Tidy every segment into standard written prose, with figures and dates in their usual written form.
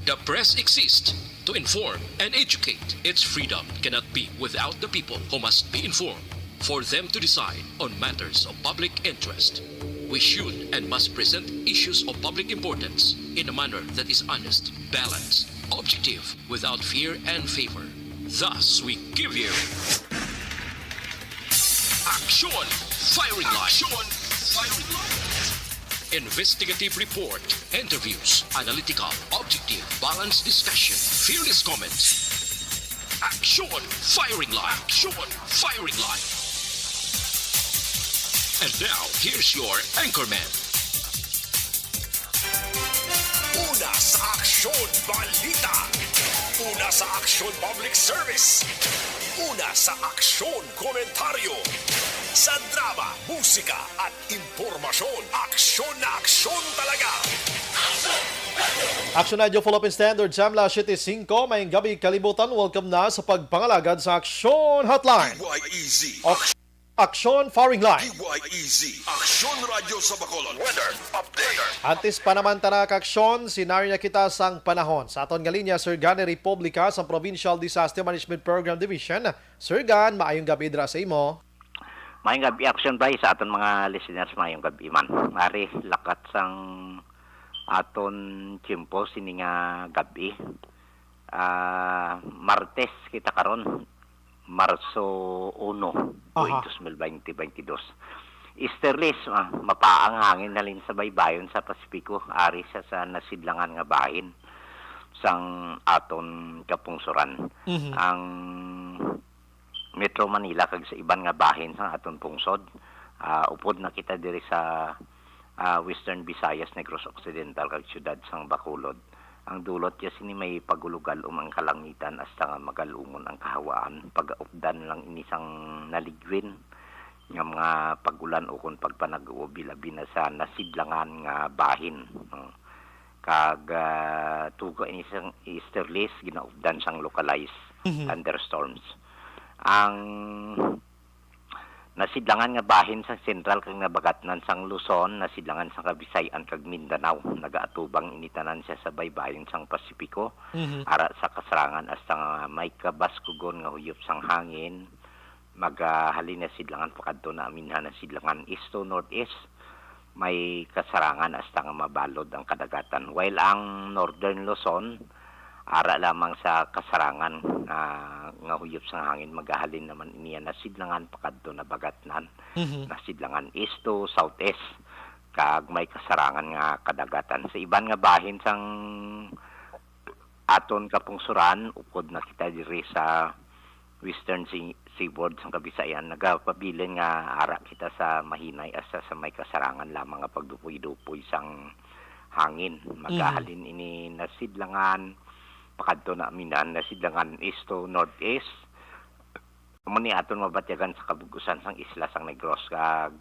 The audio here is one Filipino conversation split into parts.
The press exists to inform and educate. Its freedom cannot be without the people who must be informed for them to decide on matters of public interest. We should and must present issues of public importance in a manner that is honest, balanced, objective, without fear and favor. Thus, we give you Action Firing Line. Action Firing Line. Investigative report, interviews, analytical, objective, balanced discussion, fearless comments. Action Firing Line. Action Firing Line. And now, here's your anchorman. Una sa Aksyon Balita. Una sa Aksyon Public Service. Una sa Aksyon Komentaryo. Sa drama, musika at impormasyon, aksyon na aksyon talaga. Action Radio Philippine Standard Jamla 75, mayong gabi kalibutan. Welcome na sa pagpangalagad sa Aksyon Hotline. DYEZ. Aksyon Firing Line. DYEZ. Aksyon Radio sa Bacolod. Weather update. Antes pa naman tara kaksyon, sinarya kita sang panahon. Sa aton nga linya, Sir Gan Republika sa Provincial Disaster Management Program Division. Sir Gan, maayong gabi dira sa imo. Mayong gabi action by sa aton mga listeners, mayong gabi man. Mari lakat sang aton tiyempo sini nga gabi. Martes kita karon, Marso 1, 2022. Easterlies, mapaang hangin na lin sa baybayon sa Pasipiko. Ari siya sa nasidlangan nga bahin sang aton kapungsuran. Ang Metro Manila kag sa iban nga bahin sa aton pungsod. Upod na kita diri sa Western Visayas, Negros Occidental kag siyudad sang Bacolod. Ang dulot niya sini may pagulugal ang kalangitan hasta nga magalungon ang kahawaan. Pag-updan lang inisang naligwin nga mga pagulan o kung pagpanag-uobi labi na sa nasidlangan nga bahin. Kag tuga inisang easterlies ginaupdan sang localized thunderstorms. Ang nasidlangan nga bahin sa sentral kag nabagatnan sang Luzon, nasidlangan sa Kabisayan kag Mindanao, nagaatubang initanan siya sa baybayon sang Pasipiko. Ara sa kasarangan hasta nga may kabaskugon nga huyop sang hangin, maghalin na sidlangan pakadto na aminhan na sidlangan east to northeast, may kasarangan hasta nga mabalod ang kadagatan. While ang northern Luzon ara lamang sa kasarangan nga huyop sang hangin, magahalin naman iniya nasidlangan pakadto na bagatnan, nasidlangan east to southeast kag may kasarangan nga kadagatan. Sa iban nga bahin sang aton kapungsuran, upod na kita diri sa Western Seaboard sang Kabisayan, nagapabilin nga ara kita sa mahinay asa sa may kasarangan lamang nga pagdupoy-dupoy sang hangin. Magahalin ini nasidlangan pakadto na aminan na sidlangan east to northeast. Muni aton mabatyagan sa kabugusan sang isla sang Negros kag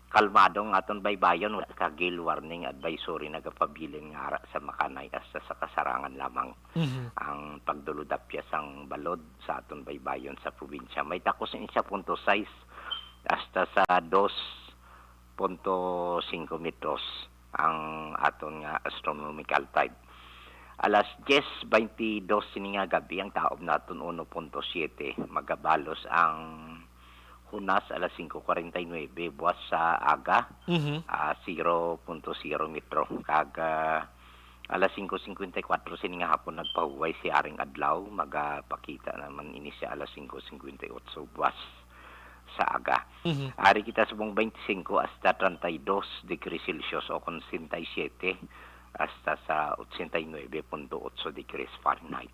kalmadong aton baybayon ka gale warning advisory nagapabilin nga ara sa makanay hasta sa kasarangan lamang. Ang pagduludapya sang balod sa aton baybayon sa probinsya may takos ni 1.6 hasta sa 2.5 metros ang aton nga astronomical tide. Alas 10:22 sini nga gabi ang taob naton 1.7, magabalos ang hunas alas 5:49 buwas sa aga, 0.0 metro. Kag alas 5:54 sini nga hapon nagpahuway si Aring Adlaw, magapakita naman ini siya alas 5:58 buwas sa aga. Ari kita subong 25 hasta 32 degrees Celsius o kung 67 hasta sa 89.8 degrees Fahrenheit.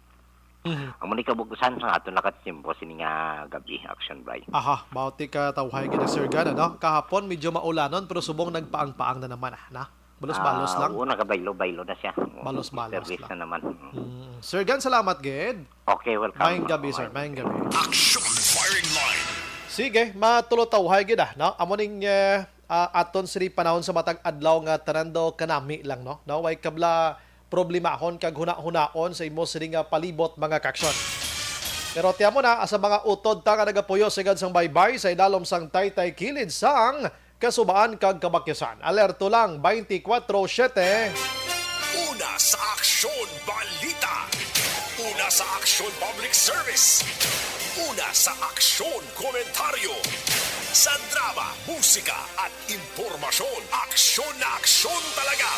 Ang muni kabugusan sa aton lakat timpo sini nga gabi action by. Bauti ka tawhay gina Sir Gan, no? Kahapon medyo maulanon pero subong nagpaang-paang na naman na. Balos-balos lang. Oo, nagabaylo-baylo na siya. Balos-balos Service lang. na naman. Sir Gan, salamat gid. Okay, welcome. Mayong gabi, sir. Mayong gabi. Action Firing Line. Sige, matulot tawhay gid no? Amo ning aton sini panahon sa matag adlaw nga tanando kanami lang no. Way kabla problemahon kag huna-hunaon sa imo sini nga palibot mga kaksyon. Pero tiyan mo na, asa mga utod ta nga nagapuyo sigad sang baybay sa idalom sang taytay kilid sang kasubaan kag kabakyasan. Alerto lang 24/7. Una sa Aksyon Balita. Una sa Aksyon Public Service. Una sa aksyon komentaryo. Sa drama, musika at impormasyon. Aksyon na aksyon talaga.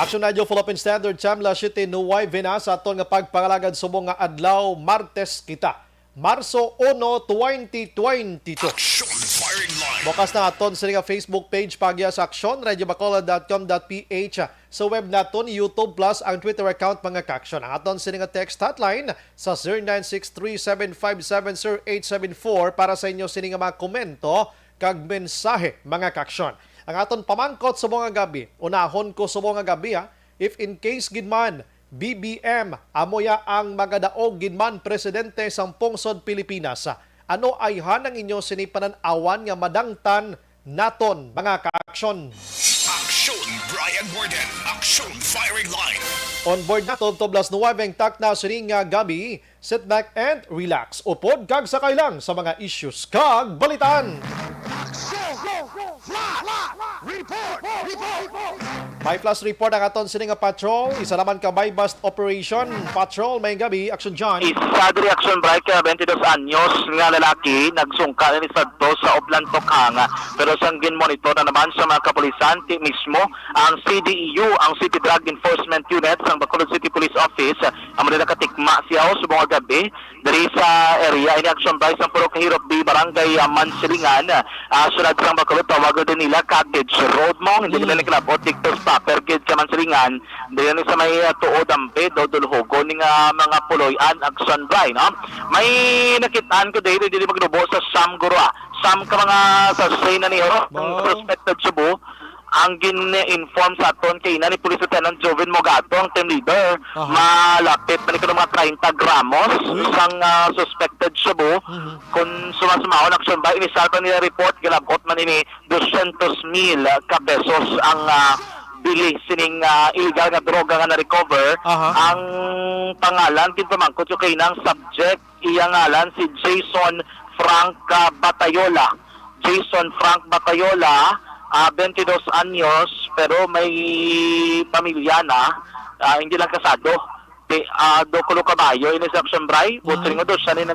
Action Radio Philippine Standard Time la City Nuway Vena sa aton nga pagpangalagad subong nga adlaw Martes kita. Marso 1, 2022. Aksyon Firing Line. Bukas na aton sa nga Facebook page pagya sa Aksyon, radiobacolod.com.ph, sa web naton, YouTube Plus, ang Twitter account mga kaksyon. Ang aton sa nga text hotline sa 0963-757-0874 para sa inyo sa nga mga komento kag mensahe mga kaksyon. Ang aton pamangkot sa mga gabi, unahon ko sa mga gabi if in case gidman, BBM, amoya ang magadaog gidman presidente sang pungsod Pilipinas. Ano ay hanang inyo sinipanan-awan nga madangtan naton mga kaaksyon? Aksyon Brian Borden. Aksyon Firing Line. On board naton toblas nuwabeng tak na sining nga gabi, sit back and relax. Upod kag sakay lang sa mga issues kag balitan. May plus report ang aton sining nga patrol. Isa naman ka by bust operation. Patrol, may gabi. Action John. Isa diri action break 22 anyos nga lalaki nagsungka ni sadto sa Oblantok hanga pero sang gin-monitor na naman sa mga kapulisan mismo ang CDEU, ang City Drug Enforcement Unit sang Bacolod City Police Office amo nila katikma siya sa mga gabi diri sa area ini action break sang Purok Hirop di Barangay Mansilingan sunod sang Bacolod tawagan din nila Cottage Road mo hindi nila kinabot dito sa Perkid sa Mansilingan dili sa may tuod ampe dodulhogo ning mga puloy-an action break no may nakitaan ko dito dili magdubo sa Samgura Sam ka mga sa say na niyo ang suspected Cebu ang gin-inform sa aton kay ni Police Lieutenant Joven Mogato ang team leader malapit na nito mga 30 gramos sang suspected Cebu kung sumasumahon action ba inisalpa nila report ginabot man ini 200,000 ka pesos ang bili sining illegal nga droga nga na-recover. Ang pangalan kinpamangkot yung kay ng subject iyang ngalan si Jason Frank Batayola. Jason Frank Batayola 22 anyos pero may pamilya na hindi lang kasado dokulo kabayo ini sa action bray butring do siya ni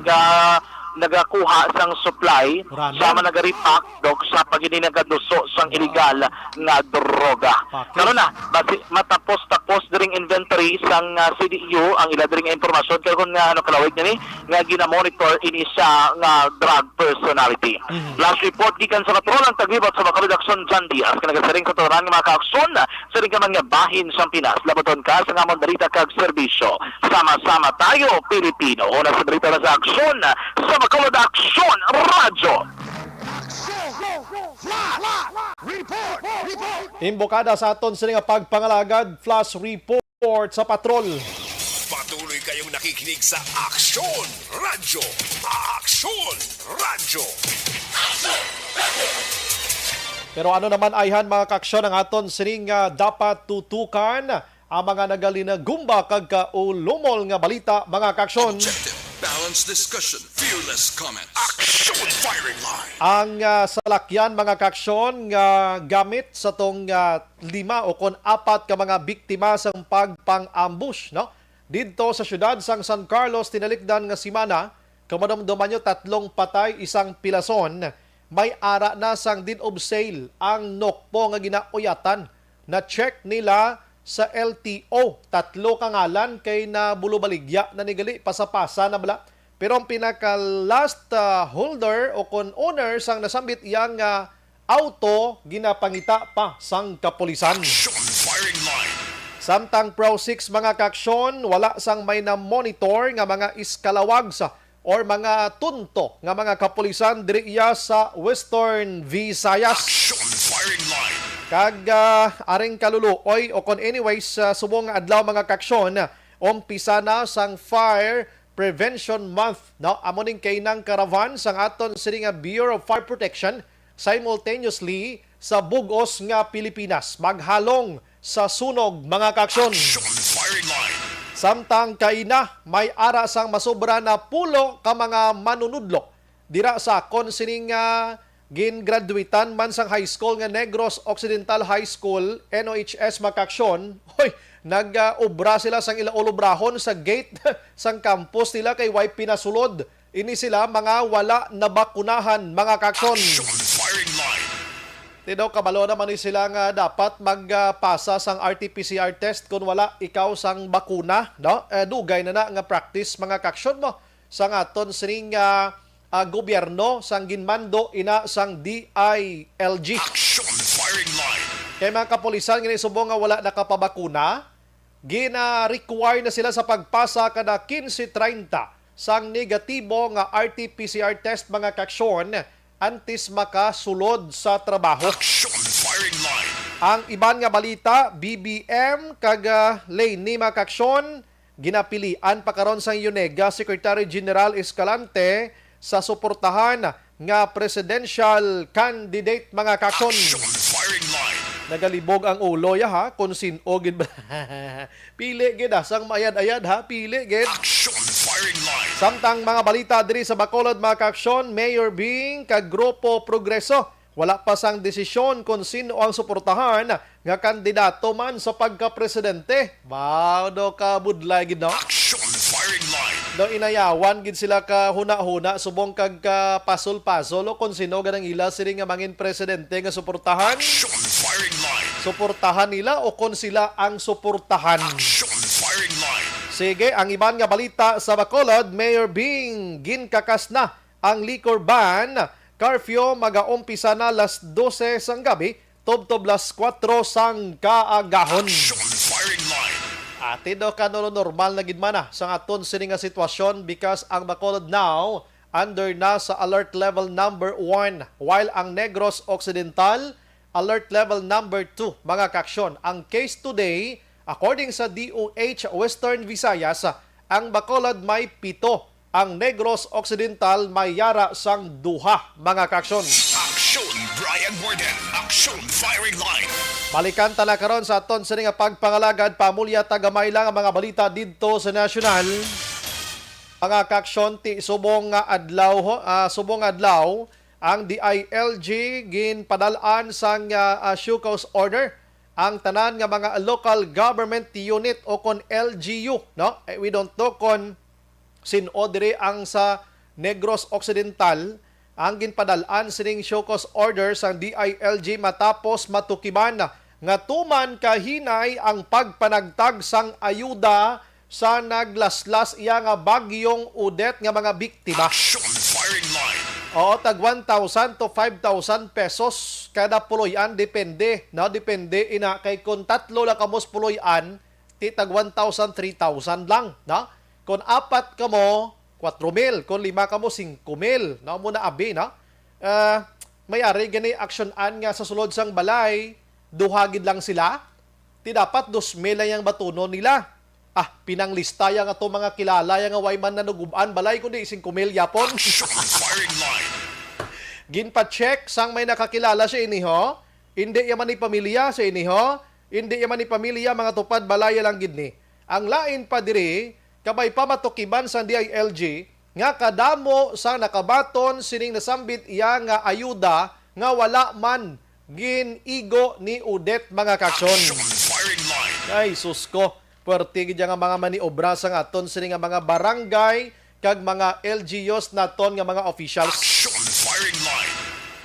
nagakuha sang supply sama nagaripak dog sa pagini nagaduso sang illegal nga droga. Karon na basi matapos diring inventory sang CDEU ang ila diring impormasyon kay kun nga ano kalawig ni nga gina-monitor ini siya nga drug personality. Last report gikan sa patrol ang taglibot sa Bacolod Action John Diaz kanagasaring sa turan nga mga kaaksyon sa ring ka mga bahin sa Pinas laboton ka sa nga mga kag serbisyo. Sama-sama tayo Pilipino. Una sa balita na sa aksyon sa Bacolod Action Radyo. Imbokada sa aton sa nga pagpangalagad flash report sa patrol. Patuloy kayong nakikinig sa Aksyon Radyo. Aksyon Radyo. Pero ano naman ayhan mga kaaksyon ang aton sining dapat tutukan ang mga nagalinagumba kag kaulumol nga balita mga kaaksyon. Balanced discussion, fearless comments. Aksyon Firing Line. Ang salakyan mga kaaksyon nga gamit sa tong 5 o kon 4 ka mga biktima sa pagpang-ambush no didto sa syudad sang San Carlos tinalikdan nga simana kamadamdaman nyo 3 patay 1 pilason may ara na sang deed of sale ang nokpo nga ginauyatan na check nila sa LTO. 3 kangalan kay na bulubaligya na nigali pasapasa na bala. Pero ang pinaka-last holder o kon owner sang nasambit iyang auto ginapangita pa sang kapulisan. Aksyon Firing Line. Samtang Pro 6 mga kaaksyon, wala sang may na-monitor nga mga iskalawags or mga tunto nga mga kapulisan diri iya sa Western Visayas. Aksyon Firing Line. Kag aring kaluluoy o kon anyways subong adlaw mga kaaksyon umpisa na sang Fire Prevention Month no amo ning kay nang caravan sang aton sini nga Bureau of Fire Protection simultaneously sa bugos nga Pilipinas maghalong sa sunog mga kaaksyon. Aksyon Firing Line. Samtang kaina may ara sang masobra na pulo ka mga manunudlo dira sa kon sining gin-graduatean man sang high school nga Negros Occidental High School NOHS Makaksyon. Hoy, nag-obra sila sang ilaolobrahon sa gate sang campus nila kay way pinasulod. Ini sila mga wala nabakunahan mga kaksyon. Action firing line. Tidaw kabalo naman ni sila nga dapat magpasa sang RT-PCR test kung wala ikaw sang bakuna, no? Dugay na nga practice mga kaksyon mo sang aton sining gobyerno sang ginmando ina sang DILG. Action firing line. Kay mga kapulisan ginisubong nga wala nakapabakuna, gina-require na sila sa pagpasa kada 15:30 sang negatibo nga RT-PCR test mga kaksyon antes makasulod sa trabaho. Action firing line. Ang iban nga balita, BBM kag Lane ni mga kaksyon ginapilian pa karon sang Yunega Secretary General Escalante sa suportahan nga presidential candidate mga kaksyon. Action firing line. Nagalibog ang ulo ya ha, kung sino gid ba. Pili gid sang mayad-ayad ha, pili gid. Action firing line. Samtang mga balita diri sa Bacolod mga kaksyon, Mayor Bing kag Grupo Progreso wala pa sang desisyon kung sino ang suportahan nga kandidato man sa pagka-presidente. Wow, do ka budlay gid no. Action firing line. Do inayawan gid sila ka huna-huna subong kag ka pasol-pasol o kung sino ganang ila sila nga mangin presidente nga suportahan. Action firing line. Suportahan nila o kung sila ang suportahan. Action firing line. Sige, ang iban nga balita sa Bacolod, Mayor Bing ginkakas na ang liquor ban. Curfew mag-aumpisa na las 12 sang gabi, tubtob las 4 sang kaagahon. Action firing line. Ate do kanolo normal na gid man sa aton sini nga sitwasyon because ang Bacolod now under na sa alert level number 1 while ang Negros Occidental alert level number 2 mga kaksyon. Ang case today according sa DOH Western Visayas, ang Bacolod may 7, ang Negros Occidental may yara sang 2 mga kaksyon. Action Brian Borden. Action firing line. Balikan tala karon sa aton sa nga pagpangalagad pamulya tagamay lang ang mga balita didto sa nasyonal. Mga kaksyon ti subong adlaw ang DILG ginpadalaan sang show cause order ang tanan nga mga local government unit o kon LGU, no? We don't know kon sino dire ang sa Negros Occidental ang ginpadalaan sining show cause order sang DILG matapos matukiban nga tuman kahinay ang pagpanagtag sang ayuda sa naglaslas iya nga bagyong Odette nga mga biktima. Action firing line. Oo, tag 1,000 to 5,000 pesos kada puloyan, depende. No? Depende ina kay kung 3 lang kamos puloyan, ti tag 1,000, 3,000 lang. No? Kung 4 kamo, 4,000. Kung 5 kamo, 5,000. No? Muna abi, no? Mayari gani aksyonan nga sa sulod sang balay, duhagid lang sila. Ti dapat 2,000 lang yung batuno nila. Pinanglista yang ato mga kilala yang way man nanuguban balay kundi 5,000 yapon. Action firing line. Ginpa-check sang may nakakilala sa iniho, hindi yaman ni pamilya sa iniho, hindi yaman ni pamilya mga tupad balaya lang gid ni. Ang lain pa diri kabay pamatukiban sa DILG nga kadamo sa nakabaton sining nasambit iya nga ayuda nga wala man ginigo ni Odette mga kaksyon. Action firing line. Ay susko, puwerte gid nga mga maniobra sa aton sining nga mga barangay kag mga LGUs naton nga mga officials. Action firing line.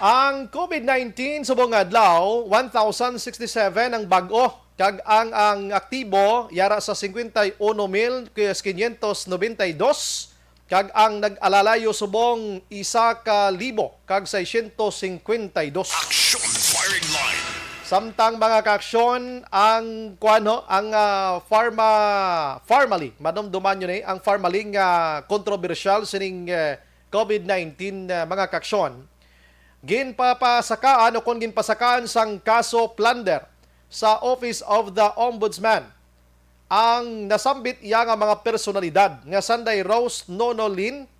Ang COVID-19 subong adlaw 1,067 ang bag-o kag ang aktibo yara sa 51,592 kag ang nag-alalayo subong 1,000 kag 652. Action firing line. Samtang mga kaaksyon ang Pharmally manomduman yun ang Pharmally nga controversial sining COVID-19 mga kaaksyon ginpapasakaan o kung ginpasakaan sang kaso plunder sa Office of the Ombudsman ang nasambit iya nga mga personalidad nga Sanday Rose Nonolin,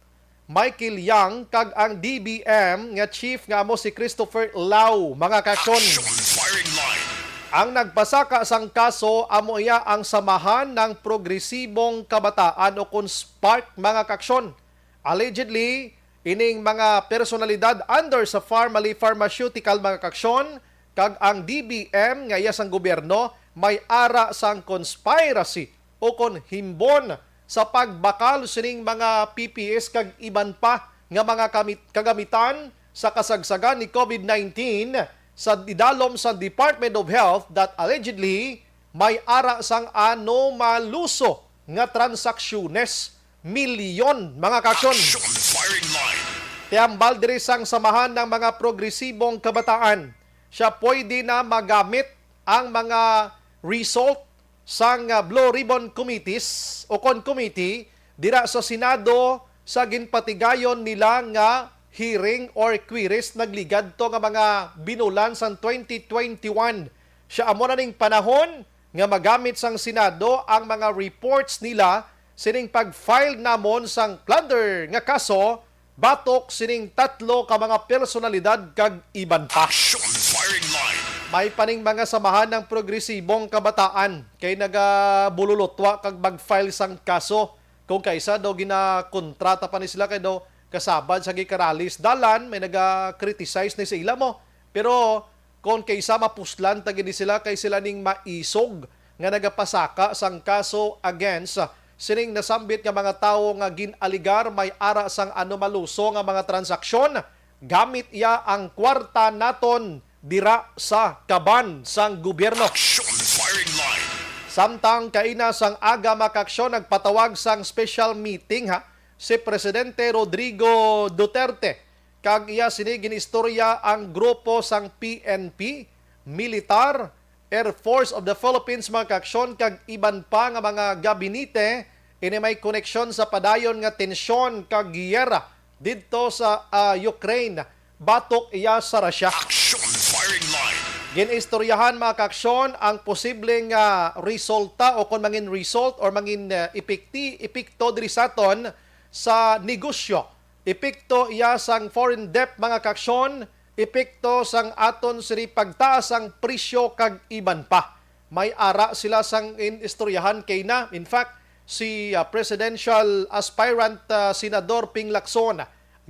Michael Yang kag ang DBM nga chief nga amo si Christopher Lau mga kaaksyon. Action firing line. Ang nagpasaka sang kaso amo iya ang Samahan ng Progresibong Kabataan o kung SPARK mga kaaksyon. Allegedly, ining mga personalidad under sa Pharmaceutical mga kaaksyon kag ang DBM nga iya sang gobyerno may ara sang conspiracy o kon himbon sa pagbakal sining mga PPS kag iban pa nga mga kagamitan sa kasagsagan ni COVID-19 sa idalom sa Department of Health that allegedly may ara sang anomaluso nga transaksyones milyon mga kaksyon. Action firing line. Tiambal diri sang samahan ng mga progresibong kabataan. Siya pwede na magamit ang mga result sang Blue Ribbon Committees o kon committee dira sa Senado sa ginpatigayon nila nga hearing or queries nagligad to nga mga binulan sang 2021. Siya amo na ning panahon nga magamit sang Senado ang mga reports nila sining pag-file namon sang plunder nga kaso batok sining 3 ka mga personalidad kag iban pa. Action firing line. May paning mga samahan ng progresibong kabataan kay nagabululotwa kag mag-file sang kaso kung kaisa daw ginakontrata pa ni sila kay daw kasabad sa gikaralis dalan may naga-criticize ni sa ila mo pero kung kaisa mapuslan tagi ni sila kay sila ning maisog nga nagapasaka sang kaso against sining nasambit nga mga tawo nga ginaligar may ara sang anomaluso nga mga transaksyon gamit iya ang kwarta naton dira sa kaban sang gobyerno. Action firing line. Samtang kaina sang aga makaksyon nagpatawag sang special meeting si Presidente Rodrigo Duterte kag iya sini ginistorya ang grupo sang PNP, militar, Air Force of the Philippines mga kaksyon kag iban pa nga mga gabinete ini may koneksyon sa padayon nga tensyon kag giyera didto sa Ukraine batok iya sa Russia. Action firing line. Ginistoryahan mga kaksyon ang posibleng resulta o kung mangin result or mangin epekto diri saton sa negosyo. Epekto iya sang foreign debt mga kaksyon, epekto sang aton siri pagtaas ang presyo kag iban pa. May ara sila sang inistoryahan kay na. In fact, si presidential aspirant Senador Ping Lacson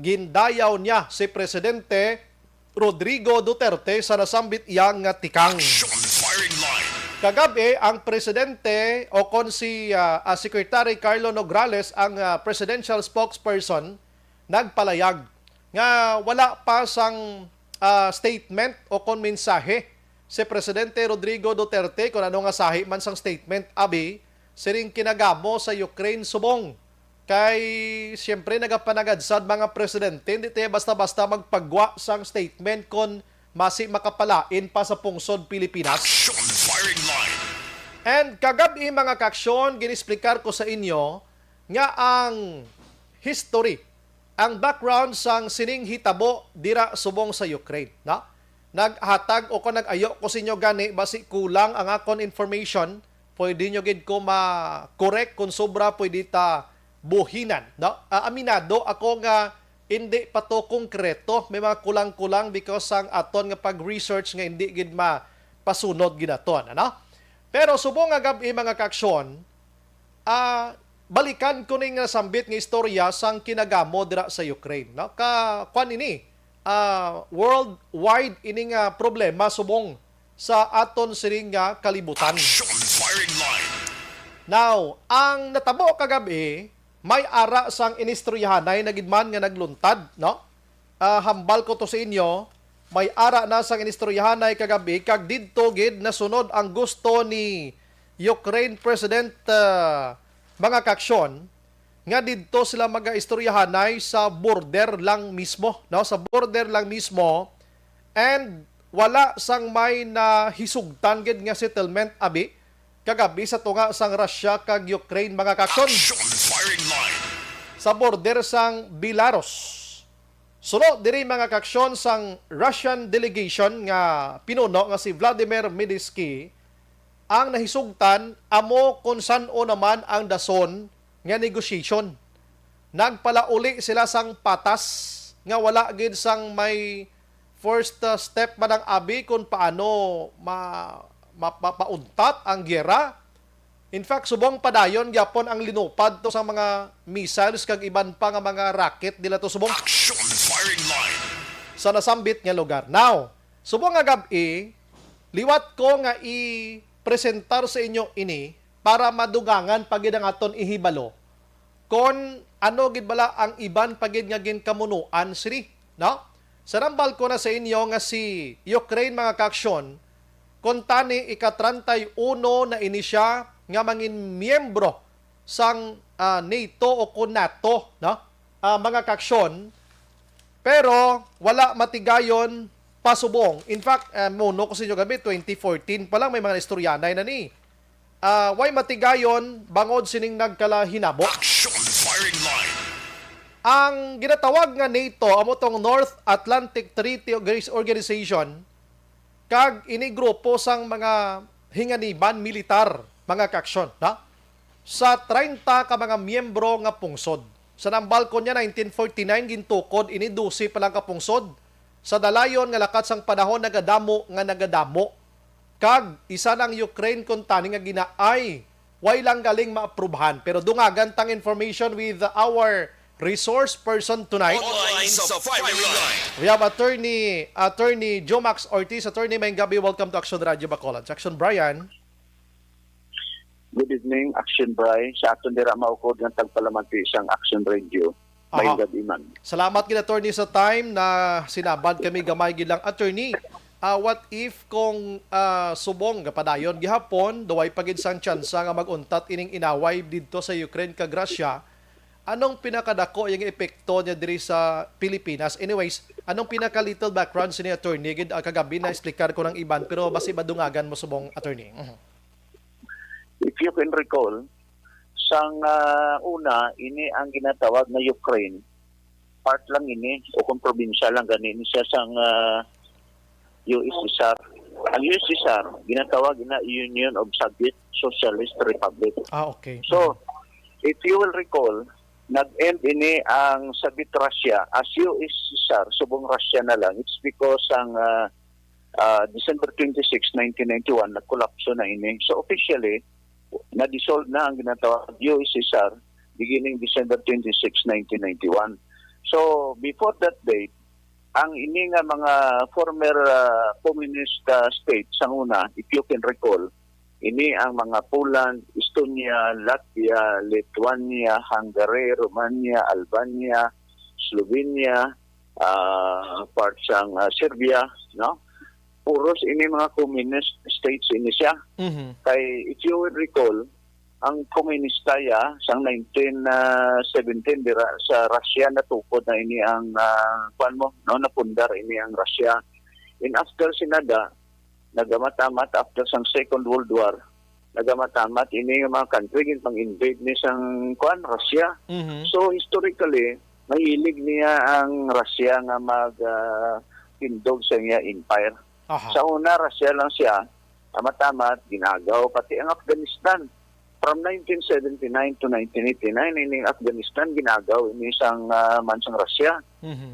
gindayaw niya si Presidente Rodrigo Duterte sa nasambit iyang tikang. Action firing line. Kagabi, ang Presidente o kon si Secretary Carlo Nograles, ang presidential spokesperson, nagpalayag nga wala pa sang statement o kon mensahe si Presidente Rodrigo Duterte kung ano nga sahi man sang statement abi siring kinagamo sa Ukraine subong. Kay siyempre nagapanagadsad mga presidente, hindi tayo basta-basta magpagwa sang statement kon masi makapalain pa sa pungsod Pilipinas. Action firing line. And kagabi mga kaksyon, ginisplicar ko sa inyo nga ang history, ang background sang sining hitabo dira subong sa Ukraine. Na? Naghatag o kung nag-ayo ko sa inyo gani, basi kulang ang akon information, pwede nyo gid ko ma-correct kung sobra pwede ta buhinan. No? Aminado ako nga hindi pa to konkreto. May mga kulang-kulang because sang aton nga pag-research nga hindi gid mapasunod ginaton. Ano? Pero subong nga gabi mga kaksyon, balikan ko ning sambit nga istorya sang kinagamo dira sa Ukraine. No? Kwan ini, worldwide ini nga problema subong sa aton siring nga kalibutan. Action firing line. Now, ang natabo kagabi, may ara sang inistoryahanay na gidman nga nagluntad, no? Hambal ko to sa inyo, may ara na sang inistoryahanay kagabi kag didto gid nasunod ang gusto ni Ukraine President mga kaksyon nga didto sila maga-istoryahanay sa border lang mismo, no? Sa border lang mismo and wala sang may nahisugtan gid nga settlement abi kagabi sa tunga sang Russia kag Ukraine mga kaksyon. Action firing line. Sa border sang Belarus. Sunod diri mga kaksyon sang Russian delegation nga pinuno nga si Vladimir Medinsky ang nahisugtan amo kung san-o naman ang dason nga negotiation. Nagpalauli sila sang patas nga wala gid sang may first step man ang abi kung paano mapauntat ang giyera. In fact, subong padayon gyapon ang linupad to sa mga missiles kag iban pa nga mga rocket nila to subong Action firing line. sa nasambit nga lugar. Now, subong nga gabi, liwat ko nga presentar sa inyo ini para madugangan pagid ang aton ihibalo kon ano gid bala ang iban pagid nga ginkamunuan sini, no? Sarambal ko na sa inyo nga si Ukraine mga kaaksyon, kung tani ika-31 na ini siya nga mangin miyembro sang NATO o kung NATO, no? Mga kaaksyon, pero wala matigayon pasubong. In fact, muno ko sa inyo gabi, 2014 pa lang may mga istoryanay na ni. Way matigayon, bangod sining nagkalahinabo. Action firing line. Ang ginatawag nga NATO, amo tong North Atlantic Treaty Organization, kag ini grupo sang mga hinganiban militar, mga kaaksyon, na? Sa 30 ka mga miyembro nga pungsod. Sa nambal ko niya 1949 gintukod ini 12 pa lang ka pungsod. Sa dalayon nga lakat sang panahon nagadamo. Kag isa ng Ukraine kung tani nga ginaay way lang galing maaprubahan. Pero dungagan tang information with our resource person tonight. Online sa firing line. We have Attorney Jomax Ortiz. Attorney, may gabi. Welcome to Action Radio Bacolod. Action, Brian. Good evening, Action Bry. Sa aton dira maukod ng tagpalamanti isang Action Radio. May Aha. gabi man. Salamat gid attorney sa time na sinabad kami gamay gid lang attorney. What if kung subong kapadayon gihapon duway pagid sang tsansa nga maguntat ining inaway didto sa Ukraine kag Russia? Anong pinakadako yung epekto niya diri sa Pilipinas? Anyways, anong pinaka little background ni attorney gid kagabi na explicar ko ng iban pero basi badungagan mo subong attorney. If you can recall, sang una, ini ang ginatawag na Ukraine. Part lang ini, o kung probinsya lang ganin siya sang USSR. Ang USSR, ginatawag na Union of Soviet Socialist Republic. Okay. So, if you will recall, nag-end ini ang Soviet Russia as USSR, subong Russia na lang. It's because ang December 26, 1991, nagkolapso na ini. So, officially, na-dissolve na ang ginatawag USSR beginning December 26, 1991. So, before that date, ang ini nga mga former communist states ang una, if you can recall, ini ang mga Poland, Estonia, Latvia, Lithuania, Hungary, Romania, Albania, Slovenia, parts ng Serbia, no? Puros ini mga communist states ini siya. Kay if you will recall, ang komunista ya sang 1917 dira sa Russia natukod na ini ang napundar ini ang Russia. In after sinada nagamamat after sang Second World War, nagamamat ini nga mga country gin pang-invade ni sang Russia. So historically mahilig niya ang Russia nga tindog sa niya empire. Aha. Sa una, Russia lang siya, tamat-tamat, ginagaw, pati ang Afghanistan. From 1979 to 1989, ining Afghanistan ginagaw ini isang mansang Russia.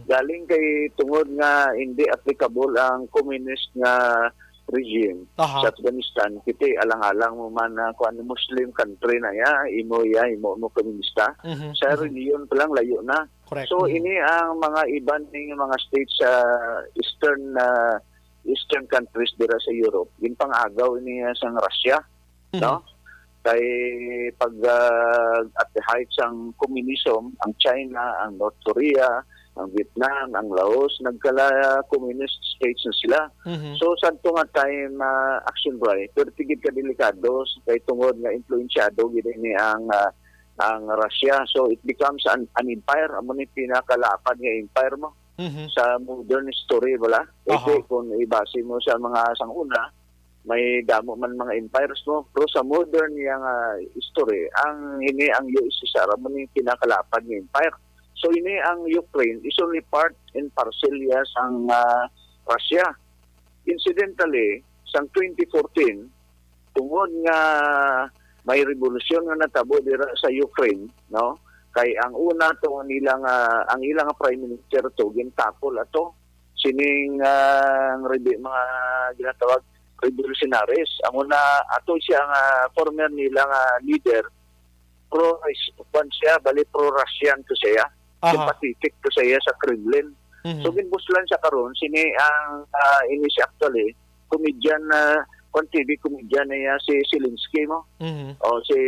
Galing kay tungod nga hindi applicable ang communist nga regime sa Afghanistan. Kiti alang-alang mo man kung Muslim country na imo mo komunista. Sa religion pa lang layo na. Correct. So ini ang mga iban ning mga states sa Eastern countries dira sa Europe, yung pang-agaw niya sa Russia, no? Kay pag at the height sang communism, ang China, ang North Korea, ang Vietnam, ang Laos, nagkala communist states na sila. So sa nga time Action Bry, pero tigid ka delikado kay tungod nga influensyado gid ni ang Russia. So it becomes an empire, amo ni pinakalapad nga empire mo. Sa modern history wala. Kasi kung ibase mo sa mga sanguna, may damo man mga empires mo. Pero sa modern yang history, ang USSR mo ni pinakalapad ng empire. So ini ang Ukraine is only part and parcel sang Russia. Incidentally, sang 2014, tungod nga may revolusyon nga natabo dira sa Ukraine, no? Kay ang una to ang ilang prime minister to gintapol ato sining mga ginatawag revolutionaries. Ang una ato siya nga former nilang leader pro Russian to siya. Sympathetic to siya sa Kremlin. So ginbuslan siya karon sini ang ini siya actually comedian on TV comedian niya si Zelensky mo. Mhm. O si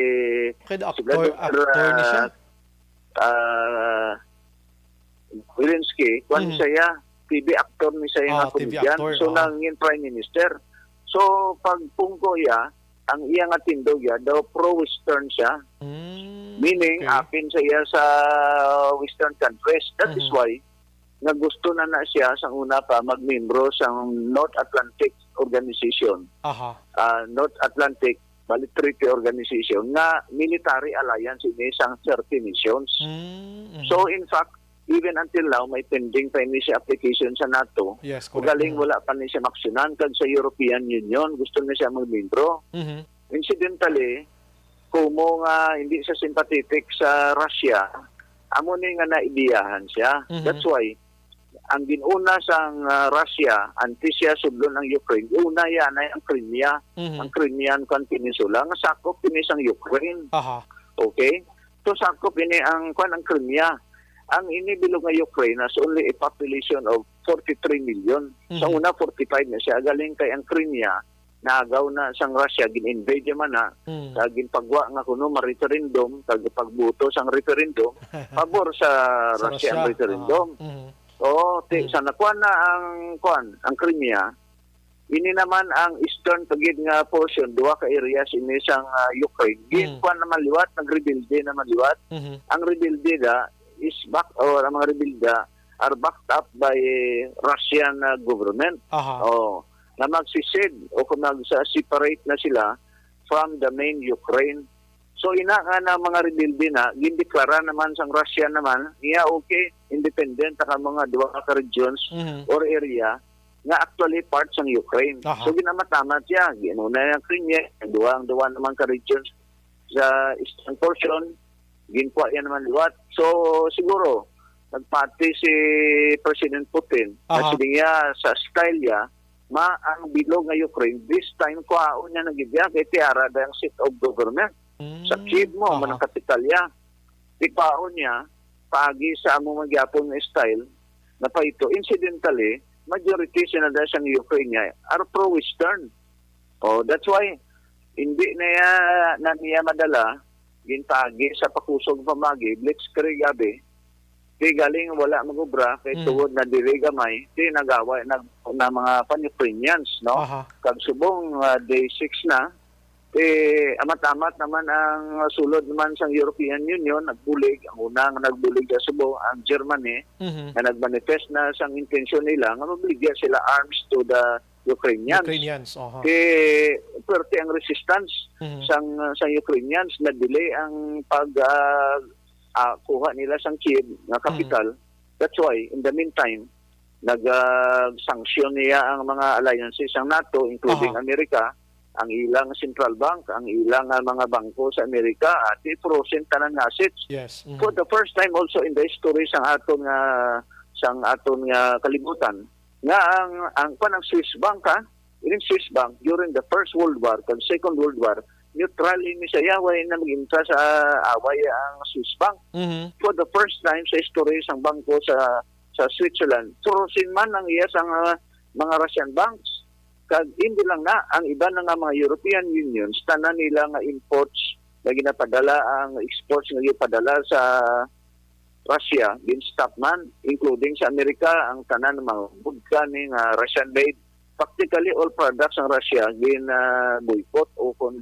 Okay, si actor ni siya. Zelensky, kung siya, TV actor ni siya nga TV comedian. actor, So, nangin Prime Minister. So, pag pungko ya, ang iyang atindog ya, daw pro-Western siya. Meaning, okay. apin siya sa Western countries. That is why, nga gusto na siya sa una pa magmembro sa North Atlantic Organization. Aha. North Atlantic Treaty Organization nga military alliance ini sang 30 nations. So in fact, even until now may pending pa ini siya application sa NATO. Yes, correct. Galing wala pa ni siya maksyonan kag sa European Union gusto na siya magmembro. Incidentally, kumo nga hindi siya sympathetic sa Russia, amo ni nga naidiyahan siya. That's why ang ginuna sang Russia anti siya sudlon ang Ukraine. Una yan ay ang Crimea, ang Crimean Peninsula nga sakop ini sang Ukraine. Aha. Okay? So sakop ini ang Crimea. Ang inibilog nga Ukraine has only a population of 43 million. Sa una 45 na siya galing kay ang Crimea naagaw na sang Russia gin-invade man na kag ginpagwa nga kuno ma-referendum kag pagbuto sang referendum pabor sa Russia ang referendum. Sa nakuha na ang Crimea, ini naman ang eastern pagid nga portion, duha ka areas ini sang Ukraine. Ginkuha naman liwat, nagrebuilde naman liwat. Ang rebuilde is back, or ang mga rebuilda are backed up by Russian government. Na magsisid o kung mag-separate na sila from the main Ukraine. So ina nga na mga rebuilde na, gindeklara naman sang Russia naman, niya okay, independent ka mga duwa ka regions or area nga actually parts ng Ukraine. So ginamatamat siya, ginuna yung Crimea, duwa naman ka regions sa eastern portion, ginkuha yan naman liwat. So siguro, nagpati si President Putin, kasi niya sa style niya, ang bilog nga Ukraine, this time kuhaon niya nagibya, kay tiara dahil seat of government. Sa Kiev mo, manang kapital niya. Ipaon niya, pagi sa among magyapon na style, na pa ito, incidentally, majority siya na dahil sa Ukraine niya are pro-Western. That's why, hindi na niya madala, gintagi sa pakusog pamagi, blitzkrieg gabi, di galing wala magubra, kay tuwod na diri gamay, di nagawa na mga pan-Ukrainians, no? Kag subong day 6 na, amat-amat naman ang sulod naman sa European Union, nagbulig, ang unang nagbulig sa subo, ang Germany, na nagmanifest na sang intensyon nila, nga mabigyan sila arms to the Ukrainians. Pwerte ang resistance sang Ukrainians, na delay ang kuha nila sang Kiev, na capital. That's why, in the meantime, nag-sanction niya ang mga alliances ng NATO, including Amerika, ang ilang central bank, ang ilang mga bangko sa Amerika, at i-frozen tanan nga assets. For the first time also in the history sang aton nga kalibutan, nga ang Swiss bank Swiss bank during the First World War and Second World War, neutral ni siya, way na mag-intra sa away ang Swiss bank. For the first time sa history sang bangko sa Switzerland, frozen man ang iya sang mga Russian banks. Kag hindi lang na, ang iba na nga mga European Unions, tanan nila nga imports na ginapadala, ang exports na ginapadala sa Russia, gin-stop man, including sa Amerika, ang tanan ng mga vodka ng Russian-made. Practically all products ng Russia, gin-boycott o kung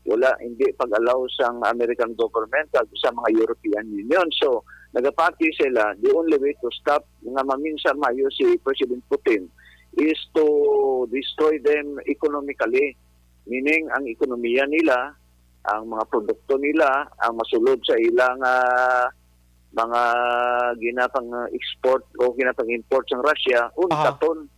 wala, hindi pag-allow sa American government kag sa mga European Union. So, nagapati sila, the only way to stop nga maminsan mayo si President Putin is to destroy them economically. Meaning, ang ekonomiya nila, ang mga produkto nila, ang masulod sa ilang mga ginapang-export o ginapang-import sa Russia, katon.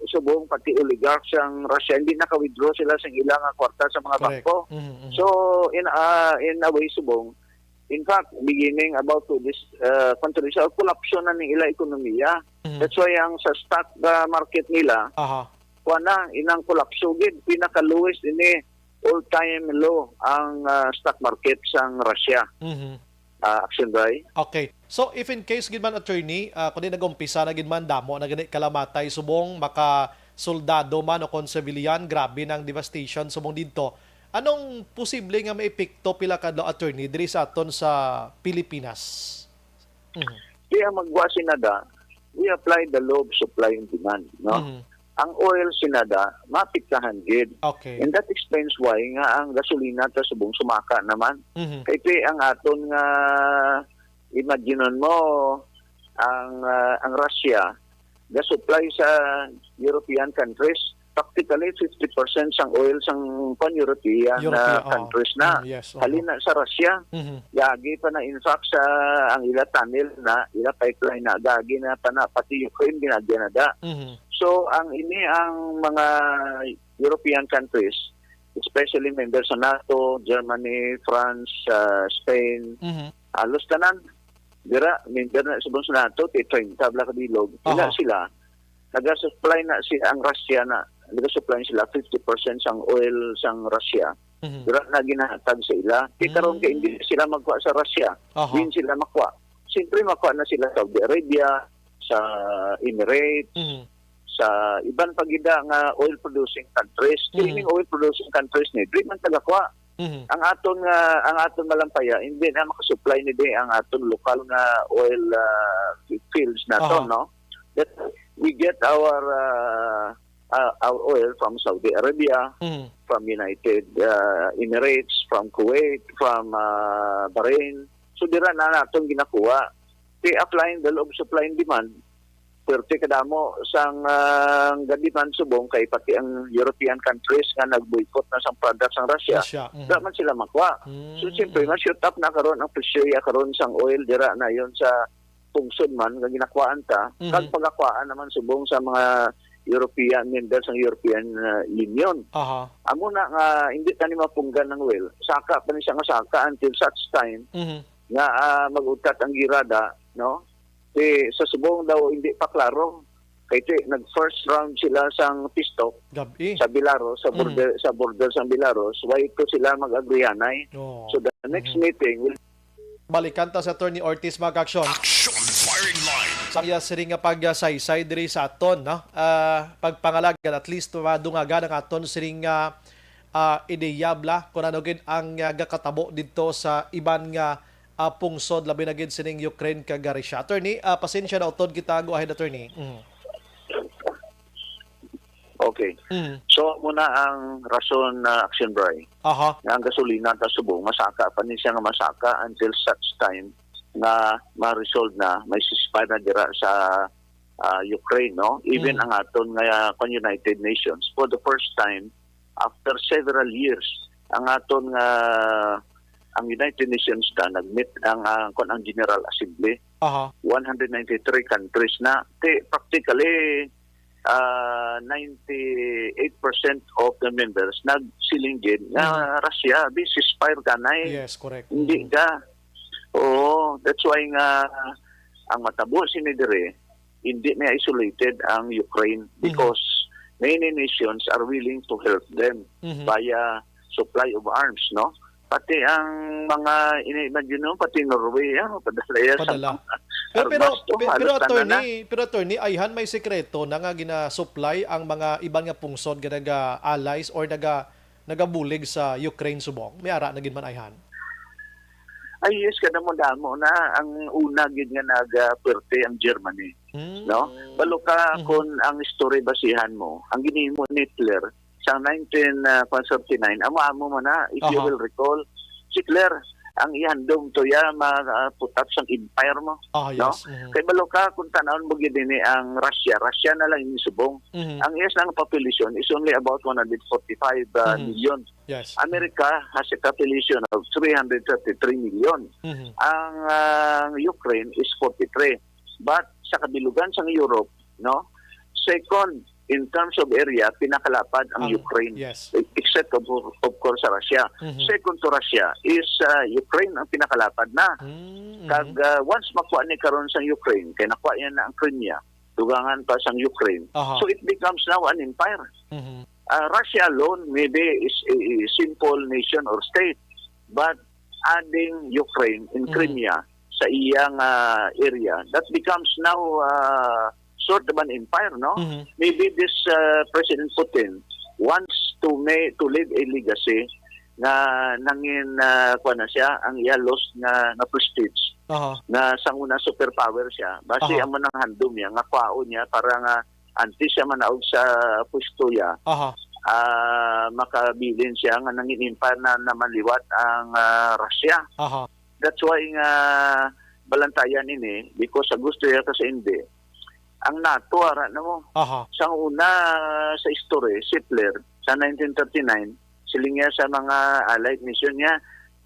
Subong pati oligarchs ang Russia, hindi naka-withdraw sila sa ilang kwarta sa mga bangko. So, in a way, subong, in fact, beginning about to this country, sa collapse na ng ilang ekonomiya. That's why ang sa stock market nila, inang collapse. Pinaka-lowest ini all-time low ang stock market sa Russia. Action Ray. Okay. So, if in case, gid man attorney, kung di nag-umpisa na gid man damo, na ganit kalamatay, subong, maka soldado man o kon civilian, grabe ng devastation sumong dito. Anong posible nga maepekto pila kadlaw attorney diri sa aton sa Pilipinas? Kaya magwa sinada, we apply the law of supply and demand, no? Ang oil sinada, mapiktahan gid. Okay. And that explains why nga ang gasolina ta subong sumaka naman. Kay ang aton nga imagine mo ang Russia ga-supply sa European countries, practically 50% sang oil sang pan-European countries na. Yes, halina sa Russia. Gagi pa na in fact sa ang ila tunnel na ila pipeline na gagi na pa na pati Ukraine ginagyan na da. So ang ini ang mga European countries, especially members sa NATO, Germany, France, Spain, halos tanan dira member na subong sa NATO ti 30 bla ka bilog. Ila sila naga-supply na si ang Russia na naga-supply sila 50% sang oil sang Russia. Dira na ginahatag sa ila. Di karon kay hindi sila magkuha sa Russia. Din sila makuha. Siyempre makuha na sila sa Saudi Arabia, sa Emirates, sa iban pagida nga oil producing countries. Kining oil producing countries ni di man tagakuha. Ang aton malampaya hindi na makasupply ni di ang aton lokal nga oil fields nato, no? That we get our oil from Saudi Arabia, from United Emirates, from Kuwait, from Bahrain. So dira na naton ginakuha. Kaya applying the law of supply and demand, pwerte kadamo sang demand subong kay pati ang European countries nga nag-boycott na sang products sang Russia. Dira man sila makuha. So siyempre, ma-shoot up na karon ang presyo karon sang oil dira na yon sa pungsod man nga ginakuhaan ta. Kag pagakuhaan naman subong sa mga European members ng European Union. Amo na nga hindi tani mapunggan ng oil. Saka pa ni siya nga saka until such time nga mag-utat ang girada, no? Sa subong daw hindi pa klaro. Kay nag-first round sila sang pistok sa Belarus, sa border sa Belarus. Why ko sila mag-agrianay? So the next meeting will balikan ta sa Attorney Ortiz mag-aksyon. Action firing line. Sa siri nga pagsaysay diri sa aton, no? Pagpangalagan at least madungagan ang aton siri nga ideyabla kung ano gid ang gakatabo dito sa iban nga pungsod labi na gid sining Ukraine kag Russia. Attorney, pasensya na utod kita go ahead attorney. Okay. So muna ang rason na action Bray. Nga ang gasolina ta subong masaka pa ni siya nga masaka until such time na ma-resolve na may ceasefire na dira sa Ukraine, no? Even ang aton nga United Nations for the first time after several years ang aton nga ang United Nations na nag-meet ang General Assembly. 193 countries na practically 98% of the members nagsilinggid na Russia be ceasefire kanay. Yes, correct. Hindi ka. Oo, that's why nga ang matabo sinidire hindi na isolated ang Ukraine because many nations are willing to help them via supply of arms, no? Pati ang mga ini-imagine pati Norway, padala. Pero attorney, ayhan may sekreto na nga gina-supply ang mga ibang nga pungsod nga naga-allies or nagabulig sa Ukraine subong. May ara na gid man ayhan. Ay yes, kada mo damo na ang una gid nga naga-perte ang Germany. No? Balo ka kung ang story basihan mo, ang ginimo ni Hitler sa 1939, amo man na, if you will recall, si Hitler, ang ihandom to ma-put up sa empire mo. Yes. No? Kay balo ka, kung tanawin mo gini ang Russia na lang inisubong. Ang iyas lang population is only about 145 million. Yes. America has a population of 333 million. Ang Ukraine is 43. But sa kabilugan sa Europe, no? Second, in terms of area, pinakalapad ang Ukraine. Yes. Except of course sa Russia. Second to Russia is Ukraine ang pinakalapad na. Kag once makuha ni karon sa Ukraine, kaya nakuha yan na ang Crimea, dugangan pa sa Ukraine. So it becomes now an empire. Russia alone maybe is a simple nation or state, but adding Ukraine in Crimea sa iyang area, that becomes now sort of an empire, no? Mhm. Maybe this President Putin wants to leave a legacy na nangin kuha na siya ang iya lost na prestige Aha. na sanguna superpower siya base Aha. amo nang handom niya nga kwao niya para nga anti siya manaog sa pwesto ya Aha. makabilin siya nga nanginimpa na namanliwat ang Russia. Aha. That's why nga balantayan ini because sa gusto niya kasi hindi ang NATO ara na mo Aha. sa una sa history Hitler sa 1939 siling niya sa mga allied mission niya,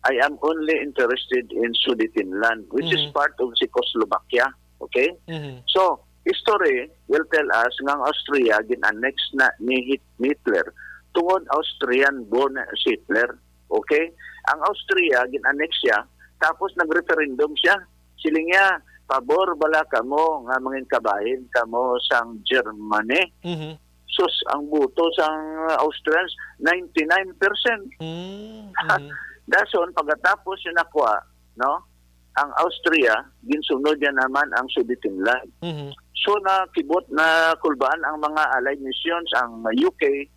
I am only interested in Sudetenland, which is part of Czechoslovakia. Okay? Mhm. So, history will tell us nga ang Austria gin-annex na ni Hitler tungod Austrian-born si Hitler. Okay? Ang Austria gin-annex siya, tapos nag-referendum siya. Siling niya, pabor bala kamo nga mangin kabahin kamo sang Germany. Mhm. Sus, ang buto sang Austrians, 99%. Mhm. Dason, pagkatapos yung nakuha, no, ang Austria, ginsunod yan naman ang Sudetenland. Mhm. So, nakibot na kulbaan ang mga allied nations, ang UK,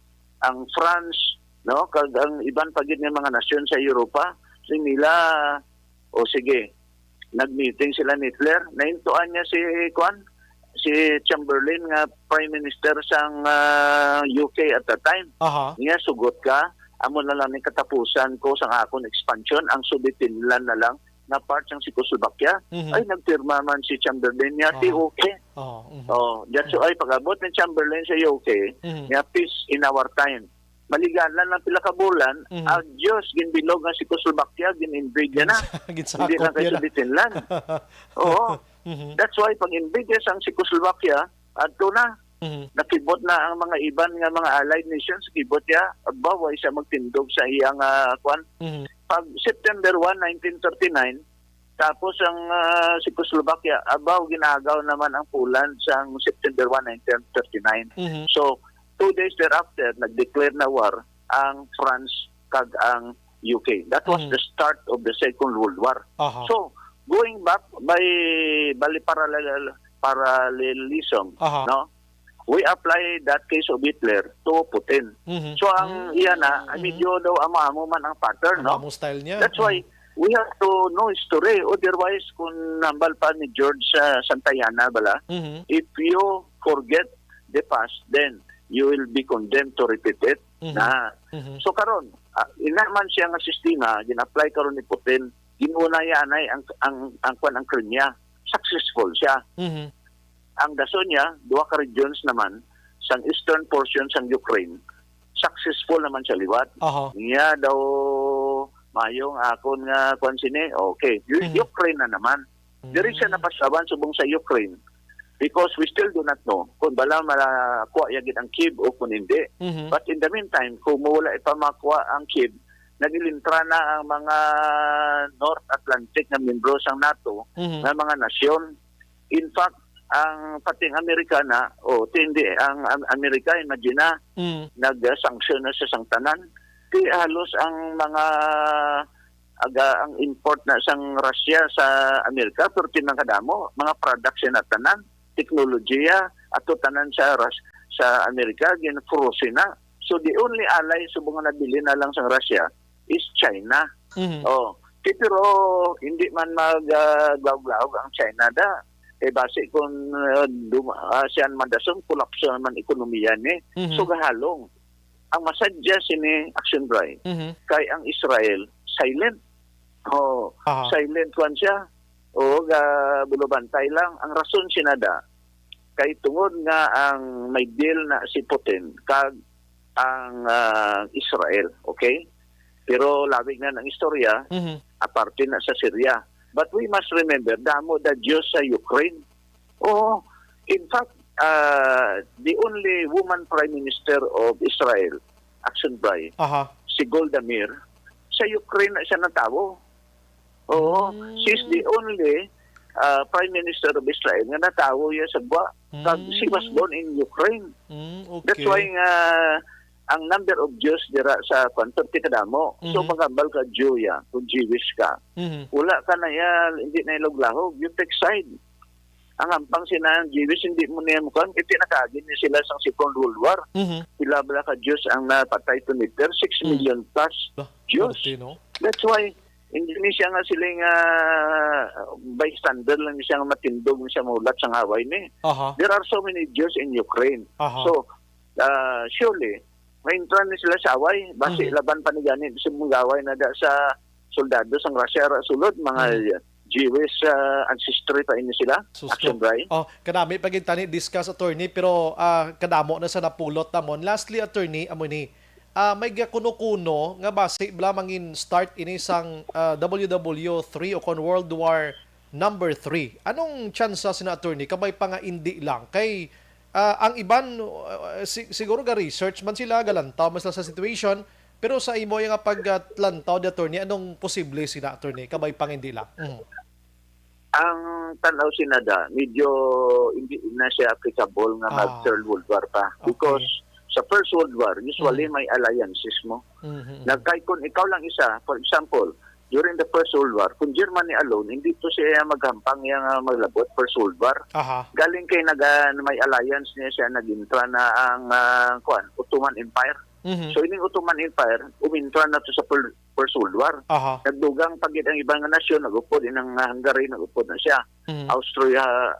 ang France, no, kag ang iban pagid ng mga nasyon sa Europa, sing nila, o sige, nag-meeting sila ni Hitler, naintuan niya si Chamberlain nga Prime Minister sang UK at that time. Aha. Niya, sugot ka, amo na lang ni katapusan ko sang akong expansion, ang Sudetenland na lang na part sang Czechoslovakia. Mhm. Ay, nagpirma man si Chamberlain niya, Ah. ti okay. Oh. Mhm. Oh, that's ay pag-abot ni Chamberlain sa UK, Mhm. niya peace in our time. Maligan lang ng pila ka bulan, Mhm. ang Diyos ginbilog ang Czechoslovakia, gin-invade niya na. Ginsakop Hindi na kay yan. Sudetenland. Oo. Mhm. That's why pag invade ang Czechoslovakia, adto na Mhm. nakibot na ang mga iban nga mga allied nations, kibot niya, baway siya magtindog sa iyang kwan. Mhm. Pag September 1, 1939, tapos ang Czechoslovakia, abaw ginagaw naman ang Poland sa September 1, 1939. Mhm. So, 2 days thereafter, nag-declare na war ang France kag ang UK. That was Mhm. the start of the Second World War. Aha. So, going back by parallelism, Aha. no? We apply that case of Hitler to Putin. Mhm. So ang iyan na, medyo daw amo man ang pattern, no? Ang style niya. That's why we have to know history. Otherwise, kung nambal pa ni George Santayana bala, Mhm. if you forget the past, then you will be condemned to repeat it. Mhm. Na. Mhm. So karon, inaman siya nga sistema, gin-apply karon ni Putin, ginunayanay ang Crimea. Successful siya. Mhm. Ang dason niya, duha ka regions naman, sang eastern portion sang Ukraine, successful naman siya liwat. Aha. Niya daw mayong akon nga kwan sini, okay, Ukraine na naman. Diri siya napasaban subong sa Ukraine because we still do not know kung bala malakuha yagid ang Kyiv o kung hindi. Mhm. But in the meantime, kung wala ipamakuha ang Kyiv, nagilintra na ang mga North Atlantic na membro sang NATO Mhm. na mga nasyon. In fact, ang pating Amerikana o hindi ang Amerika, imagine na Mhm. nag-sanction na sa sangtanan. Di halos ang mga ang import na sang Russia sa Amerika pero tinangkadamo mga products na tanan, teknolohiya ato tanan sa sa Amerika gin frozen na. So the only ally subong nga nabili na lang sang Russia is China. Mhm. Oh, pero hindi man mag-glawg ang China da. Base kung siyan mandason, kulapso naman ekonomiya ni. Mhm. So gahalong. Ang masadya sini Action Bright, Mhm. kay ang Israel, silent. Oh, Aha. silent kwan siya. O, bulubantay lang. Ang rason sinada, kay tungod nga ang may deal na si Putin, kag ang Israel, okay? Pero labig na ng istorya, Mhm. aparte na sa Syria. But we must remember, damo da Diyos sa Ukraine. Oh, in fact, the only woman prime minister of Israel, Action Bright, Aha. si Golda Meir, sa Ukraine na siya natawo. Oo, she's the only prime minister of Israel nga natawo niya sa buwa. She was born in Ukraine. Okay. That's why ang number of Jews dira sa kwantorti kadamo. So magambal ka Jew ya, kung Jewish ka. Mhm. Wala ka na yan, hindi na iloglahog. You take side. ang hampang sina ang Jewish, hindi mo niya mukhang, itinakagin niya sila sa Second World War. Sila bala ka Diyos ang napatay to meter, 6 million plus Diyos. No? That's why, hindi siya nga siling bystander lang siya nga matindog siya mulat sa away ni. There are so many Jews in Ukraine. So, surely, maintran ni sila sa away. Basi laban pa ni ganit sa mga away na da sa soldado sa Russia sulod, mga Jewish ancestry pa ini sila. Action Brian. Kanami pagintani discuss attorney pero kadamo na sa napulot namon. Lastly attorney amo ni may gakuno-kuno nga base bla mangin start ini sang WW3 o kon World War number 3. Anong tsansa sina attorney kabay pa nga hindi lang kay ang iban siguro ga research man sila galantaw mas sa situation pero sa imo nga paglantaw di attorney anong posible sina attorney kabay pang hindi lang. Ang tanaw sinada medyo hindi na siya applicable nga mag Third World War pa because sa First World War usually may alliances mo. Kung ikaw lang isa, for example, during the First World War, kung Germany alone, hindi to siya maghampang yung maglabot First World War. Galing kay may alliance niya siya nag-intra na ang Ottoman Empire. So ining Ottoman Empire, umintra na to sa First World War. Nagdugang pagit ang ibang nasyon, nagupod inang Hungary, nagupod na siya.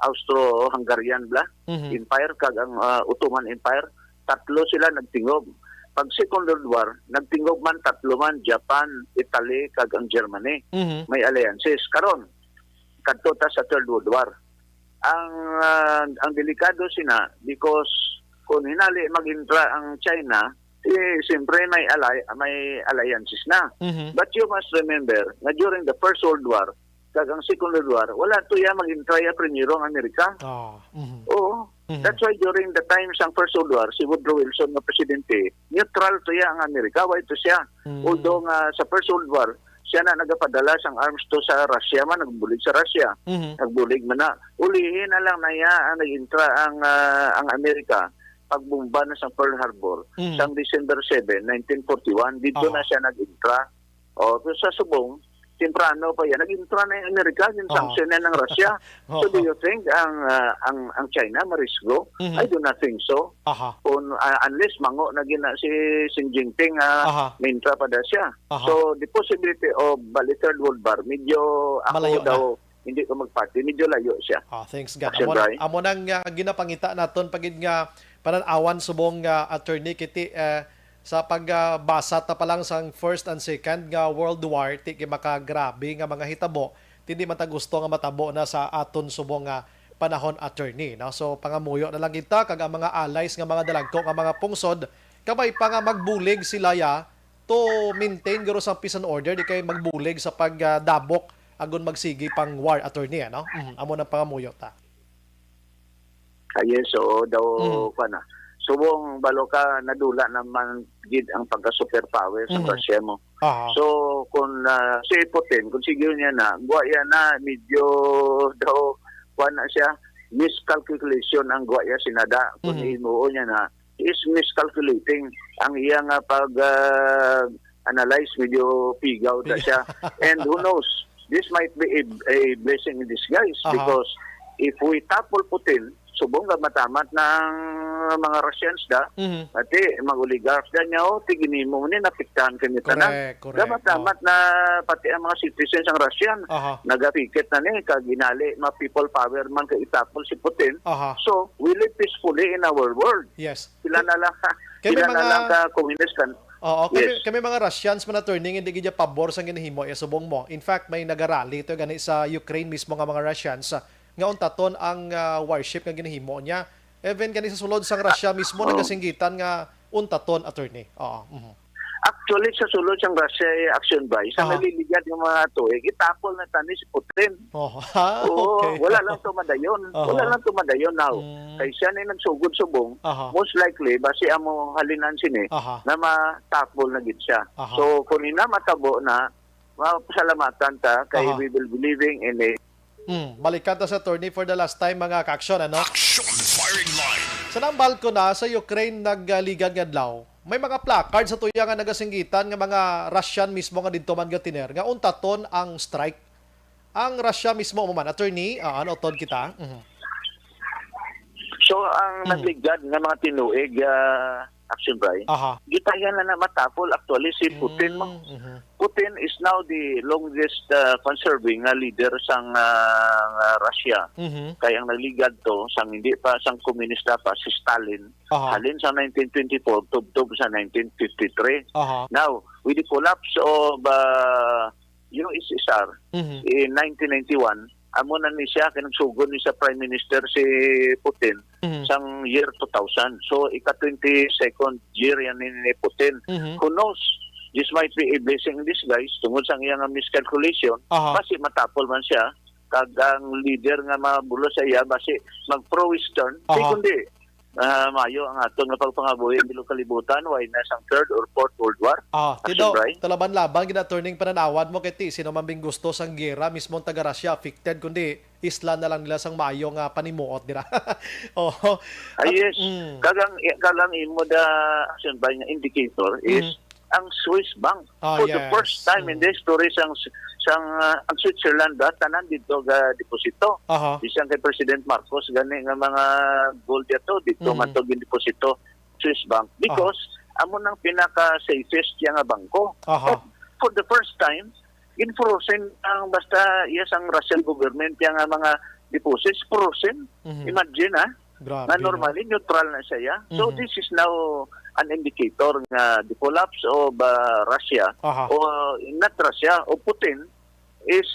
Austro-Hungarian Empire, kag ang Ottoman Empire, tatlo sila nagtingob. Pag Second World War, nagtingob man tatlo man, Japan, Italy, kag ang Germany. May alliances. Karon, kadto ta sa Third World War. Ang delikado sina because kung hinali mag-intra ang China, siyempre may alliances na. But you must remember na during the First World War, kag ang Second World War, wala to ya mag-intra ya primero ang Amerika. That's why during the times ang First World War, si Woodrow Wilson na presidente, neutral to ya ang Amerika. Why to siya? Although sa First World War, siya na nagapadala sang arms to sa Russia man, nagbulig sa Russia. Nagbulig man na. Ulihin na lang na ya ang nag-intra ang Amerika pagbomba na sa Pearl Harbor sang December 7, 1941. Dito na siya nag-intra. So sa subong, temprano pa yan. Nag-intra na yung Amerika, yung sanction na ng Russia. So do you think ang China marisgo? I do not think so. Unless mango na gina si Xi Jinping mintra pa da siya. So the possibility of bali Third World War, medyo ako Malayo daw hindi ko magpati, medyo layo siya. Thanks God. Action, Brian. Amo nang ginapangita naton pagid nga pananawan subong attorney kiti sa pagbasa ta pa lang sang First and Second nga World War ti makagrabe nga mga hitabo tindi man ta gusto nga matabo na sa aton subong nga panahon attorney no. So pangamuyo na lang kita kag ang mga allies nga mga dalagko nga mga pungsod kabay pa nga magbulig sila ya to maintain guro sa peace and order di kay magbulig sa pagdabok agon magsigi pang war attorney no. Amo na pangamuyo ta. Yes, so daw na. Subong baloka nadula naman gid ang pagka-superpower sa Russia mo. So kung si Putin, kung siguro niya na, guwaya na medyo daw na siya, miscalculation ang guwaya sinada. Kung inuo niya na, is miscalculating ang iyang pag-analyze, medyo pigaw na siya. And who knows, this might be a blessing in disguise because if we topple Putin, subong nga matamat ng mga Russians ati mag-oligarchs da niya tigini mo ni napiktahan kami tanan. Matamat na pati ang mga citizens ng Russian nagapiket na ni kag ginali mga people power man kay itapol si Putin. So we live peacefully in our world. Yes. Sila na lang ka communist kan. Kami mga Russians man attorney hindi gid pabor sa ginahimo subong mo. In fact may nagarally ito gani sa Ukraine mismo nga mga Russians nga untaton ang warship nga ginahimo niya. Even kani sa sulod sang Russia mismo nagasinggitan nga untaton attorney. Actually sa sulod sang Russia action by sa naliligad yung mga tuig itapol na tani si Putin. Okay. Wala lang tumadayon. Wala lang tumadayon now. Kay siya na nagsugod subong most likely basi amo halinan sini na matapol na gid siya. So kung ina matabo na mapasalamatan ta kay we will be living in a balikan ta sa attorney for the last time mga ka-action ano. Action firing line. Sa nambal ko na sa Ukraine nagligad nga adlaw. May mga placard sa tuya nga nagasinggitan nga mga Russian mismo nga didto man gatiner nga untaton ang strike. Ang Russia mismo man attorney ano tod kita. So ang nagligad nga mga tinuig action by, Aha. gitayan na matapol actually si Putin mo. Putin is now the longest conserving leader sang Russia. Kaya ang nagligad to sang hindi pa sang komunista pa si Stalin. Aha. Halin sa 1924 tubtob sa 1953. Aha. Now, with the collapse of USSR in 1991, amo na ni siya kinagsugod ni sa Prime Minister si Putin sang year 2000. So ika-22nd year yan ni Putin. Who knows? This might be a blessing in disguise tungod sa iyang miscalculation. Aha. Basi matapol man siya kag ang leader nga mabulo sa iya basi mag pro-western. Aha. Kundi mayo ang aton nga pagpangabuhi ang kalibutan why na sang third or fourth world war. Tido, Right? talaban-laban gina-turning pananawad mo kay ti sino man bing gusto sang gera mismo taga Russia affected kundi isla na lang nila sang maayo nga panimuot dira. Oh. Yes. Kagang imo da action by nga indicator is ang Swiss bank. For the Yes. first time in the history sang ang Switzerland tanan dito ga deposito. Aha. Bisan kay President Marcos gani nga mga gold dito man to deposito Swiss bank because amo nang pinaka safest nga bangko. Aha. For the first time in-frozen ang basta yes ang Russian government yang mga deposits frozen. Imagine Grabe. na normally neutral na siya. So this is now an indicator nga the collapse of Russia Aha. o not Russia o Putin is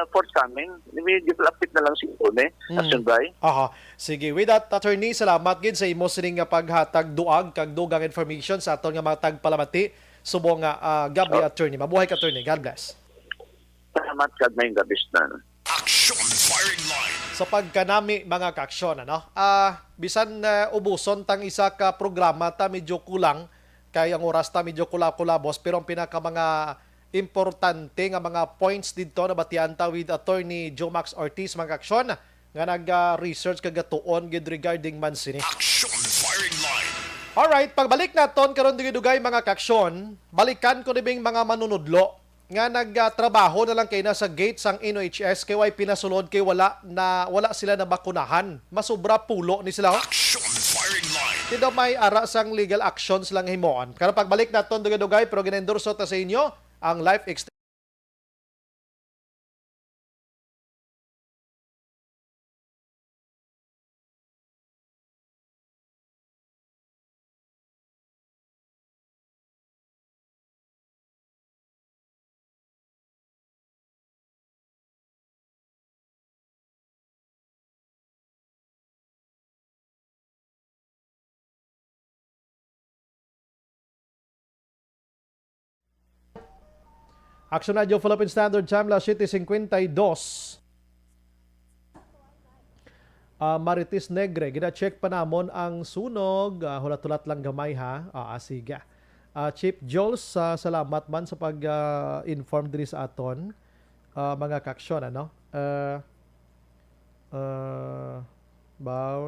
forthcoming. Medyo lapit na lang si Pune. Action by. Aha. Sige, with that, attorney, salamat gid sa imo sining nga paghatag duag kag dugang information sa aton nga mga tagpalamati subong nga gabi attorney. Mabuhay ka attorney. God bless. Salamat kag may gabis na. Action firing line. Sa pagkanami mga kaaksyon bisan ubuson tang isa ka programa ta medyo kulang kay ang oras ta medyo kula-kulabos pero ang pinaka mga importante nga mga points dito na batian ta with attorney Joe Max Ortiz mga kaaksyon nga nag-research kagatuon gid regarding man sini. Action firing line. Alright, pagbalik naton karon dugay mga kaaksyon, balikan ko nibing mga manunudlo nga nagtrabaho na lang kay na sa gate sang NHS kay way pinasulod kay wala sila na bakunahan. Masobra pulo ni sila. Action firing line. Hindi may ara sang legal actions lang himoon. Karon pagbalik naton dugay pero ginendorso ta sa inyo ang life extension Action Radio Philippine Standard Time, la 7:52. Marites Negre, gina-check pa namon ang sunog. Hulat-hulat lang gamay ha. Asiga. Chief Jules, salamat man sa pag-inform diri sa aton. Mga kaksyon, ano?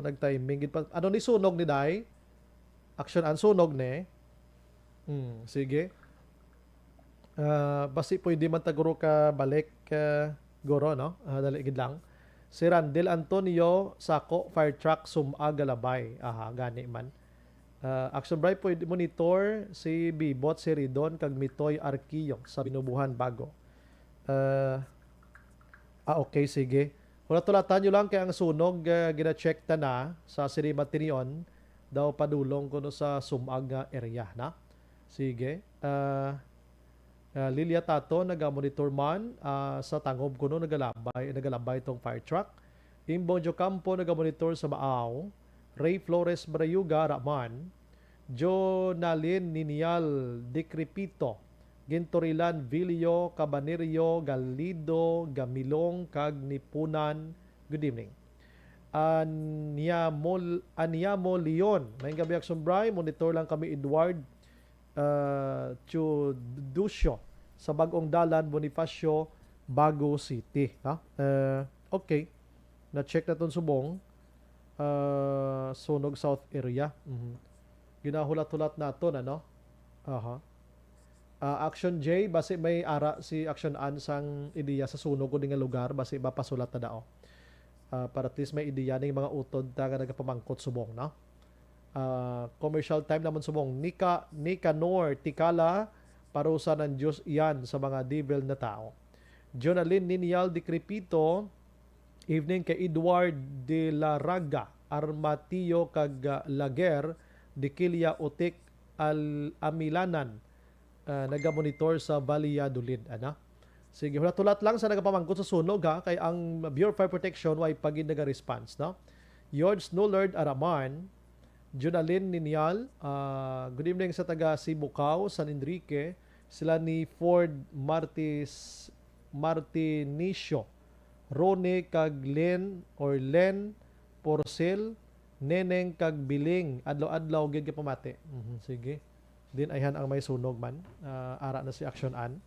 Nag-timing. Ano ni sunog ni Day? Action ang sunog ni. Sige. Basi pwede man taguro ka balik goro no dali gid lang si Randel Antonio Sako fire truck Galabay gani man action bright pwede monitor si Bibot si Ridon kag Mitoy Arquillo sa Binubuhan Bago okay sige tulatan nyo lang kay ang sunog gina-check ta na sa Sirima Tinion daw padulong kuno sa Sumag area na sige Lilia Tato naga-monitor man sa Tangob kuno nagalabay itong fire truck. Imbong Campo naga-monitor sa Maaw. Ray Flores Brayuga Raman. Jo Nalin Ninial Decrepito. Gintorilan Vilio Cabanerio Galido Gamilong kag Nipunan. Good evening. Aniamo Leon. May gabi Aksumbray. Monitor lang kami Edward Chudusyo sa Bagong Dalan, Bonifacio, Bago City. Okay. Na-check na itong subong. Sunog South area. Ginahulat-hulat na ito, ano? Action J, basi may ara si Action An sang ideya sa sunog ko nga lugar, basi mapasulat na dao. para at least may ideya ng mga utod ta nga nagapamangkot subong, no? Commercial time naman subong. Nicanor Tikala, parusa ng Diyos iyan sa mga devil na tao. Jonalyn Ninial de Crepito, evening kay Edward de la Raga, Armatillo kag Lager, de Kilia Utik Amilanan, nagamonitor sa Valladolid. Sige, tulat lang sa nagapamangkot sa sunog kay ang Bureau of Fire Protection way pagin naga-response, no? George Nullard Araman, Jonalyn Ninial, good evening sa taga Sibucao, San Enrique, sila ni Ford Martinicio, Rone kag Len Porcel, Neneng kag Biling, adlaw-adlaw gid ka pamati. Sige. Din ayhan ang may sunog man. Ara na si Action An.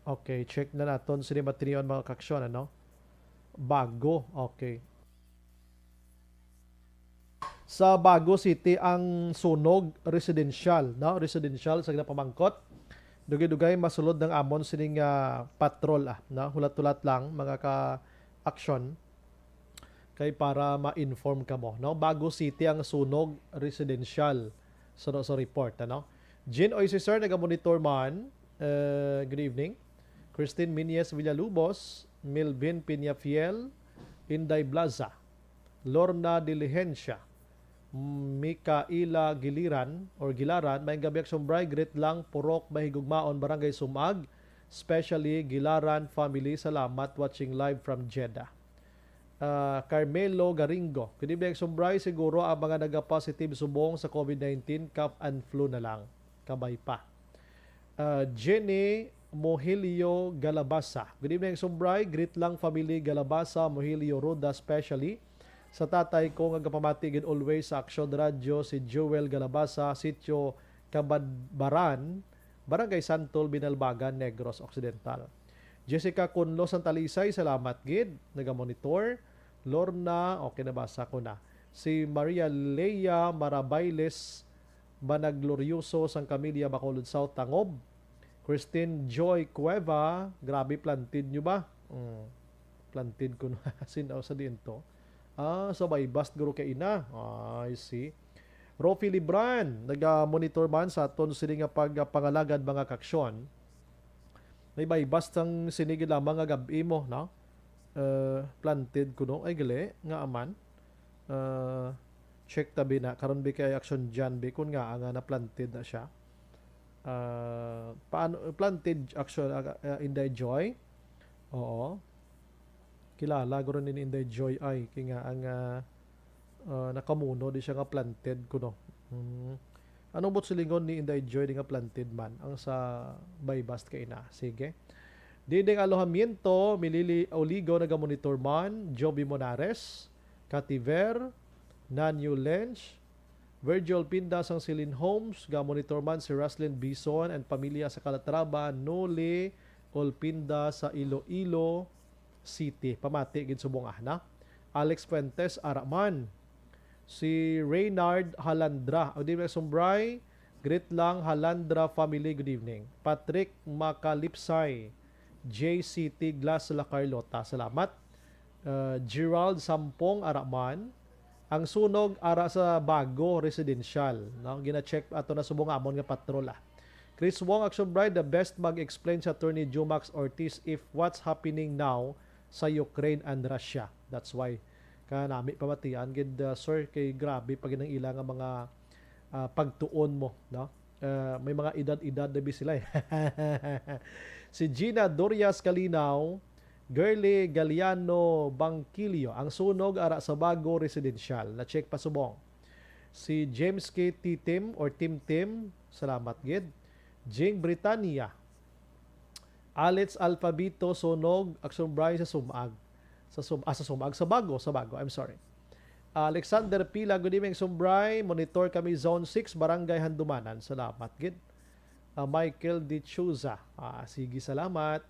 Okay, check na naton sini material mga kaksyon, ano? Bago, okay. Sa Bago City ang sunog residential, no? Residential sa pamangkot. Dugay-dugay masulod ng amon sining patrol, no? Hulat-hulat lang mga ka-action kay para ma-inform ka mo, no? Bago City ang sunog residential sa report, ano? Jean Oisiser, naga-monitor man. Good evening. Christine Minies Villalubos, Milvin Piñafiel, Inday Blaza, Lorna Diligencia, Mikaela Gilaran, may gabi Sombray, Grit lang, Purok, Mahigugmaon, Barangay Sumag, especially Gilaran family, salamat watching live from Jeddah. Carmelo Garingo, good evening Sombray, siguro ang mga nag-positive subong sa COVID-19, cough and flu na lang, kabay pa. Jenny Mohilio Galabasa, good evening Sombray, Grit lang family, Galabasa, Mohilio Roda especially. Sa tatay ko nga pamatigid always sa Action Radio, si Joel Galabasa, Sitio Kabadbaran, Barangay Santol, Binalbagan, Negros Occidental. Jessica Kunlo Santalisay, salamat gid, naga-monitor. Lorna, okay, nabasa ko na. Si Maria Leia Marabailes Banaglorioso, Sang Camilla, Bacolod South, Tangob. Christine Joy Cueva, grabe plantid nyo ba? Plantid ko na sinaw sa dinto. Sabay bast guro kay ina. I see. Rofi Libran, naga-monitor man sa aton sini nga pagpangalagad mga kaksyon. May baybast ang sinigid lamang nga gabi mo, no? Planted ko no. Ay gali nga aman. Check tabi na karon bi kay action dyan bi kun nga nga na planted na siya. Paano planted action Inday Joy? Oo. Kilala guro ni Inday Joy ay kay nga ang nakamuno di siya nga planted kuno. Anong bot silingon ni Inday Joy di nga planted man ang sa baybast kay na. Sige. Diding alohamiento, Milili Oligo naga-monitor man, Joby Monares, Cativer, Nanyo Lench, Virgil Pindas ang Silin Homes, ga-monitor man si Raslyn Bison and pamilya sa Calatrava, Nole, Olpinda sa Iloilo City. Pamati gid subong na. Alex Fuentes Araman. Si Reynard Halandra. Good evening Sombray. Great lang Halandra family. Good evening. Patrick Makalipsay. JCT Glass La Carlota. Salamat. Gerald Sampong Araman. Ang sunog ara sa Bago Residential. No? Gina-check ato na subong amon nga patrol. Chris Wong Action Bride, the best mag-explain sa Attorney Jumax Ortiz if what's happening now sa Ukraine and Russia. That's why kanami pamatian gid sir kay grabe pag nang ilang nga mga pagtuon mo, no? May mga edad-edad na sila eh. Si Gina Dorias Kalinaw, Girly Galiano Bangkilio, ang sunog ara sa Bago Residential. Na-check pa subong. Si James K. Tim or Tim, salamat gid. Jing Britannia. Alex Alphabito sunog Action Brian sa Sumag. Sa Bago, I'm sorry. Alexander Pila, good evening Sumbray. Monitor kami Zone 6, Barangay Handumanan. Salamat gid. Michael De Chuza. Sige, salamat.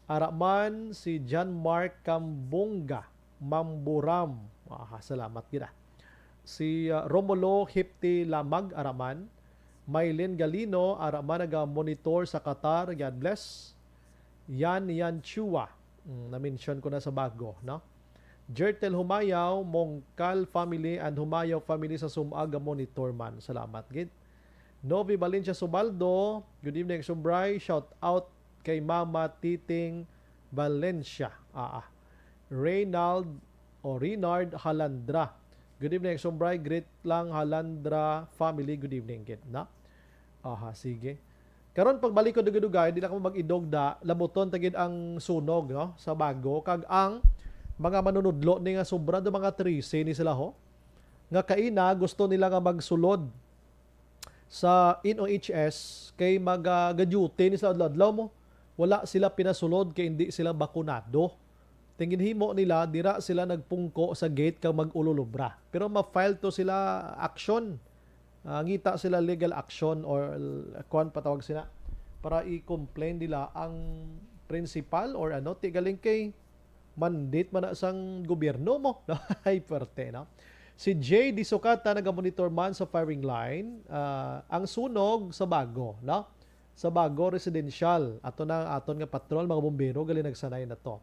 Araman si John Mark Kambunga Mamburam. Salamat gid. Si Romulo Hipti Lamag Araman. Maylin Galino Araman naga-monitor sa Qatar. God bless. Yan Chua Na-mention ko na sa bago, no? Jertel Humayaw, Mongkal family and Humayaw family sa Sumaga Monitor man. Salamat, gid. Novi Valencia Subaldo, good evening, Sumbray. Shout out kay Mama Titing Valencia. Reynald o Renard Halandra. Good evening, Sumbray. Great lang Halandra family. Good evening, gid, na? Sige. Karon pagbalik ko dugay-dugay, di na ko mag-idogda, labuton tagid ang sunog, no, sa bago kag ang mga manunudlo ni nga sobra do mga 13 ni sila ho. Nga kaina gusto nila nga magsulod sa NOHS kay mag-duty ni sila adlaw mo. Wala sila pinasulod kay hindi sila bakunado. Tingin himo nila dira sila nagpungko sa gate kag mag-ululubra. Pero ma-file to sila action. Ngita sila legal action or kuan patawag sila para i-complain nila ang principal or ano tigaling kay mandate man na sang gobyerno mo. Ay perte, no? Si Jay Di Sukata naga-monitor man sa firing line. Ang sunog sa bago, no? Sa bago residential. Aton nga patrol mga bombero gali nagsanay na to.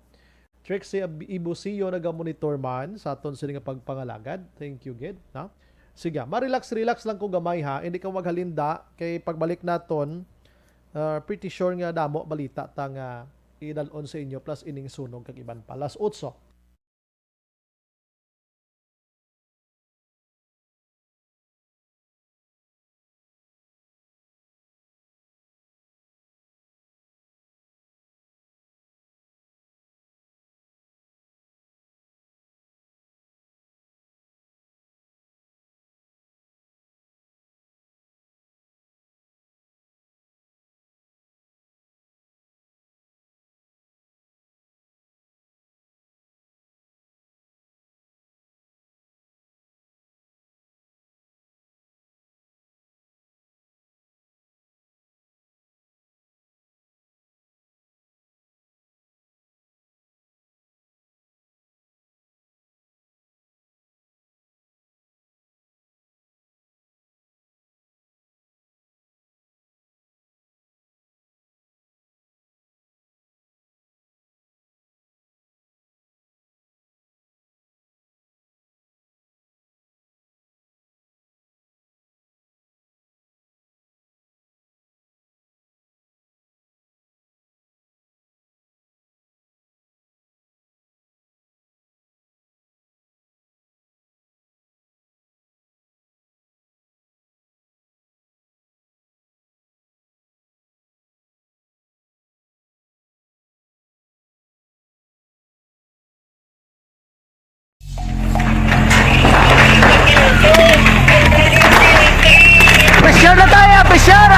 Trixie Ibusio naga-monitor man sa aton sila nga pagpangalagad. Thank you, Gid, no? Sige, ma-relax lang ko gamay ha. Hindi ka maghalinda kay pagbalik naton. Pretty sure nga damo balita tang idalon sa inyo plus ining sunog kag iban pa. Las 8. Pressure na tayo! Pressure!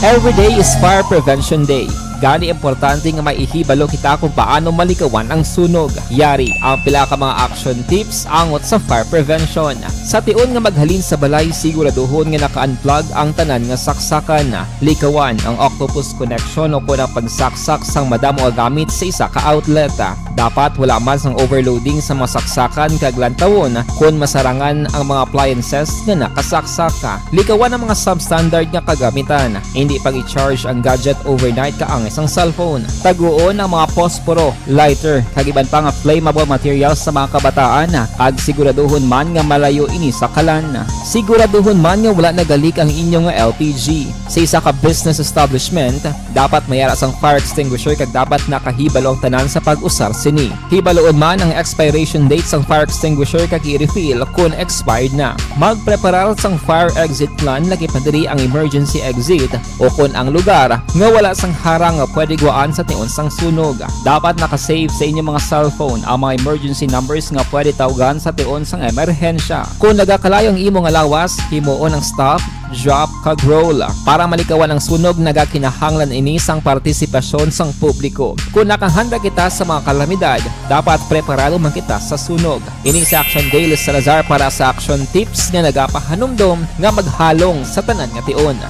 Every day is Fire Prevention Day. Gani importante nga maihibalo kita kung paano malikawan ang sunog. Yari ang pila ka mga action tips angot sa fire prevention. Sa tion nga maghalin sa balay, siguraduhon nga naka-unplug ang tanan nga saksakan. Likawan ang octopus connection o kung ang pagsaksak sang madamo gamit sa isa ka outlet. Dapat wala man sang overloading sa masaksakan kag lantawon kung masarangan ang mga appliances nga nakasaksaka. Likawan ang mga substandard nga kagamitan. Hindi pag i-charge ang gadget overnight kaang isang cellphone. Taguon ang mga posporo, lighter, kag iban pa nga flammable materials sa mga kabataan. Ag siguraduhon man nga malayo ini sa kalan. Siguraduhon man nga wala nagalik ang inyong LPG. Sa isa ka business establishment, dapat mayara sang fire extinguisher kag dapat nakahibalo ang tanan sa pag-usar sini. Hibaloon man ang expiration date sang fire extinguisher kag i-refill kung expired na. Magpreparar sang fire exit plan lagi pa diri ang emergency exit o kung ang lugar nga wala sang harang nga pwede guaan sa tion sang sunog. Dapat nakasave sa inyong mga cellphone ang mga emergency numbers nga pwede tawagan sa tion sang emerhensya. Kung nagakalayo ang imong alawas, himuon ang stop, drop, kag roll. Para malikawan ang sunog, nagakinahanglan ini sang partisipasyon sang publiko. Kung nakahanda kita sa mga kalamidad, dapat preparado man kita sa sunog. Ini sa Action Daily Salazar para sa action tips nga nagapahanumdom nga maghalong sa tanan nga tion.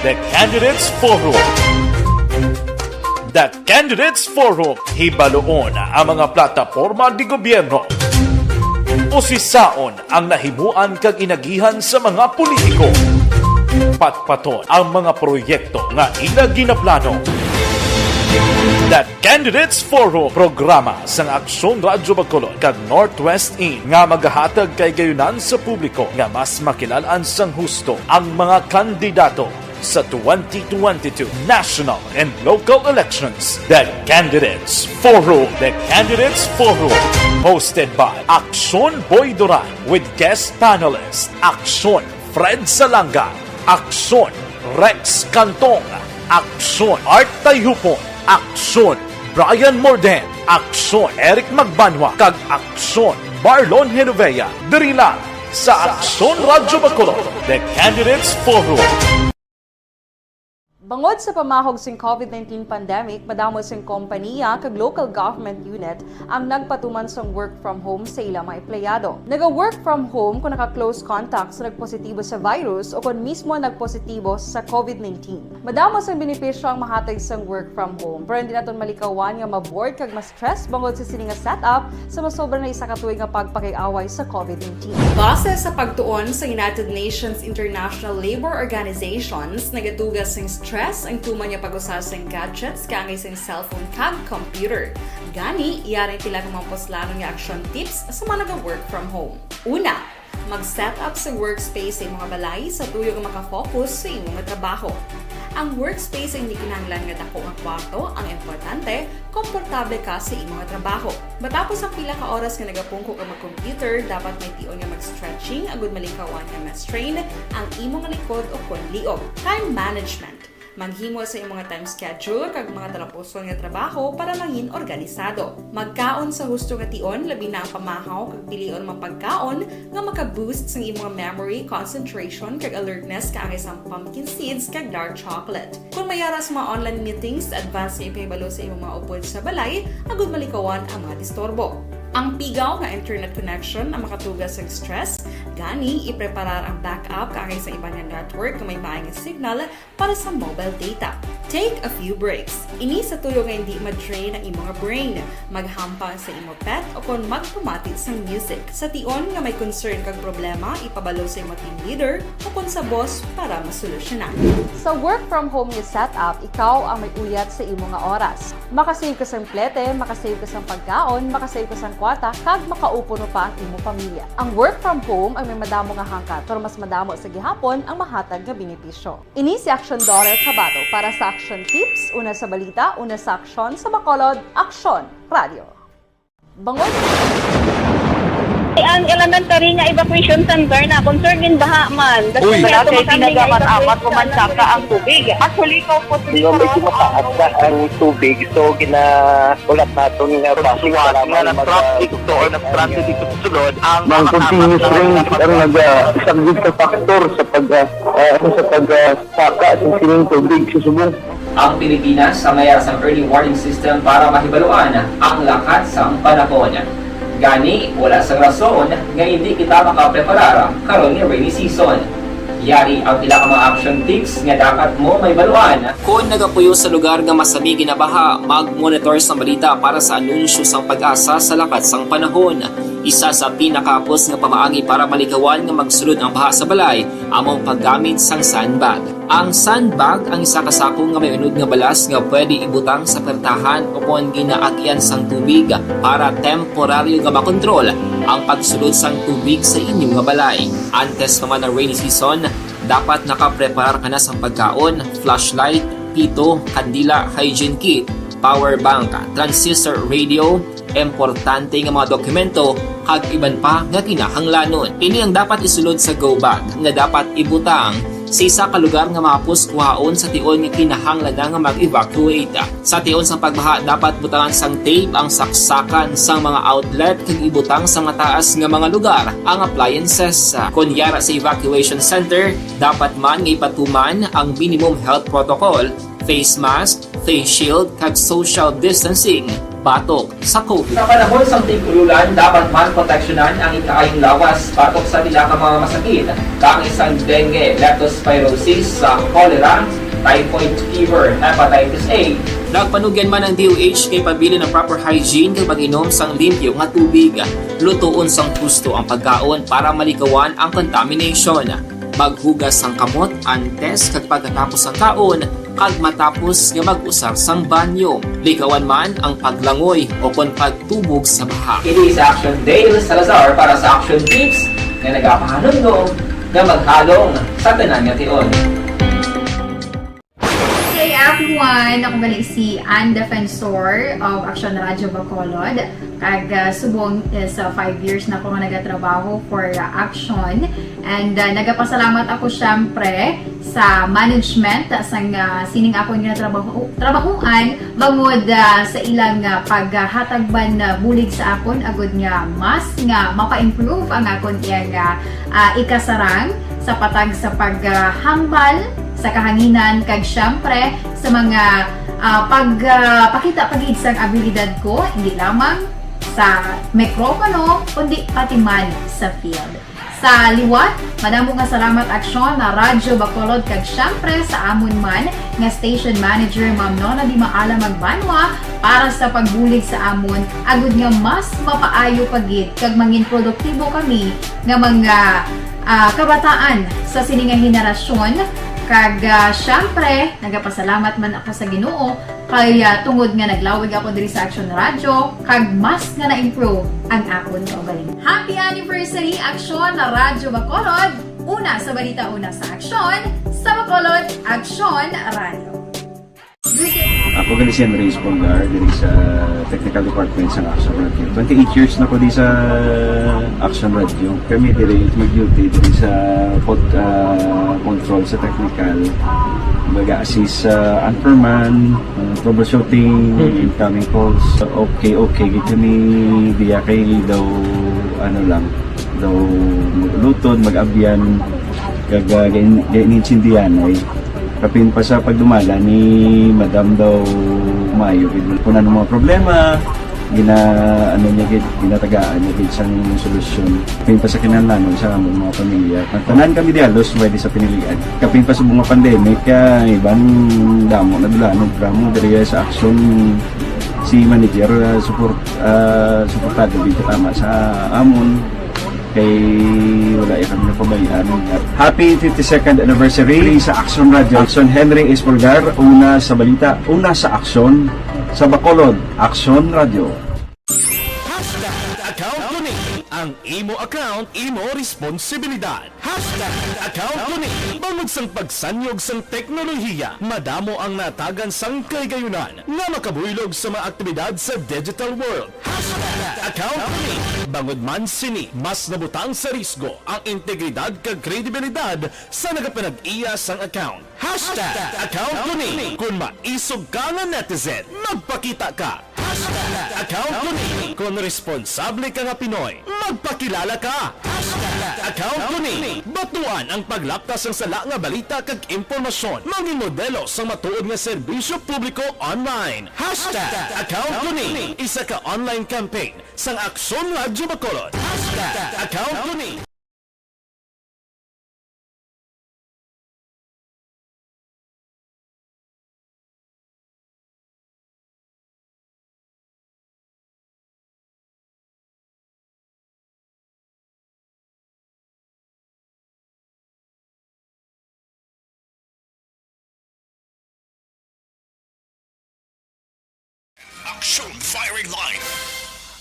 The Candidates Forum. The Candidates Forum, hibaloon ang mga plataporma di gobyerno. Usisaon ang nahimuan kag inagihan sa mga politiko. Patpaton ang mga proyekto nga ila ginaplano. The Candidates Forum, programa sang Aksyon Radyo Bacolod kag Northwest In nga magahatag kay gayunan sa publiko nga mas makilalaan sang husto ang mga kandidato sa 2022 national and local elections. The Candidates Forum. The Candidates Forum. Hosted by Aksyon Boy Duran with guest panelist Aksyon Fred Salanga, Aksyon Rex Cantong, Aksyon Art Tayhupon, Aksyon Brian Morden, Aksyon Eric Magbanwa, kag Aksyon Marlon Genovea. Diri lang sa Aksyon Radyo Bacolod. The Candidates Forum. Bangod sa pamahog sing COVID-19 pandemic, madamo sing kompanya kag local government unit ang nagpatuman sang work from home sa ilang mga empleyado. Naga-work from home kung naka-close contact sa nagpositibo sa virus o kung mismo nagpositibo sa COVID-19. Madamo sang benepisyo ang mahatag sang work from home, pero hindi naton malikawan nga ma-bored kag ma-stress bangod sa sini nga setup sa masobra na isa ka tuig nga pagpakiaway sa COVID-19. Base sa pagtuon sa United Nations International Labour Organizations, nagatugas sing stress ang tuman niya pag-usar sa gadgets kangay sa cellphone kag computer. Gani, iyaring pila ng mga poslano nga action tips sa mga nag-work from home. Una, mag-set up sa workspace sa mga balay sa tuyo nga makafocus sa imong trabaho. Ang workspace ay hindi kinahanglan nga dako nga kwarto, ang importante, komportable ka sa imong trabaho. Matapos ang pila ka oras nga nagapungko ka mag-computer, dapat may tion nga mag-stretching agud malikawan nga ma-strain ang imong likod o konliog. Time management. Maghimo sa imong time schedule kag mga talapuson nga trabaho para mangin organisado. Magkaon sa husto nga tion, labi na ang pamahaw kag pilion mapagkaon nga maka-boost sa imong memory, concentration kag alertness kaangay sa pumpkin seeds kag dark chocolate. Kung mayaras mga online meetings, advance sa ipahibalo sa imong mga upod sa balay, agud malikawan ang mga disturbo. Ang pigaw nga internet connection ang makatugas sa stress, gani ipreparar ang backup kaangay sa iba nga network nga may maayong signal para sa mobile data. Take a few breaks. Ini sa tuyo nga hindi ma-drain ang imong brain, maghampang sa imong pet o kung magpumati sa music. Sa tion nga may concern kag problema, ipabalo sa imong team leader o kung sa boss para masolusyonan. Sa work from home nga setup, ikaw ang may uyat sa imong nga oras. Makasave ka sa plete, makasave ka sa pagkaon, makasave ka sa kwata, kag makaupo no pa ang imong pamilya. Ang work from home ay may madamo nga hangkat, pero mas madamo sa gihapon ang mahatag nga benepisyo. Ini si Aksyon Dorel Cabato para sa Action Tips, una sa balita, una sa aksyon sa Bacolod, Aksyon Radio. Bangod ang elementary nga evacuation center na concern din baha man. Uy, kasi pinagamat-amat kumansaka ang tubig. Actually, ikaw po medyo mataas na ang tubig. So, ulat natin nga pasuwat nga ng traffic to or ng-transit dito sa sulod ang mga continuous rain ang nag-isang sa factor sa pagsaka sa sining tubig sa subong. Ang Pilipinas ang mayroon sa early warning system para mahibaluan ang lakas ng panahon. Gani, wala sang rason nga hindi kita makapreparar karon ni rainy season. Yari ang pila ka mga action tips nga dapat mo may baluan. Kung nagapuyo sa lugar nga masabi ginabaha, mag-monitor sa balita para sa anunsyo sang pag-asa sa lakas sang panahon. Isa sa pinakapos nga pamaagi para malikawan nga magsulod ang baha sa balay, among paggamit sang sandbag. Ang sandbag ang isa kasakong nga may unod nga balas nga pwede ibutang sa pertahan o kung ginaagyan sang tubig para temporaryo nga makontrol ang pagsulod sang tubig sa inyong nga balay. Antes naman ng rainy season, dapat nakapreparar ka na sang pagkaon, flashlight, pito, kandila, hygiene kit, power bank, transistor radio, importante nga mga dokumento kag iban pa nga kinahanglanon. Ini ang dapat isulod sa go bag nga dapat ibutang sa isa ka lugar nga mapus kuhaon sa tion nga kinahanglan nga mag-evacuate. Sa tion sa pagbaha dapat butangan sang tape ang saksakan sang mga outlet kag ibutang sa mataas nga mga lugar ang appliances. Kunyara sa evacuation center, dapat man nga ipatuman ang minimum health protocol, face mask, face shield kag social distancing. Batok sa COVID. Sa panahon sa tigululan, dapat man proteksyonan ang ikaayong lawas batok sa pila ka mga masakit, kang isang dengue, leptospirosis, cholera, typhoid fever, hepatitis A. Nagpanugyan man ng DOH kay pabili ng proper hygiene kay pag-inom sang limpyo nga tubig. Lutuon sang gusto ang pagkaon para malikawan ang contamination. Maghugas sang kamot antes kag pagkatapos ang kaon kag matapos nga mag-usar sang banyo. Likawan man ang paglangoy o kon pagtubog sa baha. It is Action Dale Salazar para sa Action Tips nga nagapahanong nga maghalong sa tanan nga tion. Hey everyone! Ako bali si Ann Defensor of Action Radio Bacolod. Kag subong sa 5 years na ako nga nagatrabaho for Action. And nagapasalamat ako syempre sa management sang sining ako nga trabahuan bangod sa ilang paghatagban bulig sa akon agud nga mas nga mapa-improve ang akon iyang ikasarang sa patag sa paghambal sa kahanginan kag syempre sa mga pagpakita pagid sang abilidad ko hindi lamang sa mikropono kundi pati man sa field. Sa liwat, madamo nga salamat Aksyon na Radyo Bacolod kag syempre sa amon man nga station manager Ma'am Nona Di Maala Magbanwa para sa pagbulig sa amon agud nga mas mapaayo pagid kag mangin produktibo kami nga mga kabataan sa sininga henerasyon. Kag syempre, nagapasalamat man ako sa Ginoo kay tungod nga naglawig ako diri sa Action Radio kag mas nga na-improve ang akon kaugalingon. Happy anniversary Action na Radyo Bacolod! Una sa balita, una sa Action, sa Bacolod, Action Radio. Ako gali si Enrique Polgar diri sa Technical Department sa Action Radio. 28 years na ko di sa Action Radio. Kami diri mag-duty diri sa control sa technical. Mag-assist sa anchorman, troubleshooting, incoming calls. Okay. Gito ni diya kay daw daw lutod, mag-abyan, ganinsindihan ay kapin pa sa pagdumala ni Madam daw Mayo kung ano mga problema ginatagaan niya isang solusyon kapin pa sa kinahanglan sa among mga pamilya tanan kami dialos pwede sa pinilian kapin pa sa mga pandemic ibang damo na dulanog dramo diri sa Action si manager suportado dito tama sa amon kay wala kami napabayaan. Happy 52nd anniversary sa Action Radio. Action Henry Espolgar, una sa balita, una sa Action, sa Bacolod, Action Radio. Account ko ni ang imo account, imo responsibilidad. Account ko ni bangod sang pagsanyog sang teknolohiya, madamo ang natagan sang kaygayunan nga makabuylog sa mga aktibidad sa digital world. Account ko ni bangod man sini mas nabutang sa risgo ang integridad kag kredibilidad sa nagapanag-iya sang account. Account ko ni kung maisog ka nga netizen, magpakita ka. Account ko ni kung responsable ka nga Pinoy, magpakilala ka. Account ko ni batuan ang paglaptas ng sala nga balita kag impormasyon, maging modelo sa matuod nga serbisyo publiko online. Account ko ni isa ka online campaign sang Aksyon Radio Bacolod. Account ko ni Action Firing Line.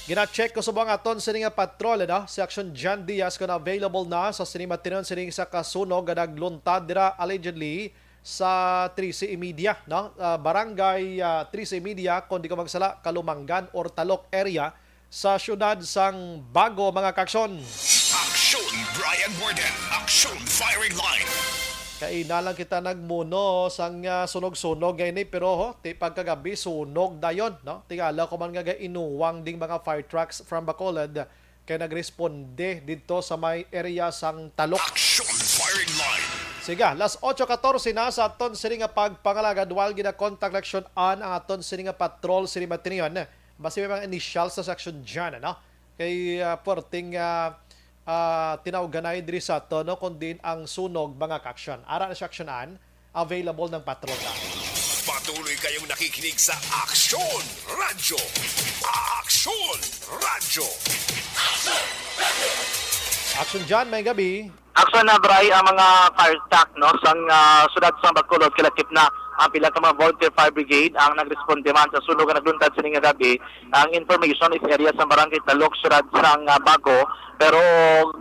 Gina-check ko sa mga aton sining patrol si Action John Diaz ko na available na sa sinima tinon sining sa kasunog nga nagluntad dira allegedly sa 13 Media barangay 13 Media kung di ko magsala Kalumanggan or Talok area sa syudad sang Bago mga kaksyon. Action Brian Warden, Action Firing Line. Kay na lang kita nagmuno sang sunog-sunog gayni pero ti pagkagabi sunog dayon tingala ko man nga inuwang ding mga fire trucks from Bacolod kay nagresponde dito sa may area sang Talok. Action Firing Line. Sige, las 8:14 na sa aton sini nga pagpangalagad while gina contact action on ang aton sini nga patrol sini matinion basi may mga initials sa section dyan kay porting tinawganay diri sa to kundi ang sunog mga kaksyon. Ara na sa aksyonan available ng patrol. Patuloy kayong nakikinig sa Aksyon Radyo. Aksyon Radyo. Action dyan, may gabi. Aksyon na Bray ang mga fire stack no sang sudad sa Bacolod kilakip na ang pila ka mga volunteer fire brigade ang nagresponde man sa sunog nga nagluntad sa nga gabi. Ang information is area sa barangay Talok sudad sang Bago pero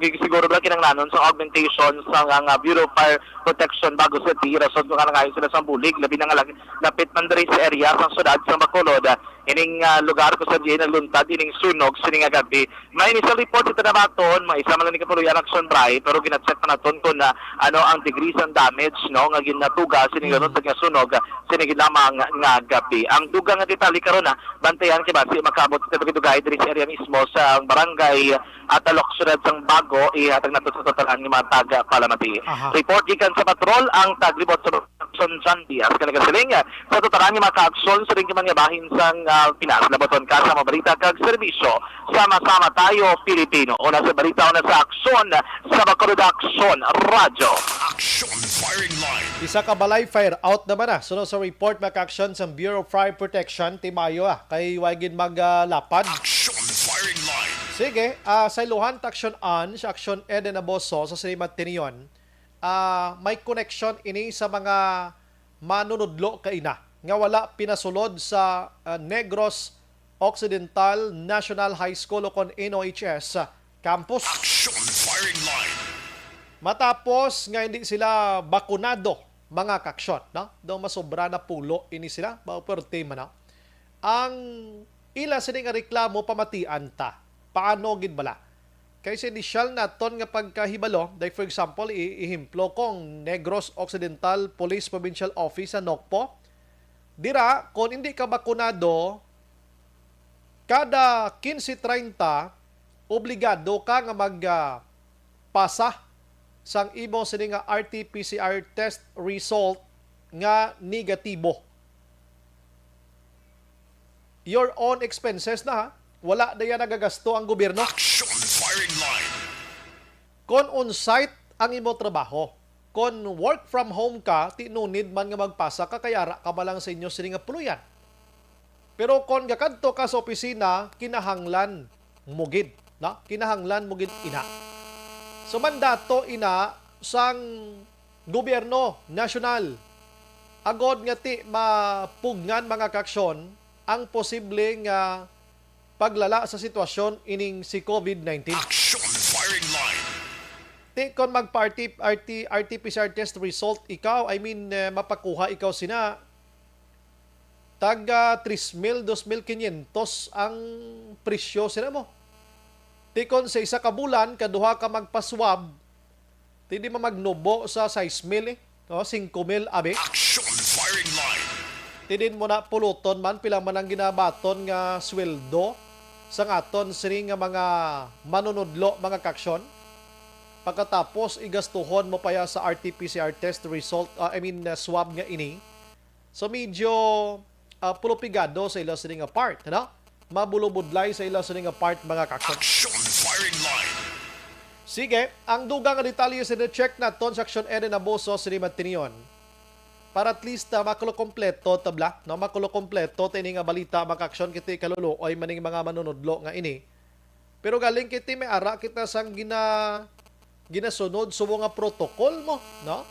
siguro ba kinanglanon sa augmentation sa Bureau of Fire Protection Bago City rason kung nangayon sila sa bulig labi na nga lapit man diri sa area sa sudad sa Bacolod ining lugar ko sa diay nagluntad ining sunog sa nga gabi. May initial report ito na baton may isa man ni kapuluyan action Bray pero ginatset pa naton kung ano ang degrees ng damage no nga ginatuga sining sa nga sunog sinigid lamang nga gabi. Ang dugang nga detalye karon bantayan kay basi makabot sa dugay diri sa area mismo sa barangay Talok sudad sang Bago ihatag nato sa totalan ni mga taga Palamati. Report gikan sa patrol ang taglibot sa Son Sandias kanaga siling sa totalan ni mga kaagson sa ring man nga bahin sang Pinas labaton ka sa mabalita kag serbisyo. Sama-sama tayo Pilipino. Una sa balita una sa aksyon sa Bacolod Aksyon Radyo. Action Firing Line. Isa ka balay fire out naman sunod sa report maka-action sa Bureau of Fire Protection timayo kay wagin maglapad. Action Firing Line. Sige, sa iluhan action on sa action Eden Aboso sa Silimat Tinion, may connection ini sa mga manunudlo kaina nga wala pinasulod sa Negros Occidental National High School o kon NOHS campus. Action Firing Line. Matapos nga hindi sila bakunado mga kaksyon, no? Daw masobra na pulo ini sila, mauperte man na. Ang ila sini nga reklamo pamatian ta. Paano gid bala? Kaysa initial naton nga pagkahibalo, like for example, ihimplo kong Negros Occidental Police Provincial Office sa Nokpo. Dira, kung hindi ka bakunado, kada 15-30, obligado ka nga magpasa sang imo sini nga RT-PCR test result nga negatibo. Your own expenses na ha. Wala na yan nagagasto ang gobyerno. Action Firing Line. Kung on-site ang imo trabaho, kung work from home ka, tinunid man nga magpasa ka, kaya ra ka ba lang sa inyo sini nga puluyan. Pero kung gakadto ka sa opisina, kinahanglan mugid. Na? Kinahanglan mugid ina. So mandato ina sang gobyerno nasyonal. Agod nga ti mapugnan mga kaksyon ang posibleng paglala sa sitwasyon ining si COVID-19. Action Firing Line. Kung RT-PCR test result ikaw, mapakuha ikaw sina, taga 3,000, 2,500 ang presyo sila mo. Kung sa isa ka bulan, kaduha ka magpaswab, hindi mo magnubo sa 6,000 5,000 abi. Action Firing Line. Tidin mo na puluton man, pila man ang ginabaton nga sweldo sa aton sini nga mga manunudlo, mga kaksyon. Pagkatapos, igastuhon mo pa ya sa RT-PCR test result, swab nga ini. So, medyo pulupigado sa ila sini nga part, no? Mabulubudlay sa ila sini nga part, mga kaksyon. Action Firing Line. Sige, ang dugang nga detalye sa check na ton sa aksyon Eden Aboso sa Silimat Tinion. Para at least makulo kompleto tabla, no, makulo kompleto tini nga balita makaksyon kiti kalulu oy maning mga manunudlo nga ini. Pero galing kiti may ara kita sang ginasunod subo nga protocol mo, no?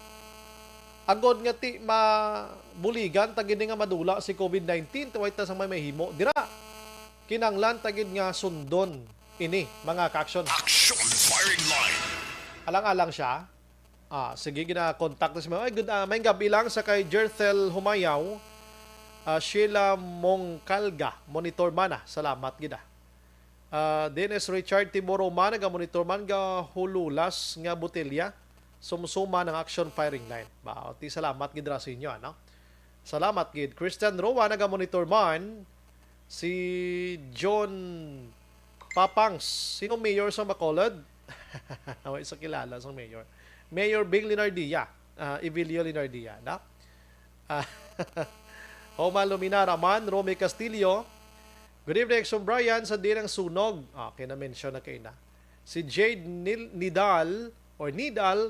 Agod nga ti mabuligan tagid nga madula si COVID-19 tuway ta sang may mahimo dira. Kinanglan tagid nga sundon ini mga kaksyon. Action Firing Line. Alang-alang siya. Sige, gina-contact na si mga. May gabi lang sa kay Jerthel Humayaw, Sheila Mongkalga, monitor man salamat gina. Dennis Richard Timoro man, monitor man ga hululas nga botelya, sumsuma ng action firing line. Ti salamat gid ra sa inyo, no? Salamat gid. Christian Roa, monitor man, si John Papangs, sino mayor sa Bacolod? Naway sa kilala sa mayor. Mayor Bing Linardia, Evilio Linardia, na? Homa Luminar Aman, Romy Castillo. Good evening, Exxon Brian, sa dinang sunog. Okay, na-mention na kayo na. Si Jade Nidal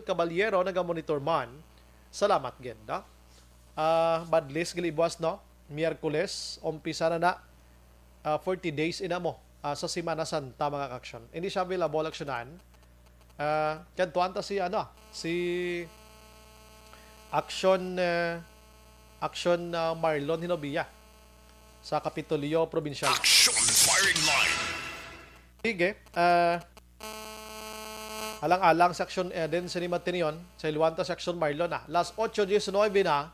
Caballero, naga-monitor man. Salamat, gen, na? Badlis gilibwas no. Miyerkules umpisa na 40 days ina mo sa Semana Santa mga kaksyon. Hindi siya available aksyonan. Kantuan ta si Action Marlon Hinobia sa Kapitolyo Provincial. Action Firing Line. Sige, alang-alang sa Action Eden sa Matinion, sa Iluwanta sa Action Marlon na. Last 8:19 na,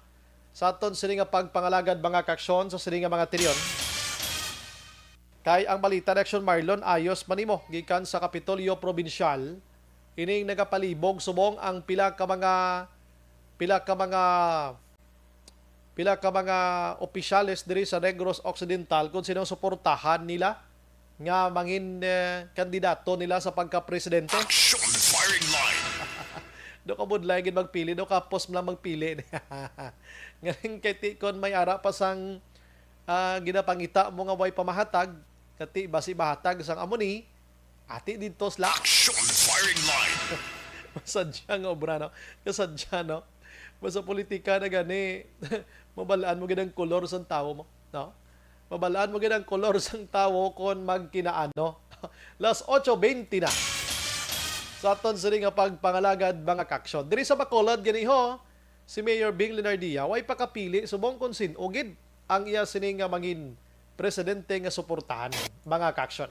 sa aton sini nga pagpangalagad mga kaksyon sa sini nga mga tinion. Kay ang balita na Action Marlon, ayos manimo, gikan sa Kapitolyo Provincial, ining nagapalibog subong ang pila ka mga opisyales diri sa Negros Occidental kung sino suportahan nila nga mangin kandidato nila sa pagka-presidente. Action Firing Line. Do ka budlay gid magpili, do ka post lang magpili. Ngayon kay tikon may ara pa sang ginapangita mo nga way pamahatag, kati basi mahatag sang amoni, ati didto sla. Action Firing Line. Masadya nga obra no. Kasadya no. Basta politika na gani, mabalaan mo gid ang kolor sang tawo mo, no? Mabalaan mo gid ang kolor sang tawo kon magkinaano. Las 8:20 na. Sa aton sini nga pagpangalagad mga kaksyon. Diri sa Bacolod ganiho, si Mayor Bing Lenardia way pakapili subong kon sin-ugid ang iya sini nga mangin presidente nga suportahan mga kaksyon.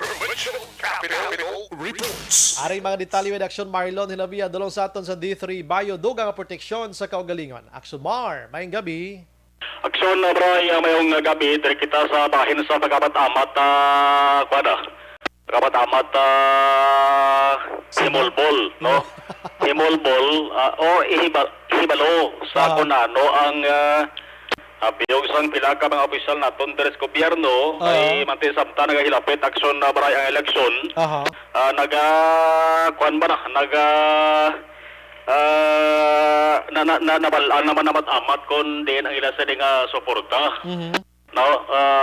Aring mga detalye with Action Marlon Hinabia dulong sa aton sa D3 Bayo dugang proteksyon sa kaugalingon. Action Mar, mayong gabi. Aksyon na bray, mayong gabi diri kita sa bahin sa Pagkabat-amat Pagkabat-amat Himolbol, no? Himolbol o ihibalo sa kunano ang biyog sang pila ka mga opisyal naton diri sa gobyerno ay manti samta nagahilapit aksyon na baray ang eleksyon. Nabalaan naman amat kon din ang ila sa nga suporta. No,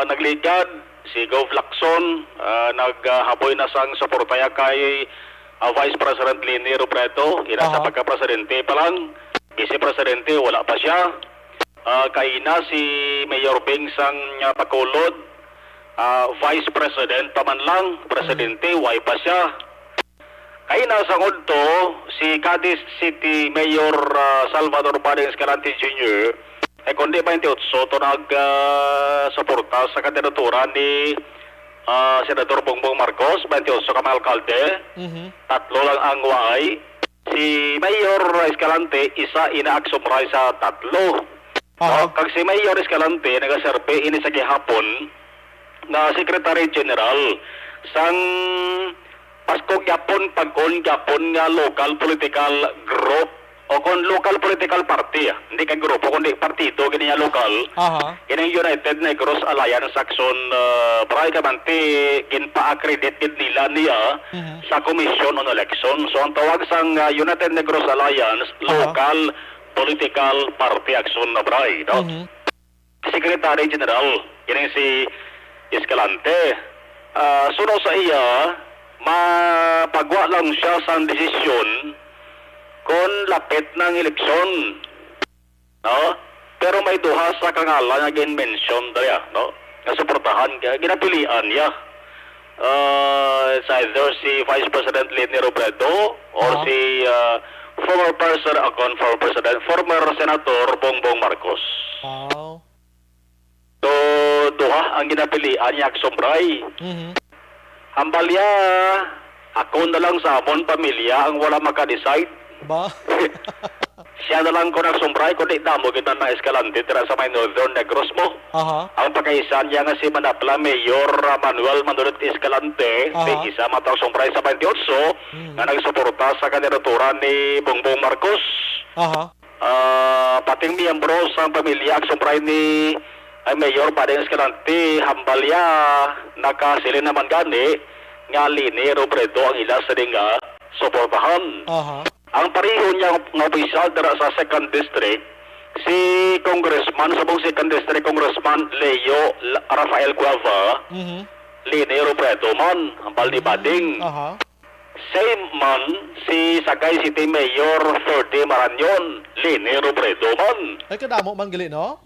nagligad si Gov Lacson, naghaboy na sang suportaya kay Vice President Leni Robredo, ina sa pagka-presidente pa lang, Vice Presidente wala pa siya. Kaina si Mayor Bing sang Bacolod, Vice President pa man lang, Presidente way pa siya. Kaina sa ngudto si Cadiz City Mayor Salvador Padeng Escalante Jr. Kundi 28 to nag-suporta sa kandidatura ni Senador Bongbong Marcos, 28 ka mga alkalde, tatlo lang ang waay. Si Mayor Escalante, isa ina-aksumray sa tatlo. Kag si Mayor Escalante, nagaserve ini sa gihapon na Secretary General sang Paskog Yapon pagkon Yapon nga local political group o kon local political party, hindi ka grupo kundi partido kini nga lokal. Kini United Negros Alliance Action Bray Kamanti ginpa-accredit gid nila niya sa Commission on Election. So ang tawag sang United Negros Alliance Local Political Party Action na Bray, no? Secretary General kini si Escalante. Suno sa iya mapagwa lang siya sa desisyon kung lapit ng eleksyon, no? Pero may duha sa kangalan nga gin-mention daya, no? Nasuportahan kaya ginapilian niya. It's either si Vice President Leni Robredo or si former Senator Bongbong Marcos. So, duha ang ginapilian niya aksombray. Hambalya, ako na lang sa amon pamilya ang wala maka-decide. Ba? Siya na lang ko nagsumbray, kundi damo kita na Escalante tira sa may Northern Negros mo. Ang pagkaisan niya nga si Manapla Mayor Manuel Manolete Escalante, isa matang sumbray sa 28, nga nagsuporta sa kandidatura ni Bongbong Marcos. Pating miyembro sa pamilya ang sumbray ni Mayor Padeng Escalante, hambalya nakasilin naman gani nga Leni Robredo ang ila sa dinga suportahan. Ang pareho niya ng opisyal dara sa 2nd District, si Congressman, sabong 2nd District Congressman Leo Rafael Guava, Leni Robredo man, hambal ni Bading. same man si Sagay City Mayor Ferdy Maranyon, Lini Robredo man. Ay kadamo man gali no?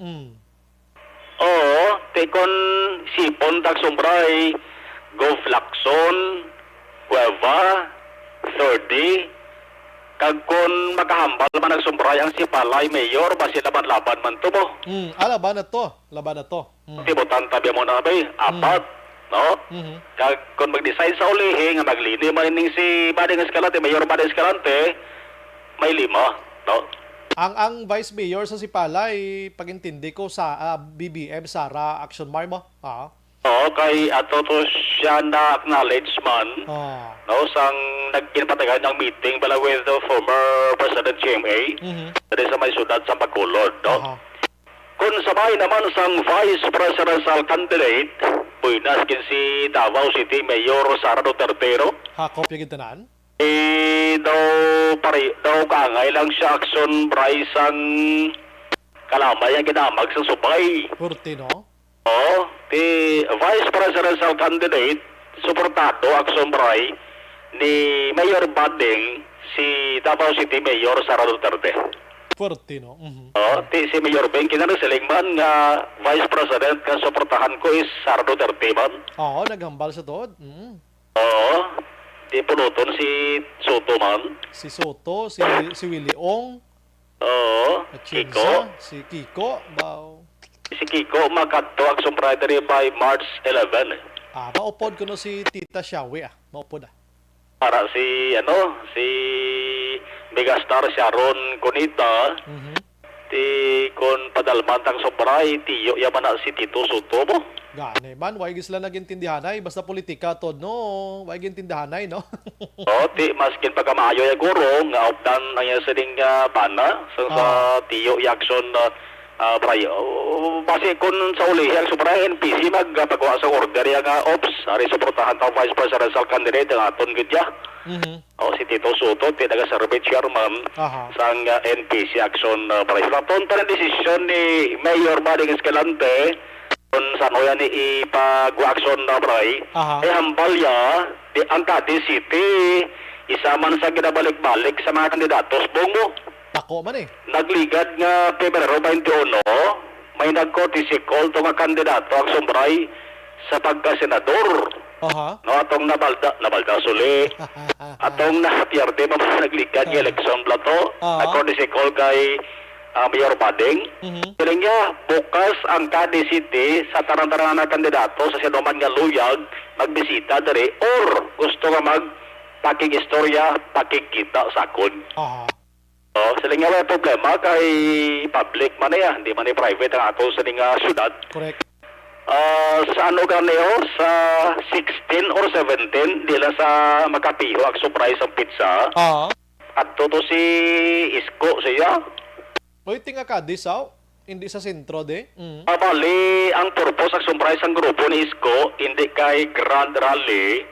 Oo, tekon sipon tagsumbray, Gov Lacson, Cueva, Ferdy, kag kon makahambal man nagsumbray ang si Palay Mayor, basi laban-laban man to mo. Laban na to. Laban na to. Tibutan tabi mo na bay, apat, no? Kag kung mag-decide sa ulihi nga maglini man ning si Bading Escalante, Mayor Bading Escalante, may 5, no? Ang Vice Mayor sa Sipalay, pagintindi ko sa BBM, Sara Action Mar mo. Oo, kay ato to siya na acknowledge man, no, sang nagkinpatagan ng meeting bala with the former President GMA, sa may sudad sa Bacolod, no? Kung sabay naman sang Vice Presidential candidate, buinas kin si Davao City Mayor Sara Duterte, Hakop yung gintanan? Daw kangay lang siya action price ang kalamay ang ginamag sa subay. Purti, no? Oo, the Vice Presidential candidate, suportado action price ni Mayor Bading, si Davao City Mayor Sara Duterte. Purti, no? Si Mayor Ben kinarisiling man nga Vice President nga suportahan ko is Sara Duterte man. Oo, naghambal sa to. Oo. Di punuton si Soto man. Si Soto, si Willie Ong. Oo. Kiko. Si Kiko. Si Kiko magkadto ang sumpridery by March 11. Maupod ko no si Tita Shawi. Maupod Para si megastar Sharon Cunita. Ti kon padalmantang sobray tiyo yaman na si Tito Soto mo. Gane man, why sila nagintindihanay basta politika to no, why gintindihanay no. Ti maskin pagkamaayo ya guro nga opdan ang seding bana sa tiyo Jackson prayo. Basi kun sa uli ang sobray NPC magpagawa sa order yang ops ari suportahan ta Vice Presidential candidate ang aton gudya. Si Tito Soto, taga-survey chairman sang NPC Action Price. Laton pa na desisyon ni Mayor Bading Escalante kung saan o yan ipag-action na pray, hambal ya, ang Cadiz City, isa man sa ginabalik-balik sa mga kandidatos, buong mo. Tako man Nagligad nga Pebrero 21, may nag-courtesy call to nga kandidato ang sumbray sa pagka-senador. No, atong nabalda suli. Atong napierde pa nagligad yung election plato. Nag-courtesy call kay Mayor Bading. Piling niya, bukas ang Cadiz City sa tarang-tarang na kandidato sa sinuman nga luyag, magbisita dari or gusto nga pakikistorya, pakikita sa akon. Sila nga may problema kay public man hindi man private ang ato sa nga syudad. Correct. Sa ano ganyo, sa 16 or 17, dila sa Makapiho, ang surprise ang pizza. At to si Isko siya. Uy, tinga Cadiz, hindi sa sentro de. Bali, ang purpose ang surprise ang grupo ni Isko, hindi kay Grand Rally,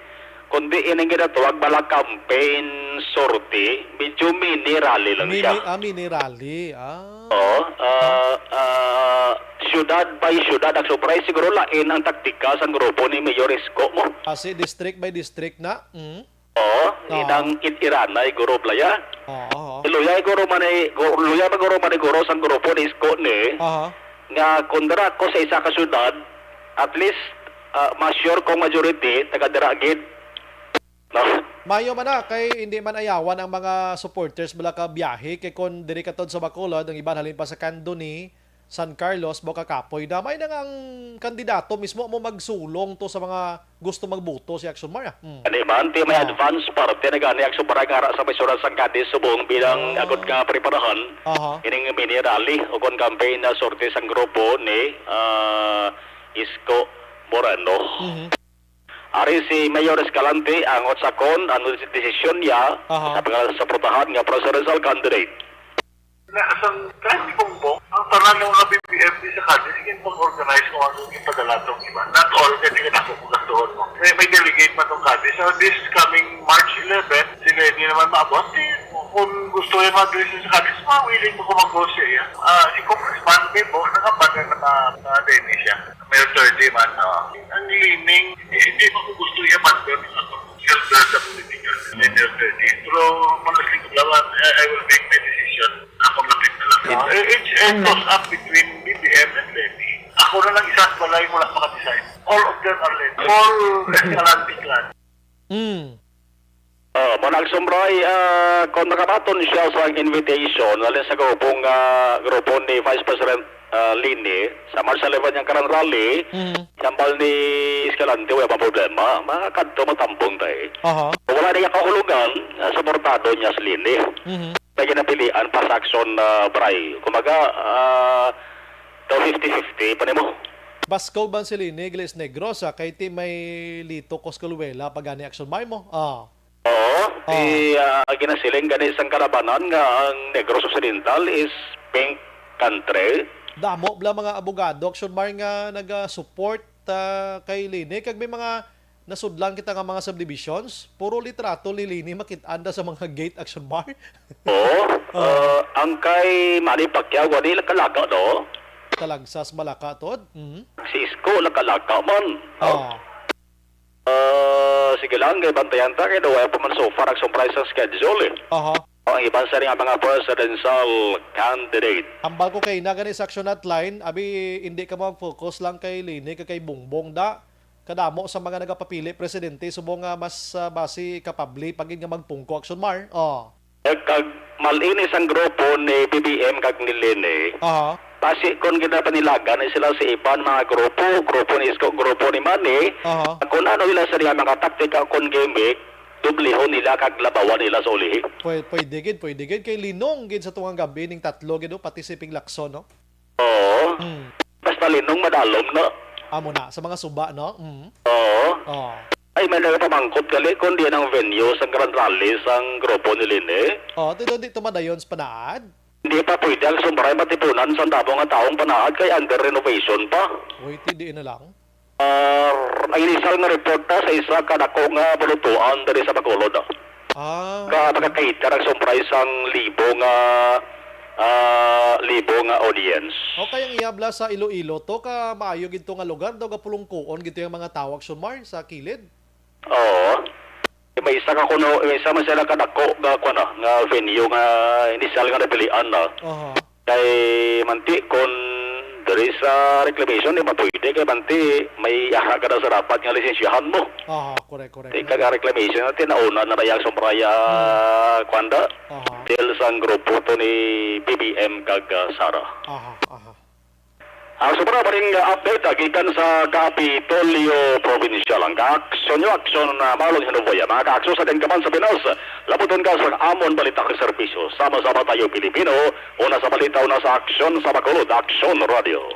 kundi ining ginatawag bala campaign sortie, medyo mini rally lang siya. Mini rally. Syudad by syudad ang surprise siguro lain ang taktika sa grupo ni Mayor Isko mo. Kasi district by district na. Inang itiranay guro playa. Luya guro man guro sa grupo ni Isko ni. Nga kundra ko sa isa ka syudad, at least ma-sure kong majority taga-dira gid. Mayo man kay hindi man ayawan ang mga supporters bala ka biyahe kay kon diri katod sa Bacolod ang iban halin pa sa Candoni, San Carlos, Boca Capoy na may nang ang kandidato mismo mo magsulong to sa mga gusto magboto si Action Mar. Ano man, may advance parte na gani Action Mar kara sa Maysuran sang Cadiz subong bilang agad ka preparahan. Ining mini rally o kon campaign na sorte sang grupo ni Isko Moreno. Ari si Mayor Escalante ang otsakon ano si desisyon niya sa pagsaportahan nga presidential candidate. Asang kahit bumbong, ang tanan ng mga BBM sa Cadiz, sige pag-organize kung ano yung padala itong iba. Not all, kasi nakapugas doon mo. May delegate man itong Cadiz. So this coming March 11, sila hindi naman maabot. Kung gusto yung mag-listen sa Cadiz, willing mo kung mag-go siya. Si Congressman Bebo, nakapanan na Denny siya. May 30 man. Ang leaning, hindi mo kung gusto yung mag-go sa political. later 30. Pero honestly, I will make my decision. Ako na rin na lang. It's a toss-up between BBM and Lenny. Ako na lang isa at balay wala makadesign. All of them are Lenny. All Escalante clan. Manang Sumbray, kung nakabaton siya sa invitation, alin sa grupo ni Vice President Lini, sa March 11 yung karang rally, sambal ni Escalante, wala pa problema, makakadto matambong tayo. Wala niya kahulugan, suportado niya sa Lini. Lagi napilian pa sa action Bray. Kumaga, 50-50, paano mo? Baskaw ban sila ni Igles Negros, kay ti may Lito Coscaluela pagani action bay mo. Ginasiling gani isang karabanan nga ang Negros Occidental is pink country. Damo bla mga abogado action bar nga naga-support kay Lini kag may mga nasudlan kita nga mga subdivisions, puro litrato ni Lini makit-anda sa mga gate action bar. Ang kay Manny Pacquiao wali kalaka do. Talagsas Malaka tod. Si Isko kalaka man. Sige lang, kay bantayan ta, kaya wala pa man so far ang surprise sa schedule ang iban sa rin ang mga presidential candidate. Ambal ko kay na gani sa action line, abi hindi ka mag-focus lang kay Lini, kay Bongbong da. Kadamo sa mga nagapapili presidente subong nga mas base kapabli pagin nga magpungko action mar. Kag malinis ang grupo ni BBM kag ni Lini. Pasi kung kita panilagan sila sa iban mga grupo ni Isko, grupo ni Manny. Kung ano nila sa mga taktika kung gimmick, dublihon nila kag labawan nila sa ulihi. Pwede gid kay Linong gid sa tungang gabi ning tatlo gid pati si Ping Lacson no. Basta Linong madalom no. Amo na sa mga suba no. Ay may nagpamangkot gali kung di ang venue sa Grand Rally sang grupo ni Lini. Dito madayon sa panaad. Hindi pa pwede ang Sumbray matipunan sa dabo nga taong panaad kay under renovation pa. Di na lang. Ang initial nga report na sa isa kadako nga bulutuan dari sa Bacolod. Pagkakaita ang Sumbray sang libo nga audience. Kayang iabla sa Iloilo to ka maayo gid nga lugar daw gapulungkoon gito yung mga tawag Sumar sa kilid. May isa ka kuno, may isa man sila kadako nga venue nga initial nga napilian na. Kay manti kon dari sa reclamation di mapwede kay manti may aha ka na sa rapat nga lisensyahan mo. Correct. Kay reclamation natin nauna na rayang Sombraya kwanda. Del sang grupo to ni BBM kag Sara. Ang sobra pa rin update agikan sa Kapitolyo Provincial. Ang aksyon na malong hinuboya. Mga ka-aksyon sa din kaman sa Pinas. Laputon ka sa amon balita ng serbisyo. Sama-sama tayo Pilipino. Una sa balita, una sa aksyon sa Bacolod. Aksyon Radio.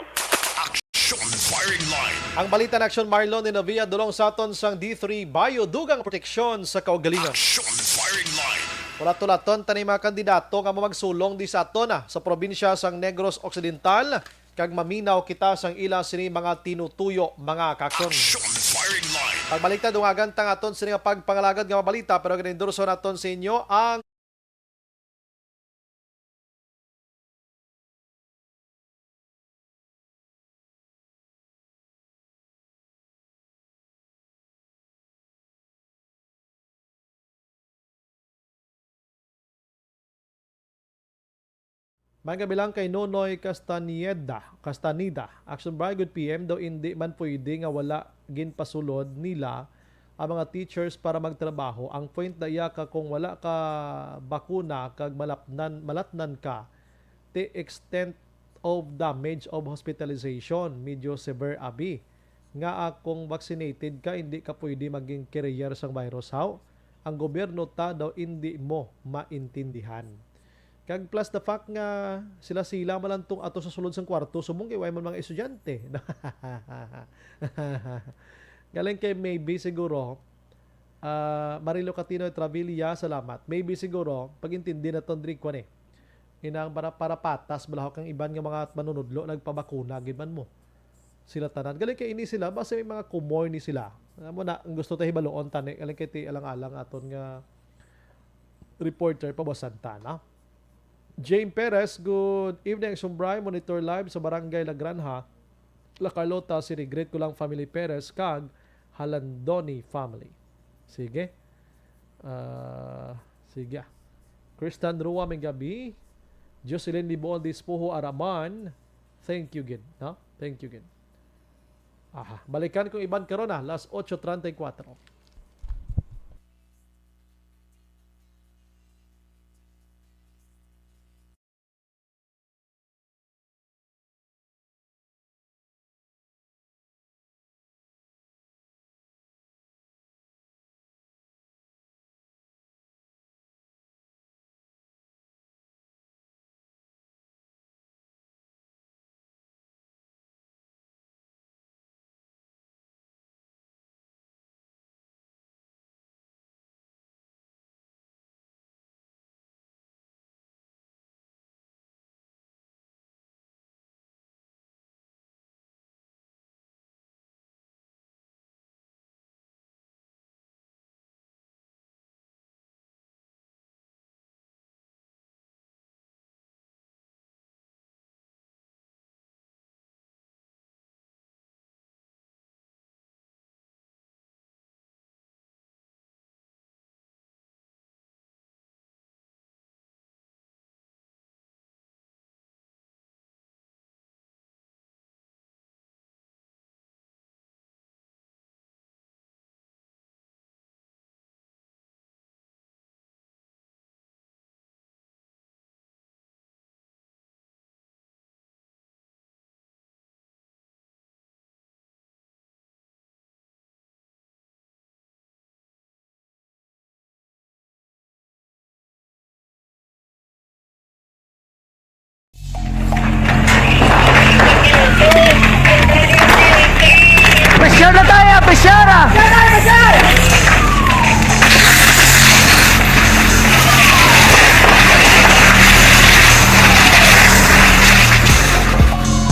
Action Firing Line. Ang balita ng Aksyon Marlon ni Navia dulong sa aton sang D3 Bio dugang proteksyon sa kaugalingon. Action Firing Line. Wala tulaton tanay mga kandidato nga magsulong di sa aton sa probinsya sang Negros Occidental kag maminaw kita sang ila sini mga tinutuyo mga kakson. Pagbalita dungagan tang aton sini nga pagpangalagad nga balita pero ginendorso naton sa inyo ang Magabilang kay Nonoy Castaneda, Action by Good PM daw hindi man pwede nga wala ginpasulod nila ang mga teachers para magtrabaho. Ang point na iya ka kung wala ka bakuna kag malatnan ka, the extent of damage of hospitalization medyo severe abi. Nga kung vaccinated ka hindi ka pwede maging carrier sang virus how. Ang gobyerno ta daw hindi mo maintindihan. Kag plus the fact nga sila malantong ato sa sulod sang kwarto sumong kay way man mga estudyante. Galing kay maybe siguro Marilo Catino Travilla, salamat. Maybe siguro pagintindi na ton Drick ko inang para patas balahok kang iban nga mga manunudlo nagpabakuna gid man mo. Sila tanan galing kay ini sila basta may mga kumoy ni sila. Amo na ang gusto ta hibaloon tani galing kay ti alang-alang aton nga reporter pabasan ta na. Jane Perez, good evening. Sumbray, monitor live sa Barangay La Granja, La Carlota, sinigreet ko lang family Perez, kag Halandoni family. Sige. Sige. Kristan Rua may gabi. Jocelyn Libon Dispuho Araman. Thank you gid, no? Thank you gid. Aha, balikan kong iban karon na, las 8:34. Pressure na tayo, pressure!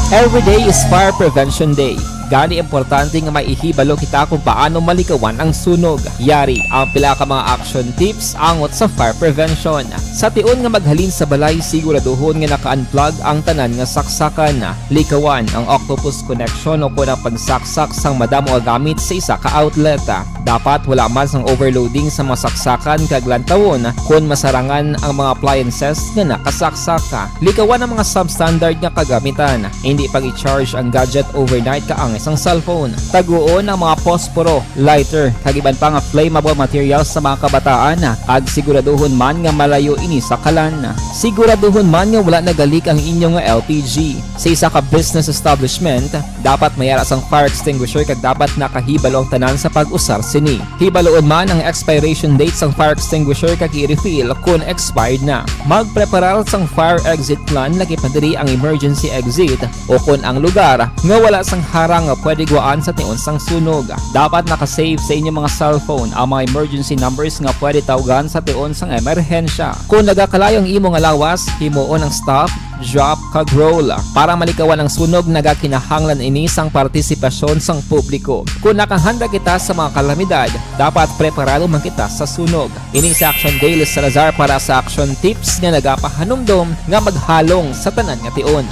Every day is Fire Prevention Day. Gani importante nga maihibalo kita kung paano malikawan ang sunog. Yari ang pila ka mga action tips angot sa fire prevention. Sa tion nga maghalin sa balay, siguraduhon nga naka-unplug ang tanan nga saksakan. Likawan ang octopus connection o kung ang pagsaksak sang madamo gamit sa isa ka outlet. Dapat wala man sang overloading sa masaksakan kag lantawon kung masarangan ang mga appliances nga nakasaksaka. Likawan ang mga substandard nga kagamitan. Hindi pag i-charge ang gadget overnight kaang isang cellphone. Taguon ang mga posporo, lighter, kag iban pa nga flammable materials sa mga kabataan. Ag siguraduhon man nga malayo ini sa kalan. Siguraduhon man nga wala nagalik ang inyong LPG. Sa isa ka business establishment, dapat mayara sang fire extinguisher kag dapat nakahibalo ang tanan sa pag-usar sini. Hibaloon man ang expiration date sang fire extinguisher kag i-refill kung expired na. Magpreparar sang fire exit plan lagi pa diri ang emergency exit o kung ang lugar nga wala sang harang nga pwede guaan sa tion sang sunog. Dapat nakasave sa inyong mga cellphone ang mga emergency numbers nga pwede tawagan sa tion sang emerhensya. Kung nagakalayo ang imong alawas, himuon ang stop, drop, kag roll. Para malikawan ang sunog, nagakinahanglan ini sang partisipasyon sang publiko. Kung nakahanda kita sa mga kalamidad, dapat preparado man kita sa sunog. Ini sa Action Daily Salazar para sa action tips nga nagapahanumdom nga maghalong sa tanan nga tion.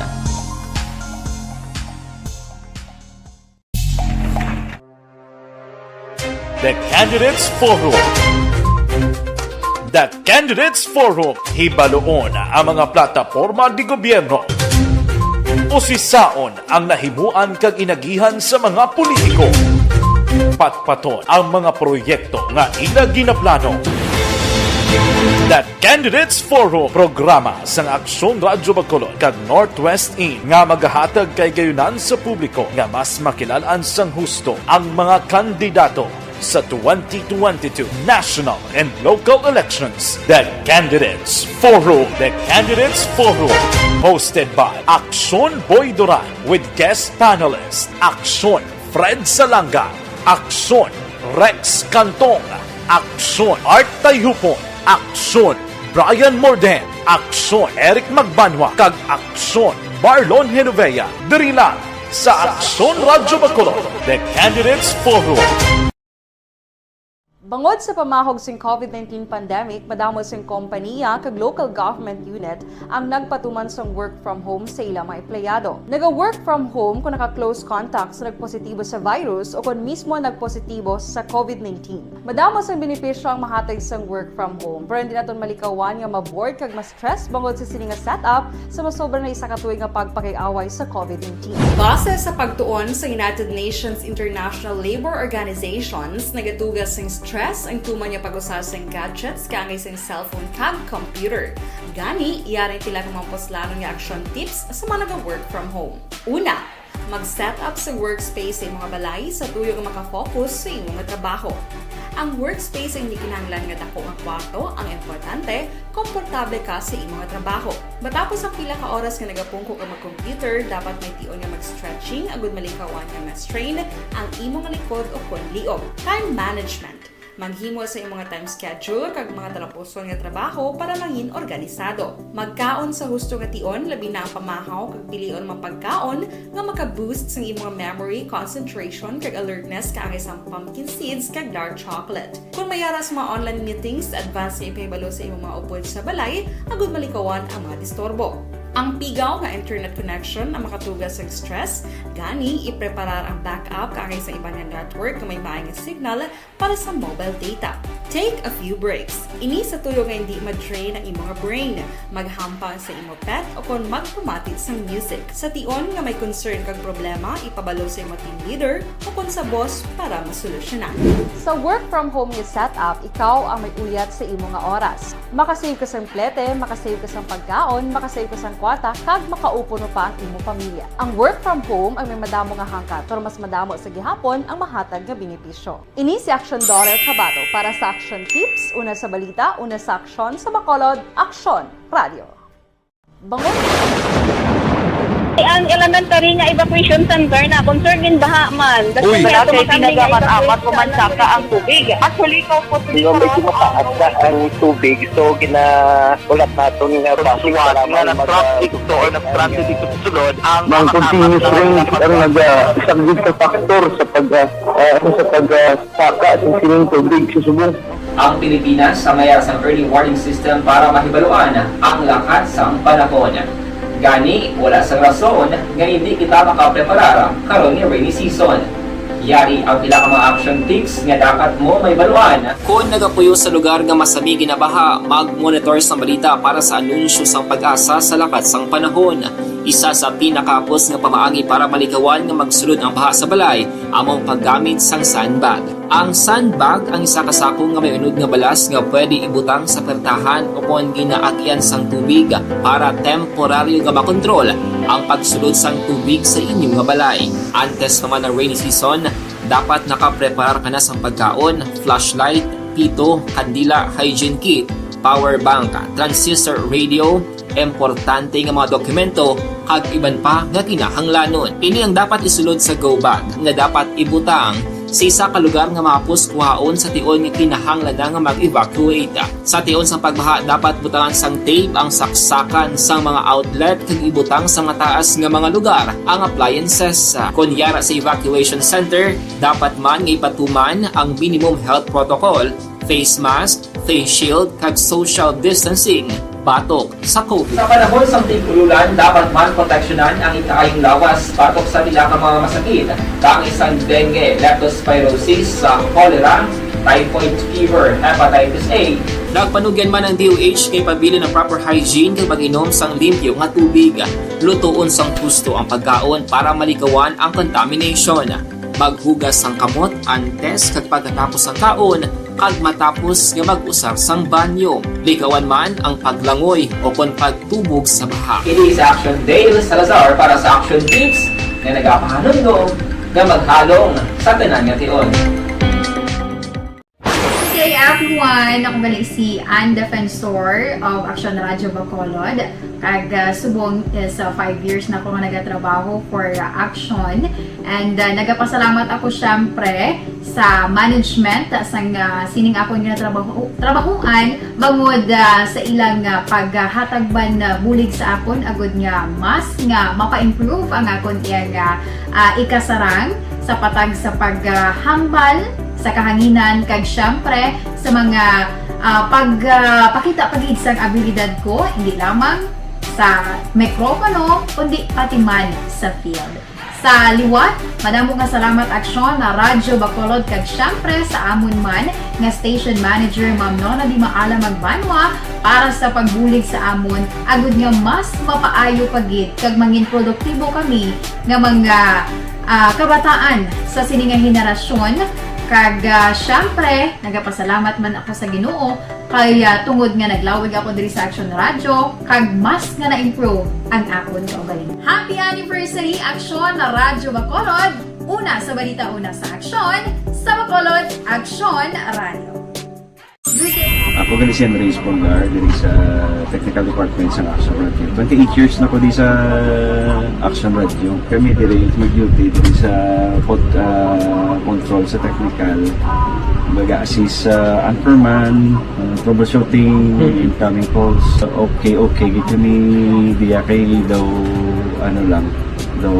The Candidates Forum. The Candidates Forum, hibaloon ang mga plataporma di gobyerno. Usisaon ang nahimuan kag inagihan sa mga politiko. Patpaton ang mga proyekto nga ila ginaplano. The Candidates Forum, programa sang Aksyon Radyo Bacolod kag Northwest In nga magahatag kay gayunan sa publiko nga mas makilalaan sang husto ang mga kandidato sa 2022 national and local elections. The Candidates Forum. The Candidates Forum, hosted by Aksyon Boy Duran with guest panelist Aksyon Fred Salanga, Aksyon Rex Cantong, Aksyon Art Tayhupon, Aksyon Brian Morden, Aksyon Eric Magbanwa, kag Aksyon Marlon Genovea. Diri lang sa Aksyon Radyo Bacolod. The Candidates Forum. Bangod sa pamahog sing COVID-19 pandemic, madamo sing kompanya kag local government unit ang nagpatuman sang work from home sa ilang mga empleyado. Naga-work from home kung naka-close contacts na nagpositibo sa virus o kung mismo nagpositibo sa COVID-19. Madamo sang benepisyo ang mahatag sang work from home, pero hindi naton malikawan nga ma-bored kag ma-stress bangod sa sini nga setup sa masobra na isa ka tuig nga pagpakiaway sa COVID-19. Base sa pagtuon sa United Nations International Labour Organizations, nagatugas sing stress ang tuman niya pag-usar sa gadgets kangay sa cellphone kag computer. Gani, iyarin tila ng mga poslanong nga action tips sa mga nag-work from home. Una, mag-set up sa workspace sa mga balay sa tuyo nga makafocus sa inyong trabaho. Ang workspace ay hindi kinahanglan nga dako nga kwarto, ang importante, komportable ka sa imong trabaho. Matapos ang pila ka oras nga nagapungko ka mag-computer, dapat may tion nga mag-stretching agud malikawan nga ma-strain ang imong likod o konliog. Time management. Maghimo sa imong time schedule kag mga talapuson nga trabaho para mangin organisado. Magkaon sa husto nga tion, labi na ang pamahaw kag pilion mapagkaon nga maka-boost sa imong memory, concentration kag alertness kaangay sa pumpkin seeds kag dark chocolate. Kung mayara sa mga online meetings, advance sa ipahibalo sa imong mga upod sa balay, agud malikawan ang mga disturbo. Ang pigaw nga internet connection ang makatugas sa stress, gani ipreparar ang backup kaangay sa ibang network na may maayong signal para sa mobile data. Take a few breaks. Ini sa tuyo nga hindi ma-drain ang imong brain, maghampang sa imong pet o kung magpumatit sa music. Sa tion nga may concern kag problema, ipabalo sa imong team leader o kung sa boss para masolusyonan. Sa work from home nga setup, ikaw ang may uyat sa imong nga oras. Makasave ka sa plete, makasave ka sa pagkaon, makasave ka sa kwata, kag makaupo no pa ang imong pamilya. Ang work from home ay may madamo nga hangkat, pero mas madamo sa gihapon ang mahatag nga benepisyo. Ini si Action Daughter Cabato para sa Action Tips, una sa balita, una sa aksyon sa Bacolod, Action Radio. Bangon! Ang elementary nga evacuation center na concern din baha man. Uy, kasi pinagamat-amat kumansaka ang tubig. Actually, ikaw po Hindi ko medyo mataas na ang tubig. So, ulat natin nga Pasuwat nga nag-trap dito or nag-trap dito sa sulod ang Mang continuous range ang nag-isang ka factor sa pagsaka at sining tubig sa subong. Ang Pilipinas sa mayroon sa early warning system para mahibaluan ang lakas ng panahon. Gani, wala sa rason nga hindi kita makapreparar karon ni rainy season. Yari ang pila ka mga action tips nga dapat mo may baluan. Kung nagapuyo sa lugar nga masami ginabaha, mag-monitor sa balita para sa anunsyo sang pag-asa sa lakas sang panahon. Isa sa pinakapos nga pamaagi para malikawan nga magsulod ang baha sa balay, among paggamit sang sandbag. Ang sandbag ang isa kasakong nga may unod nga balas nga pwede ibutang sa pertahan o kung ginaagyan sang tubig para temporaryo nga makontrol ang pagsulod sang tubig sa inyong nga balay. Antes naman ng rainy season, dapat nakapreparar ka na sang pagkaon, flashlight, pito, kandila, hygiene kit, power bank, transistor radio, importante nga mga dokumento kag iban pa nga kinahanglanon. Ini ang dapat isulod sa go bag nga dapat ibutang sa isa ka lugar nga mapus kuhaon sa tion nga kinahanglan nga mag-evacuate. Sa tion sa pagbaha dapat butangan sang tape ang saksakan sang mga outlet kag ibutang sa mataas nga mga lugar ang appliances. Kunyara sa evacuation center, dapat man nga ipatuman ang minimum health protocol, face mask, face shield kag social distancing batok sa COVID. Sa panahon sa tigululan, dapat man proteksyonan ang ikaayong lawas batok sa pila ka mga masakit. Kang isang dengue, leptospirosis, cholera, typhoid fever, hepatitis A. Nagpanugyan man ang DOH kay pabili ng proper hygiene kay pag-inom sang limpyo nga tubig. Lutuon sang gusto ang pagkaon para malikawan ang contamination. Maghugas sang kamot antes kag pagkatapos ang kaon kag matapos nga mag-usar sang banyo. Likawan man ang paglangoy o kon pagtubog sa baha. It is Action Dale Salazar para sa Action Tips na nagapahanong nga maghalong sa tanan nga tion. Hey everyone! Ako balik si Ann Defensor of Action Radio Bacolod. Kag subong sa 5 years na ako nga nagatrabaho for Action. And nagapasalamat ako syempre sa management sang sining ako nga trabahuan bangod sa ilang paghatagban bulig sa akon agud nga mas nga mapa-improve ang akon iyang ikasarang sa patag sa paghambal sa kahanginan kag syempre sa mga pakita pagid sang abilidad ko hindi lamang sa mikropono kundi pati man sa field. Sa liwat, madamo nga salamat aksyon na Radyo Bacolod kag syempre sa amon man nga station manager Ma'am Nona Di Maala Magbanwa para sa pagbulig sa amon agud nga mas mapaayo pagid kag mangin produktibo kami nga mga kabataan sa sininga henerasyon kag syempre nagapasalamat man ako sa Ginoo kay tungod nga naglawig ako diri sa Action Radio kag mas nga na-improve ang akon kaugalingon. Happy anniversary Action na Radyo Bacolod! Una sa balita, una sa aksyon, sa Bacolod, Action Radio. Ako gali si Henry Espolgar diri sa Technical Department sa Action Radio. 28 years na ko di sa Action Radio. Kami diri mag-duty diri sa control sa technical. Mag-assist sa anchorman, troubleshooting, incoming calls. Okay, gito ni diya kay daw daw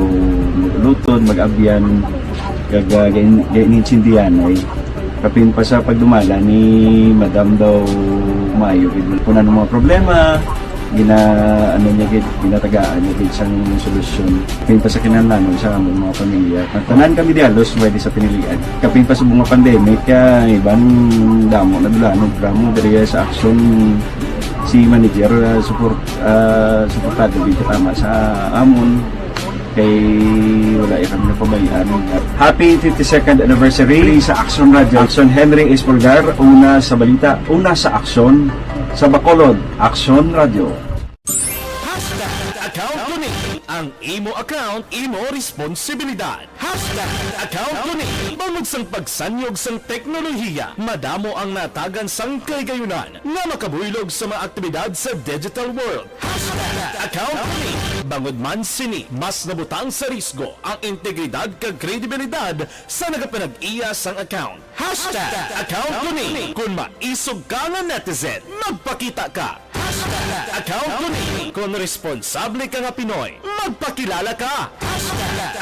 lutod, mag-abyan, ganinsindihan ay kapin pa sa pagdumala ni Madam daw Mayo kung ano mga problema ginatagaan niya gid sang solusyon kapin pa sa kinahanglan sa among mga pamilya tanan kami dialos pwede sa pinilian kapin pa sa mga pandemic kaya ibang damo na dulanog gramo diri sa action si manager suportado gid tama sa amon kay wala kami napabayaan. Happy 52nd anniversary sa Action Radio. Action Henry Espolgar, una sa balita, una sa aksyon, sa Bacolod, Action Radio. Account Kuning. Ang imo account, imo responsibilidad. Account Kuning. Bangod sang pagsanyog sang teknolohiya, madamo ang natagan sang kaygayunan nga makabuylog sa mga aktibidad sa digital world. Account Kuning. Bangod man sini, mas nabutang sa risgo ang integridad kag kredibilidad sa nagapanag-iya sang account. Account Kuning. Kung maisog ka nga netizen, magpakita ka. Account Kuning. Kung responsable ka nga Pinoy, magpakilala ka.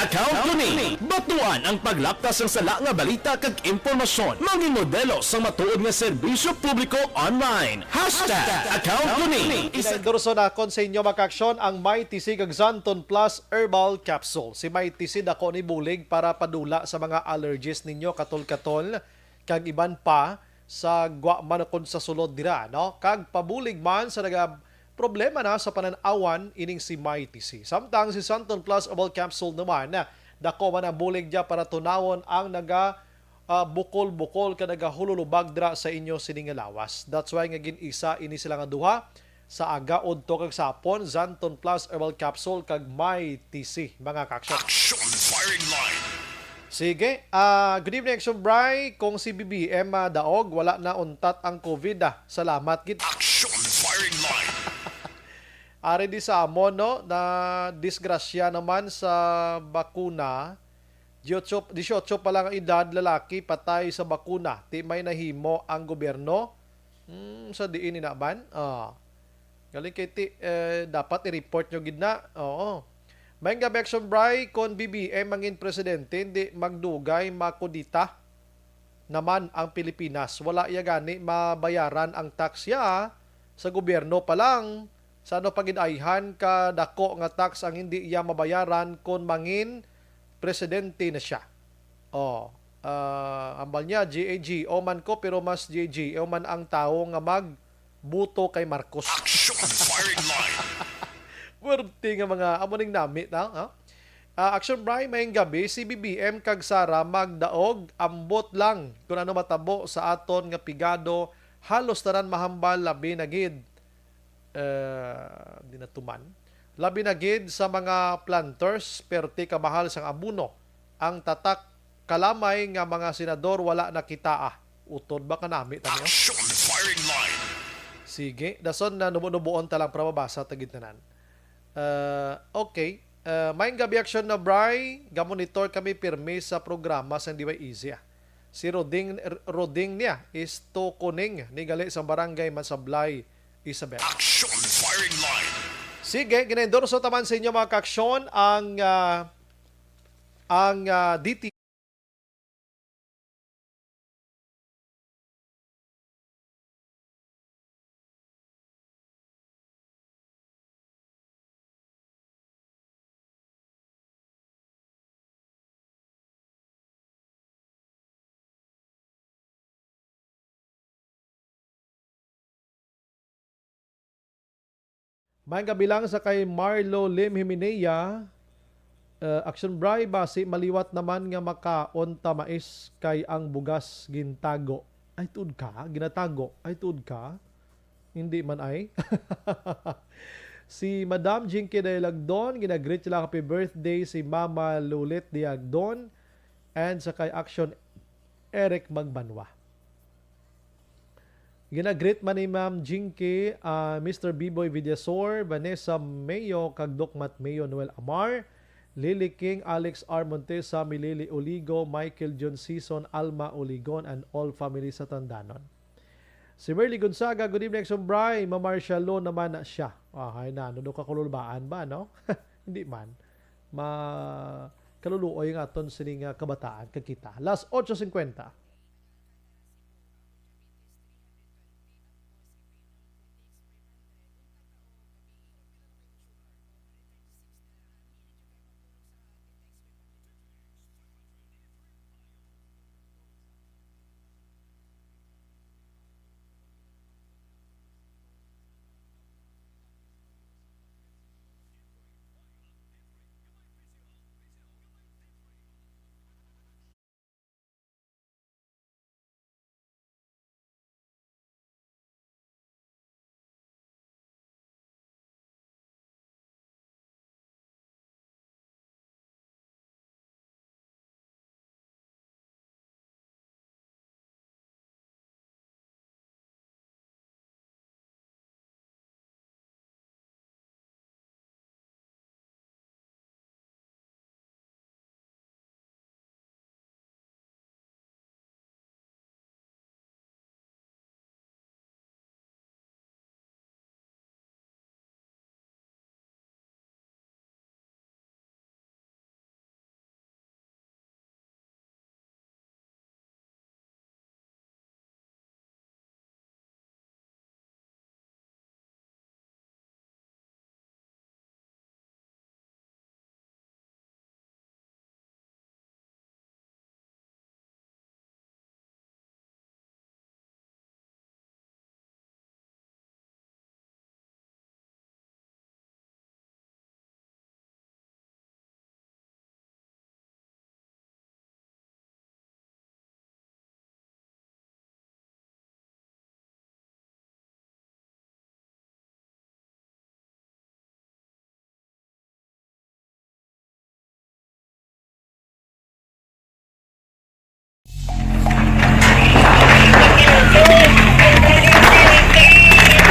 Account Kuning. Batuan ang paglaptas ng sala nga balita kag impormasyon. Mangin modelo sa matuod nga serbisyo publiko online. Account Kuning. Endorso na kon sa inyo makaksyon ang Mighty Sig Xanton Plus Herbal Capsule. Si Mighty Sig ako ni bulig para padula sa mga allergies ninyo katol-katol kag iban pa sa gwa man kon sa sulod dira no kag pabulig man sa naga problema na sa pananawan ining si Mighty Sig. Samtang si Xanton Plus Herbal Capsule naman dako man ang bulig dia para tunawon ang naga bukol-bukol ka nagahululubag dira sa inyo sining lawas. That's why nga gin-isa ini sila nga duha sa aga udto kag sapon Xanton Plus Herbal Capsule kag Mighty Sig mga kaksyon. Action Firing Line. Sige, good evening Action Bry. Kung si BBM daog wala na untat ang COVID Salamat gid. Action Firing Line. Ari di sa amon no na disgrasya naman sa bakuna. 18 pa lang ang edad lalaki patay sa bakuna. Ti may nahimo ang gobyerno. Sa diin na ban? Galing kay dapat i-report nyo gid na. Oo. May nga Action Bry kon BBM mangin presidente hindi magdugay makudita naman ang Pilipinas. Wala iya gani mabayaran ang tax ya sa gobyerno pa lang. Sa ano pagidayhan ka dako nga tax ang hindi iya mabayaran kon mangin presidente na siya. Ambal niya GAG o man ko pero mas GAG o man ang tao nga magbuto kay Marcos. Action Firing Line. Werte nga mga amoning namit na. Action Bry may gabi si BBM kag Sara magdaog ambot lang kung ano matabo sa aton nga pigado halos tanan mahambal labi na gid di na tuman labi na gid sa mga planters perti kamahal sang abuno ang tatak kalamay nga mga senador wala nakita utod ba kanami tanyo. Action Firing Line. Sige dason na nubo-nubuon talang prababasa tagid tanan. Okay. Maing gabi Action na Bry, gamonitor kami pirmi sa programa sa Hindi Easy. Si Roding niya is to kuning ni gali sa barangay Masablay, Isabel. Action Firing Line. Sige, ginendorso taman sa inyo mga kaksyon ang DT May kabilang sa kay Marlo Lim Himenea, action bray basi maliwat naman nga makaon ta mais kay ang bugas gintago. Ay tuod ka, ginatago. Ay tuod ka. Hindi man ay. Si Madam Jinky Diagdon, ginagreet sila happy birthday si Mama Lulit Diagdon and sa kay action Eric Magbanwa. Ginagreet man ni Ma'am Jinky, Mr. B-Boy Villasor, Vanessa Mayo, Kagdokmat Mayo, Noel Amar, Lily King, Alex R. Montesa, Milili Oligo, Michael John Season, Alma Oligon, and all family sa Tandanon. Si Merly Gonzaga, good evening, Sombray. Mamarshalo naman na siya. Ay na, no kakululbaan ba, no? Hindi man. Kaluluoy nga ton sining kabataan kakita. Last 8:50.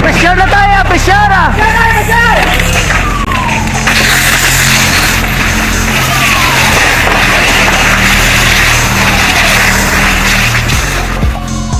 Pressure na tayo, pressure!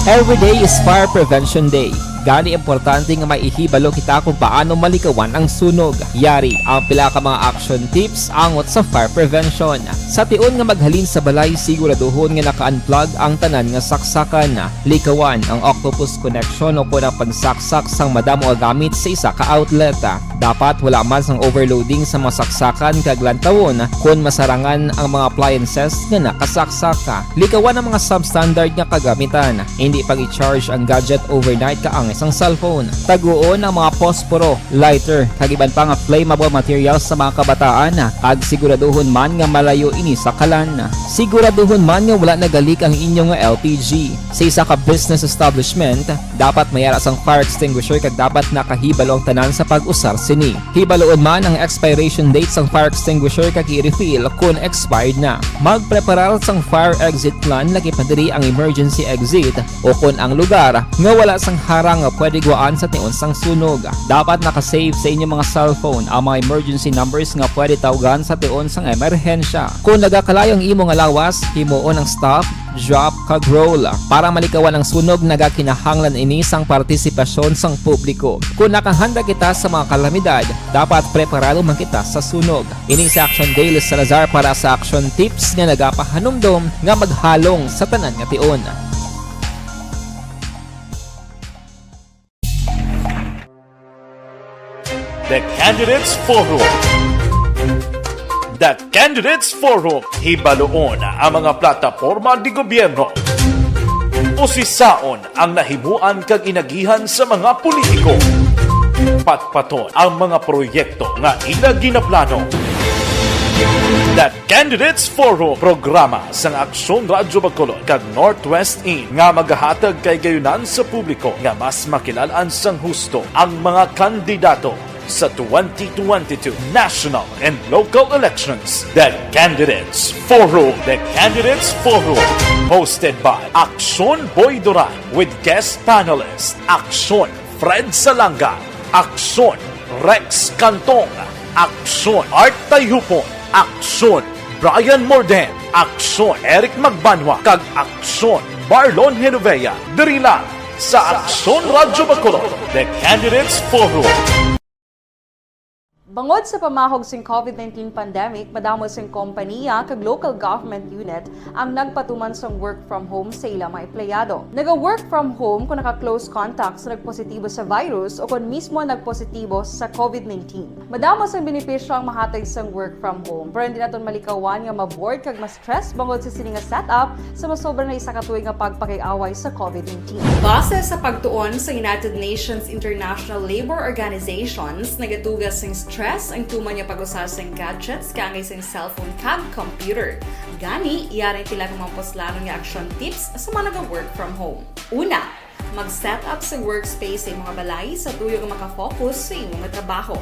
Every day is Fire Prevention Day. Gani importante nga maihibalo kita kung paano malikawan ang sunog. Yari ang pila ka mga action tips angot sa fire prevention. Sa tion nga maghalin sa balay, siguraduhon nga naka-unplug ang tanan nga saksakan. Likawan ang octopus connection o kung ang pagsaksak sang madamo gamit sa isa ka outlet. Dapat wala man sang overloading sa mga saksakan kag lantawon kung masarangan ang mga appliances nga nakasaksaka. Likawan ang mga substandard nga kagamitan. Hindi pag i-charge ang gadget overnight kaang isang cellphone. Taguon ang mga posporo, lighter, kag iban pa nga flammable materials sa mga kabataan. Kag siguraduhon man nga malayo ini sa kalan. Siguraduhon man nga wala nagalik ang inyong LPG. Sa isa ka business establishment, dapat mayara sang fire extinguisher kag dapat nakahibalo ang tanan sa pag-usar sini. Hibaloon man ang expiration date sang fire extinguisher kag i-refill kung expired na. Magpreparar sang fire exit plan lagi pa diri ang emergency exit o kung ang lugar nga wala sang harang nga pwede guaan sa tion sang sunog. Dapat nakasave sa inyong mga cellphone ang mga emergency numbers nga pwede tawagan sa tion sang emerhensya. Kung nagakalayo ang imong lawas, himuon ang stop, drop, kag roll. Para malikawan ang sunog, nagakinahanglan ini sang partisipasyon sang publiko. Kung nakahanda kita sa mga kalamidad, dapat preparado man kita sa sunog. Ini sa Action Day Salazar para sa action tips nga nagapahanumdom nga maghalong sa tanan nga tion. The Candidates Forum. The Candidates Forum, hibaloon ang mga plataporma di gobyerno. Usisaon ang nahimuan kag inagihan sa mga politiko. Patpaton ang mga proyekto nga ila ginaplano. The Candidates Forum programa sang Aksyon Radyo Bacolod kag Northwest In nga magahatag kay gayunan sa publiko nga mas makilalan sang husto ang mga kandidato sa 2022 national and local elections. The Candidates Forum. The Candidates Forum. Hosted by Aksyon Boy Duran with guest panelists Aksyon Fred Salanga, Aksyon Rex Cantong, Aksyon Art Tayhupon, Aksyon Brian Morden, Aksyon Eric Magbanwa, kag Aksyon Barlon Genovea. Diri lang sa Aksyon Radyo Bacolod. The Candidates Forum. Bangod sa pamahog sing COVID-19 pandemic, madamo sing kompanya kag local government unit ang nagpatuman sang work from home sa ilang mga empleyado. Naga-work from home kung naka-close contacts na nagpositibo sa virus o kung mismo nagpositibo sa COVID-19. Madamo sang benepisyo ang mahatag sang work from home, pero hindi naton malikawan nga ma-bored kag ma-stress bangod sa sini nga setup sa masobra na isa ka tuig nga pagpakiaway sa COVID-19. Base sa pagtuon sa United Nations International Labour Organizations, nagatugas sing stress ang tuman niya pag-usar sa gadgets kangay sa cellphone kag computer. Gani, iyaring pila ng mga poslano nga action tips sa mga nag-work from home. Una, mag-set up sa workspace sa mga balay sa tuyo nga makafocus sa imong trabaho.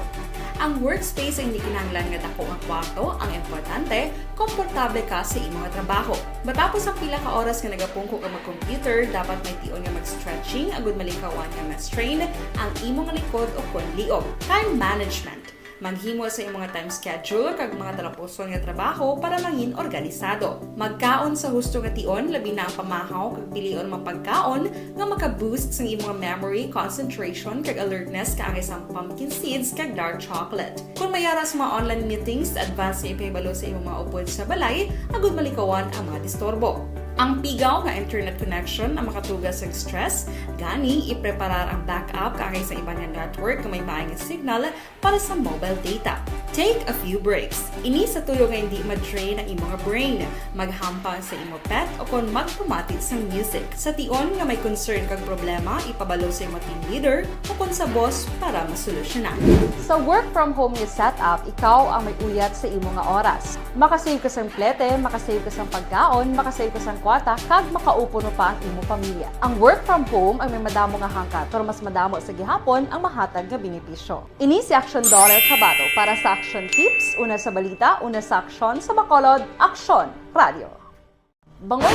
Ang workspace ay hindi kinahanglan nga dako ang kwarto, ang importante, komportable ka sa imong trabaho. Matapos ang pila ka oras nga nagapungko ka mag-computer, dapat may tion nga mag-stretching agud malikawan nga ma-strain ang imong likod o kon liog. Time management. Maghimo sa imong time schedule kag mga talapuson nga trabaho para mangin organisado. Magkaon sa husto nga tion, labi na ang pamahaw kag pilion mapagkaon nga maka-boost sa imong memory, concentration kag alertness kaangay sa pumpkin seeds kag dark chocolate. Kung mayaras mga online meetings, advance nga ipahibalo sa imong mga upod sa balay, agud malikawan ang mga disturbo. Ang pigaw nga internet connection ang makatugas sa stress, gani ipreparar ang backup kaangay sa iba nga network nga may maayong signal para sa mobile data. Take a few breaks. Ini sa tuyo nga hindi ma-drain ang imong brain. Maghampang sa imong pet o kon magpumatid sa music. Sa tion nga may concern kag problema, ipabalo sa imong team leader o kon sa boss para masolusyonan. Sa work from home nga setup, ikaw ang may uyat sa imong nga oras. Makasave ka sa plete, makasave ka sa pagkaon, makasave ka sa kwata, kag makaupo no pa ang imong pamilya. Ang work from home ay may madamo nga hangkat, pero mas madamo sa gihapon ang mahatag nga benepisyo. Ini si Aksyon Dollar Cabato para sa Action Tips, una sa balita, una sa aksyon sa Bacolod, Aksyon Radio. Bangod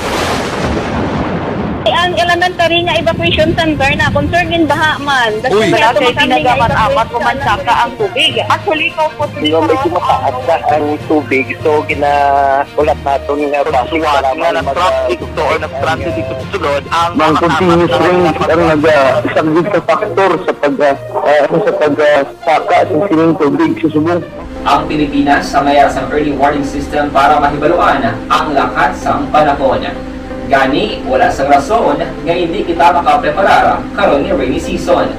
ang elementary nga evacuation center na concern din baha man. Uy, kay pinagamat-amat kumansaka ang tubig. Actually, ikaw po Hindi may kumataas na ang tubig. So, ulat natin nga basi para traffic to or nag-traffic dito sa sulod ang Mang continuous rain ang isang good factor sa pagsaka sa sining tubig sa subong. Ang Pilipinas sa mayroon sa early warning system para mahibaluan ang lakas sa panahon. Gani, wala sang rason nga hindi kita makapreparar karon ni rainy season.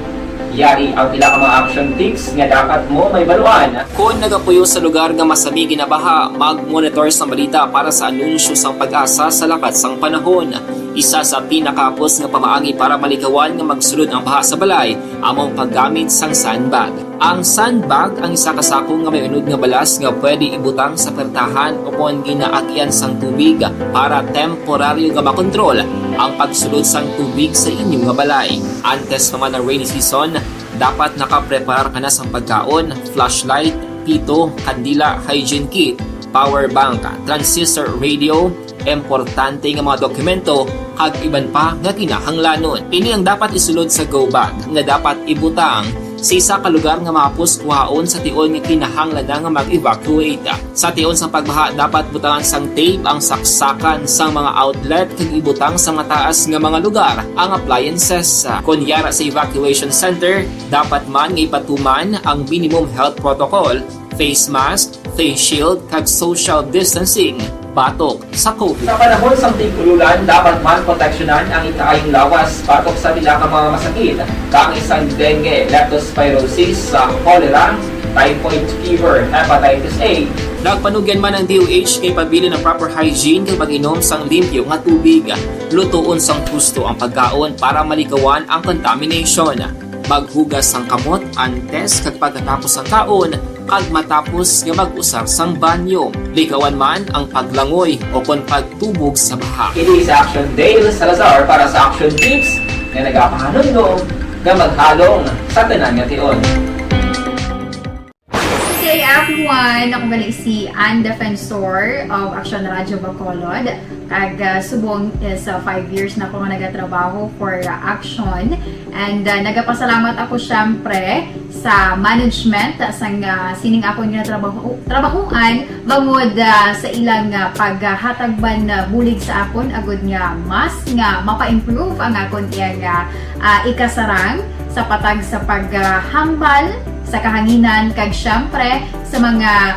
Yari ang pila ka mga action tips nga dapat mo may baluan. Kung nagapuyo sa lugar nga masabi ginabaha, mag-monitor sa balita para sa anunsyo sang pag-asa sa lakas sang panahon. Isa sa pinakapos nga pamaagi para malikawan nga magsulod ang baha sa balay, among paggamit sang sandbag. Ang sandbag ang isa ka sako nga may unod nga balas nga pwede ibutang sa pertahan o kung ginaagyan sang tubig para temporaryo nga makontrol ang pagsulod sang tubig sa inyong nga balay. Antes naman ng rainy season, dapat nakapreparar ka na sang pagkaon, flashlight, pito, kandila, hygiene kit, power bank, transistor radio, importante nga mga dokumento kag iban pa nga kinahanglanon. Ini ang dapat isulod sa go bag nga dapat ibutang sa isa ka lugar nga mapus kuhaon sa tion nga kinahanglan nga mag-evacuate. Sa tion sa pagbaha dapat butangan sang tape ang saksakan sang mga outlet kag ibutang sa mataas nga mga lugar ang appliances. Kunyara sa evacuation center, dapat man nga ipatuman ang minimum health protocol, face mask, face shield kag social distancing batok sa COVID. Sa panahon sa tigululan, dapat man proteksyonan ang ikaayong lawas batok sa pila ka mga masakit, kang isang dengue, leptospirosis, cholera, typhoid fever, hepatitis A. Nagpanugyan man ang DOH kay pabili ng proper hygiene kay pag-inom sang limpyo nga tubig. Lutuon sang husto ang pagkaon para malikawan ang contamination. maghugas sang kamot antes kag pagkatapos ang kaon kag matapos nga mag-usar sang banyo. Likawan man ang paglangoy o kon pagtubog sa baha. It is Action Dale Salazar para sa Action Tips nga nagapahanundong nga maghalong sa tanan nga tion. Good day everyone! Ako gali si Ann Defensor of Action Radio Bacolod. Kag subong sa 5 years na ako nga nagatrabaho for Action. And nagapasalamat ako syempre sa management sang sining ako nga trabahuan bangod sa ilang paghatagban bulig sa akon agud nga mas nga mapa-improve ang akon iyang ikasarang sa patag sa paghambal sa kahanginan kag syempre sa mga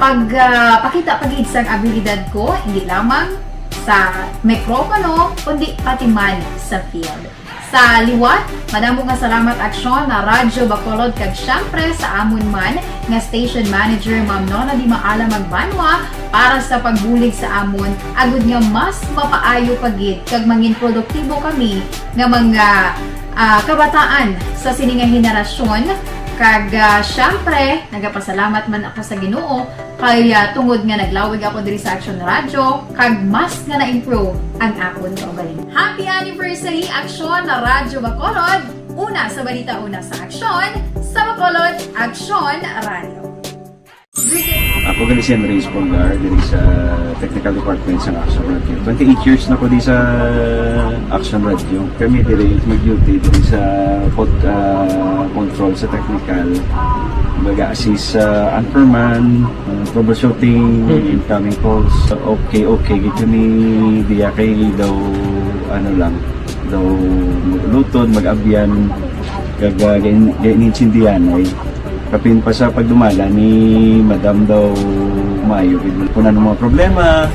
pagpakita pagid sang abilidad ko hindi lamang sa mikropono kundi pati man sa field. Sa liwat, madamo nga salamat Aksyon na Radyo Bacolod kag syempre sa amon man nga station manager Ma'am Nona Di Maala Magbanwa para sa pagbulig sa amon agud nga mas mapaayo pagid kag mangin produktibo kami nga mga kabataan sa sining nga henerasyon. Kag syempre, nagapasalamat man ako sa Ginoo kay tungod nga naglawig ako diri sa Action Radio kag mas nga na-improve ang akon kaugalingon. Happy anniversary Action na Radyo Bacolod! Una sa balita, una sa Action, sa Bacolod, Action Radio. Ako gali si Henry Espolgar diri sa Technical Department sa Action Radio. 28 years na ko di sa Action Radio. Kami diri mag-duty diri sa control sa technical. Mag-assist sa anchorman, troubleshooting, incoming calls. Okay, gito ni diya kay daw daw maglutod, mag-abyan, ganinsindihan ay kapin pa sa pagdumala ni Madam daw Mayo kuna ng mga problema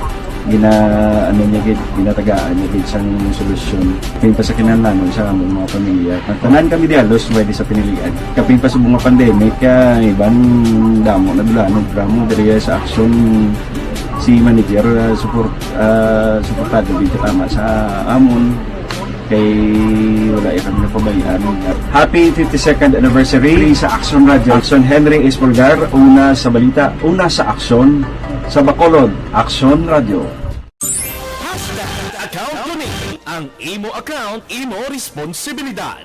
ginatagaan niya gid sang solusyon kapin pa sa kinahanglan sa among mga pamilya tanan kami di halos pwede sa pinilian kapin pa sa mga pandemic ibang damo na dulanon programo diri sa Action si manager suportado dito tama sa amon kay wala kami napabayaan. Happy 52nd anniversary sa Action Radio. Action Henry Espolgar, una sa balita, una sa Action, sa Bacolod, Action Radio. Account ko ni ang imo account, imo responsibilidad.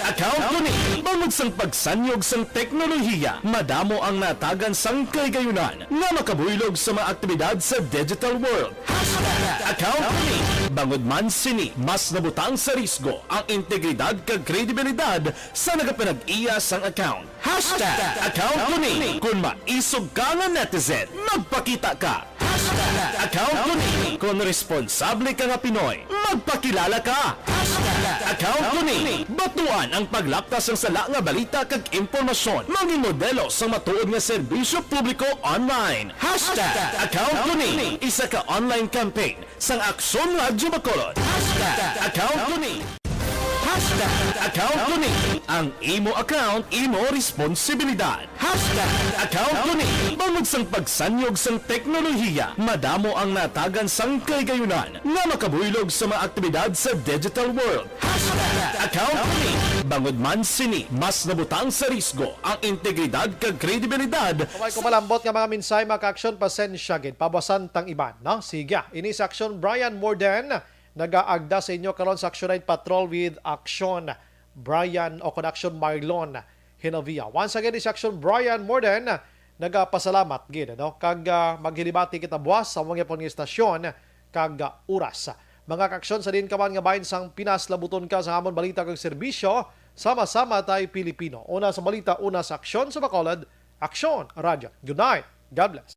Account ko ni bangod sang pagsanyog sang teknolohiya, madamo ang natagan sang kaygayunan nga makabuylog sa mga aktibidad sa digital world. Account ko ni bangod man sini mas nabutang sa risgo ang integridad kag kredibilidad sa nagapanag-iya sang account. Account ko ni kung maisog ka nga netizen, magpakita ka. Account ko ni kung responsable ka nga Pinoy, magpakilala ka. Account ko ni batuan ang paglaptas ng sala nga balita kag impormasyon, manging modelo sa matuod nga serbisyo publiko online. Account ko ni isa ka online campaign sang Aksyon Radio Bacolod. Account ko ni Account ko ni ang imo account, imo responsibilidad. Account ko ni bangod sang pagsanyog sang teknolohiya, madamo ang natagan sang kaygayunan nga makabuylog sa mga aktibidad sa digital world. Account ko ni bangod man sini mas nabutang sa risgo ang integridad kag kredibilidad. Kumay kumalambot nga mga minsay mga action pasensya gid pabasan tang iban no. Sige, ini sa Action Brian Morden nagaagda sa inyo karon sa Action Night Patrol with Action Brian o Action Marlon Hinovia. Once again, is Action Brian Morden nagapasalamat gid no kag maghilibati kita buwas sa mga pong istasyon kag oras. Mga kaksyon sa din kaman nga bahin sang Pinas labuton ka sa hamon balita kag serbisyo, sama-sama tayo Pilipino. Una sa balita, una sa Aksyon sa Bacolod, Aksyon Radio. Good night. God bless.